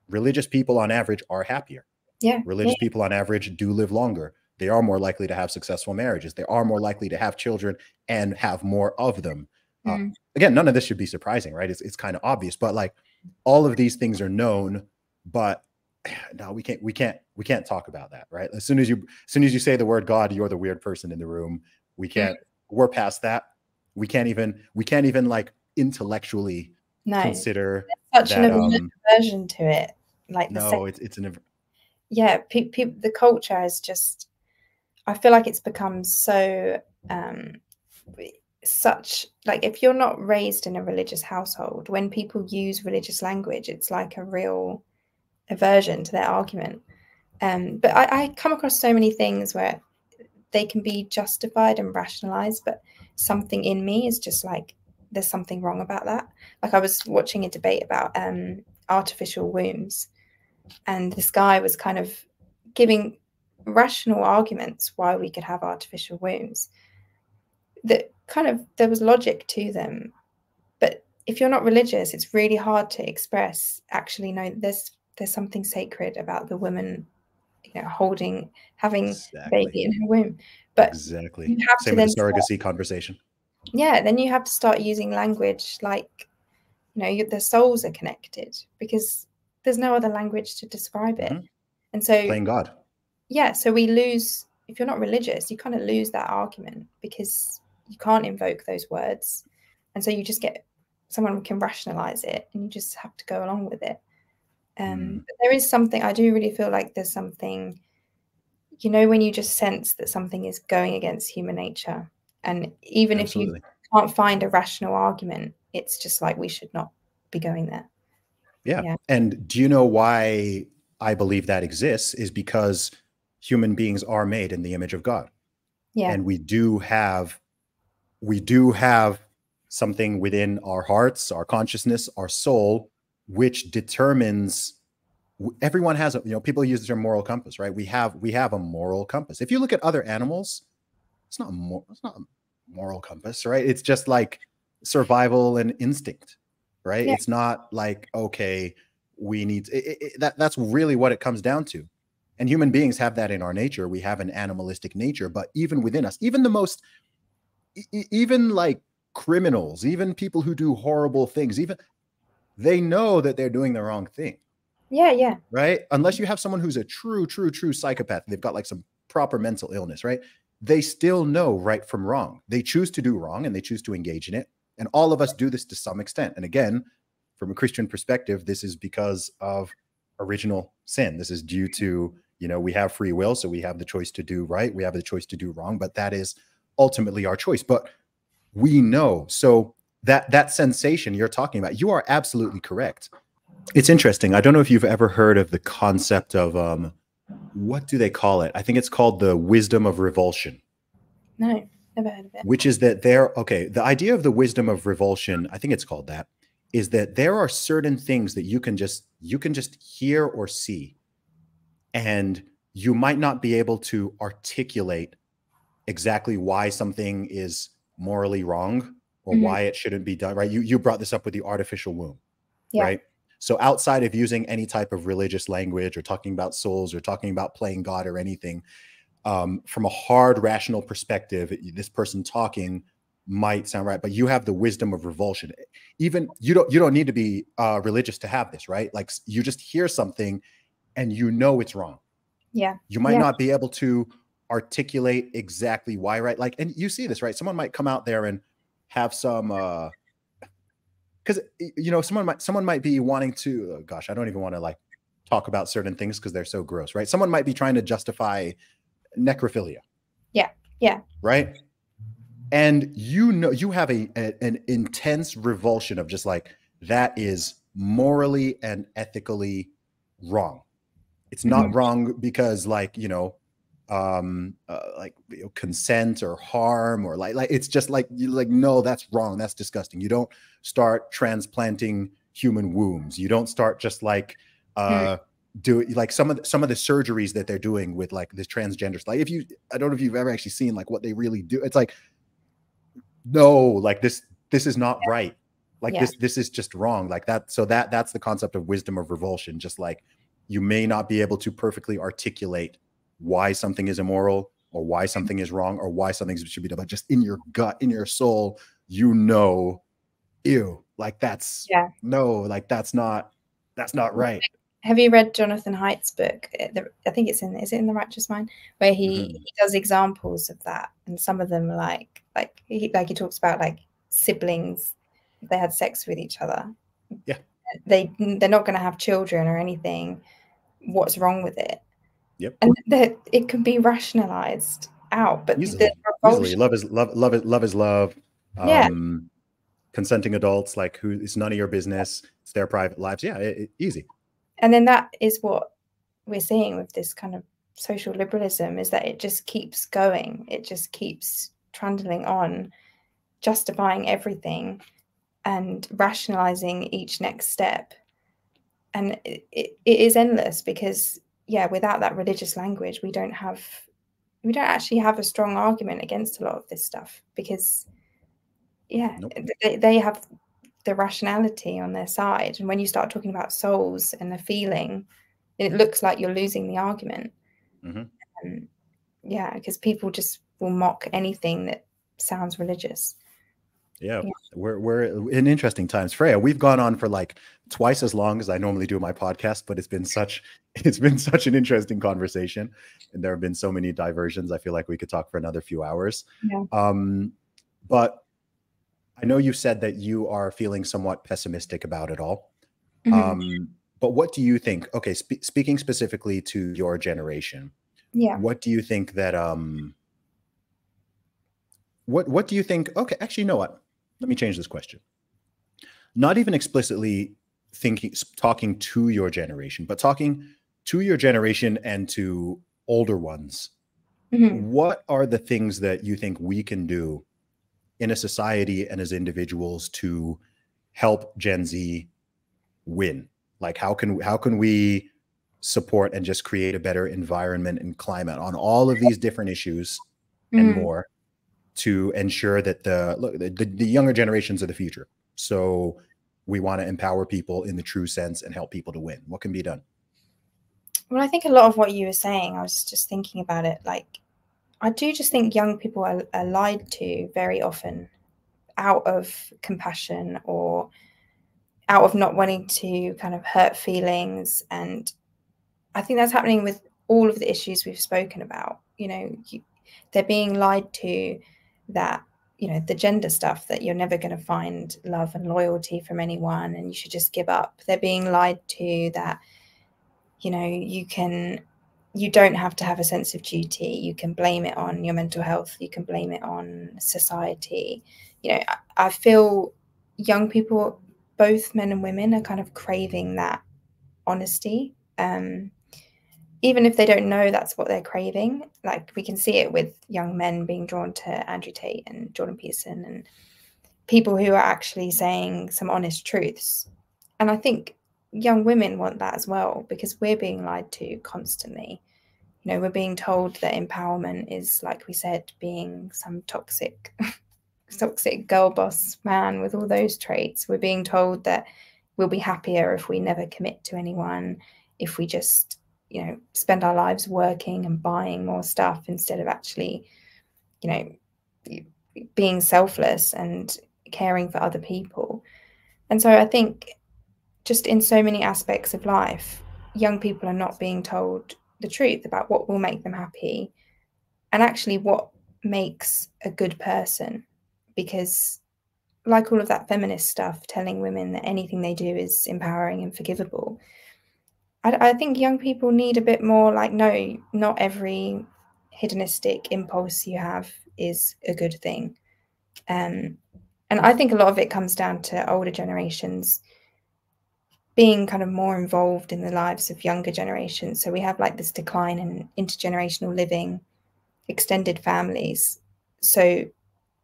religious people on average are happier. Yeah. Religious people on average do live longer. They are more likely to have successful marriages. They are more likely to have children and have more of them. Again, none of this should be surprising, right? It's kind of obvious, but like all of these things are known, but no, we can't talk about that, right? As soon as you say the word God, you're the weird person in the room. We're past that. We can't even like intellectually consider such an aversion to it. Like the culture is just, I feel like it's become so such, like, if you're not raised in a religious household, when people use religious language, it's like a real aversion to their argument. But I come across so many things where they can be justified and rationalized, but something in me is just like, there's something wrong about that. Like, I was watching a debate about artificial wombs, and this guy was kind of giving rational arguments why we could have artificial wombs, that kind of, there was logic to them. But if you're not religious, it's really hard to express, actually, no, there's something sacred about the woman, you know, having a baby in her womb. But exactly, you have same to with the surrogacy conversation. Yeah, then you have to start using language like, you know, the souls are connected, because there's no other language to describe it. And so playing God. Yeah, so we lose, if you're not religious, you kind of lose that argument because you can't invoke those words. And so you just get, someone can rationalize it and you just have to go along with it. But there is something, I do really feel like there's something, you know, when you just sense that something is going against human nature. And even Absolutely. If you can't find a rational argument, it's just like, we should not be going there. Yeah. And do you know why I believe that exists? Is because human beings are made in the image of God. Yeah. And we do have something within our hearts, our consciousness, our soul, which determines, everyone has a, you know, people use the term moral compass, right? We have a moral compass. If you look at other animals, it's not a moral compass, right? It's just like survival and instinct, right? Yeah. It's not like, okay, we need that's really what it comes down to. And human beings have that in our nature. We have an animalistic nature, but even within us, even the most, even like criminals, even people who do horrible things, even they know that they're doing the wrong thing. Yeah, yeah. Right? Unless you have someone who's a true psychopath, they've got like some proper mental illness, right? They still know right from wrong. They choose to do wrong and they choose to engage in it. And all of us do this to some extent. And again, from a Christian perspective, this is because of original sin. This is due to, you know, we have free will, so we have the choice to do right. We have the choice to do wrong, but that is ultimately our choice. But we know, so that sensation you're talking about, you are absolutely correct. It's interesting. I don't know if you've ever heard of the concept of, what do they call it? I think it's called the wisdom of revulsion. No, never heard of it. Which is that the idea of the wisdom of revulsion, I think it's called that, is that there are certain things that you can just hear or see, and you might not be able to articulate exactly why something is morally wrong or why it shouldn't be done, right? You brought this up with the artificial womb, right? So outside of using any type of religious language or talking about souls or talking about playing God or anything, from a hard rational perspective, this person talking might sound right, but you have the wisdom of revulsion. Even you don't need to be religious to have this, right? Like, you just hear something and you know it's wrong. Yeah. You might not be able to articulate exactly why, right? Like, and you see this, right? Someone might come out there and have some because you know, someone might be wanting to, oh gosh, I don't even want to like talk about certain things because they're so gross, right? Someone might be trying to justify necrophilia. Yeah. Yeah. Right. And you have an intense revulsion of just like, that is morally and ethically wrong. It's not wrong because like, consent or harm or like it's just like, no, that's wrong. That's disgusting. You don't start transplanting human wombs. You don't start just like, do like some of the surgeries that they're doing with like this transgenders. Like I don't know if you've ever actually seen like what they really do. It's like, no, like this is not right. Like this is just wrong. Like that. So that's the concept of wisdom of revulsion. Just like, you may not be able to perfectly articulate why something is immoral or why something is wrong or why something should be done, but just in your gut, in your soul, ew, like that's like that's not right. Have you read Jonathan Haidt's book? I think is it in The Righteous Mind, where he does examples of that, and some of them are he talks about like siblings, if they had sex with each other, they're not going to have children or anything. What's wrong with it? Yep. And that it can be rationalized out, but easily. Love is love. Consenting adults, like, who, it's none of your business. It's their private lives. Yeah, easy. And then that is what we're seeing with this kind of social liberalism, is that it just keeps going. It just keeps trundling on, justifying everything and rationalizing each next step. And it is endless because, without that religious language, we don't actually have a strong argument against a lot of this stuff, because they have the rationality on their side. And when you start talking about souls and the feeling, it looks like you're losing the argument. Because people just will mock anything that sounds religious. We're in interesting times. Freya, we've gone on for like twice as long as I normally do my podcast, but it's been such an interesting conversation, and there have been so many diversions. I feel like we could talk for another few hours. But I know you said that you are feeling somewhat pessimistic about it all. But what do you think? Okay, speaking specifically to your generation, what do you think that what do you think? Okay, actually, you know what? Let me change this question. Not even explicitly talking to your generation, but talking to your generation and to older ones. What are the things that you think we can do in a society and as individuals to help Gen Z win? Like, how can we support and just create a better environment and climate on all of these different issues and more, to ensure that the younger generations are the future? So we want to empower people in the true sense and help people to win. What can be done? Well, I think a lot of what you were saying, I was just thinking about it. Like, I do just think young people are lied to very often out of compassion or out of not wanting to kind of hurt feelings. And I think that's happening with all of the issues we've spoken about. They're being lied to that, the gender stuff, that you're never going to find love and loyalty from anyone and you should just give up. They're being lied to that, you don't have to have a sense of duty. You can blame it on your mental health. You can blame it on society. I feel young people, both men and women, are kind of craving that honesty. Even if they don't know that's what they're craving. Like, we can see it with young men being drawn to Andrew Tate and Jordan Peterson and people who are actually saying some honest truths. And I think young women want that as well, because we're being lied to constantly. We're being told that empowerment is, like we said, being some toxic girl boss man with all those traits. We're being told that we'll be happier if we never commit to anyone, if we just spend our lives working and buying more stuff instead of actually being selfless and caring for other people. And so I think just in so many aspects of life, young people are not being told the truth about what will make them happy and actually what makes a good person. Because, like all of that feminist stuff telling women that anything they do is empowering and forgivable, I think young people need a bit more like, no, not every hedonistic impulse you have is a good thing. And I think a lot of it comes down to older generations being kind of more involved in the lives of younger generations. So we have like this decline in intergenerational living, extended families. So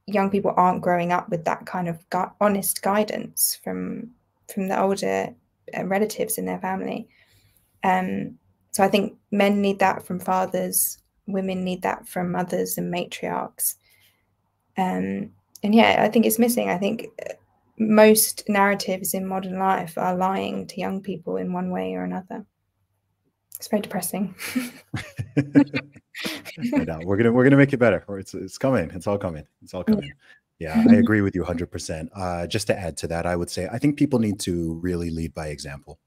young people aren't growing up with that kind of honest guidance from the older relatives in their family. So I think men need that from fathers, women need that from mothers and matriarchs. And yeah, I think it's missing. I think most narratives in modern life are lying to young people in one way or another. It's very depressing. I know we're gonna make it better. Or it's coming. It's all coming. It's all coming. Yeah, I agree with you 100%. Just to add to that, I would say I think people need to really lead by example.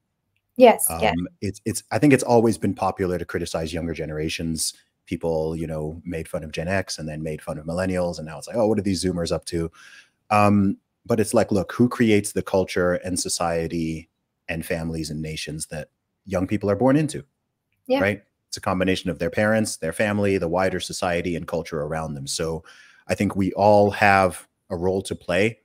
Yes. Yeah. It's I think it's always been popular to criticize younger generations. People, made fun of Gen X and then made fun of millennials, and now it's like, oh, what are these Zoomers up to? But it's like, look, who creates the culture and society and families and nations that young people are born into? Yeah. Right? It's a combination of their parents, their family, the wider society and culture around them. So I think we all have a role to play.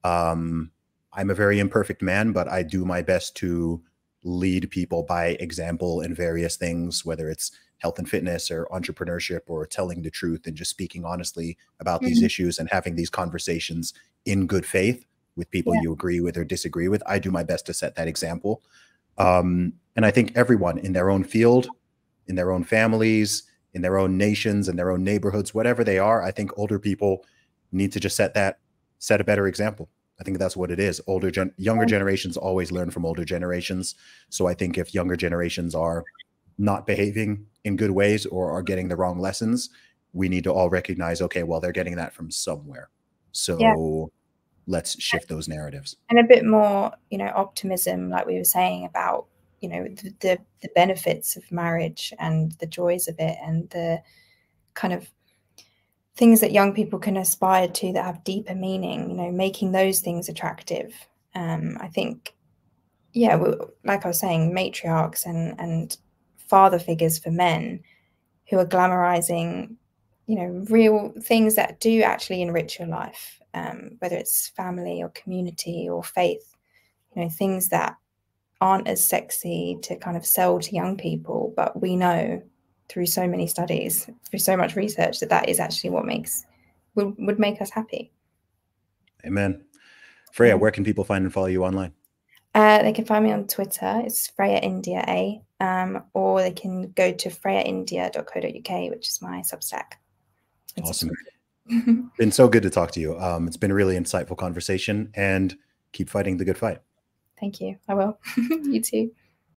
I'm a very imperfect man, but I do my best to lead people by example in various things, whether it's health and fitness or entrepreneurship or telling the truth and just speaking honestly about these issues and having these conversations in good faith with people you agree with or disagree with. I do my best to set that example. And I think everyone in their own field, in their own families, in their own nations, in their own neighborhoods, whatever they are, I think older people need to just set a better example. I think that's what it is. Younger generations always learn from older generations. So I think if younger generations are not behaving in good ways or are getting the wrong lessons, we need to all recognize, okay, well, they're getting that from somewhere. So let's shift those narratives. And a bit more, optimism, like we were saying about, the benefits of marriage and the joys of it and the kind of things that young people can aspire to that have deeper meaning, making those things attractive. I think, like I was saying, matriarchs and father figures for men who are glamorizing, real things that do actually enrich your life, whether it's family or community or faith, things that aren't as sexy to kind of sell to young people, but we know through so many studies, through so much research, that is actually what would make us happy. Amen. Freya, where can people find and follow you online? They can find me on Twitter. It's Freya India A, or they can go to freyaindia.co.uk, which is my Substack. Awesome. Been so good to talk to you. It's been a really insightful conversation, and keep fighting the good fight. Thank you. I will. You too.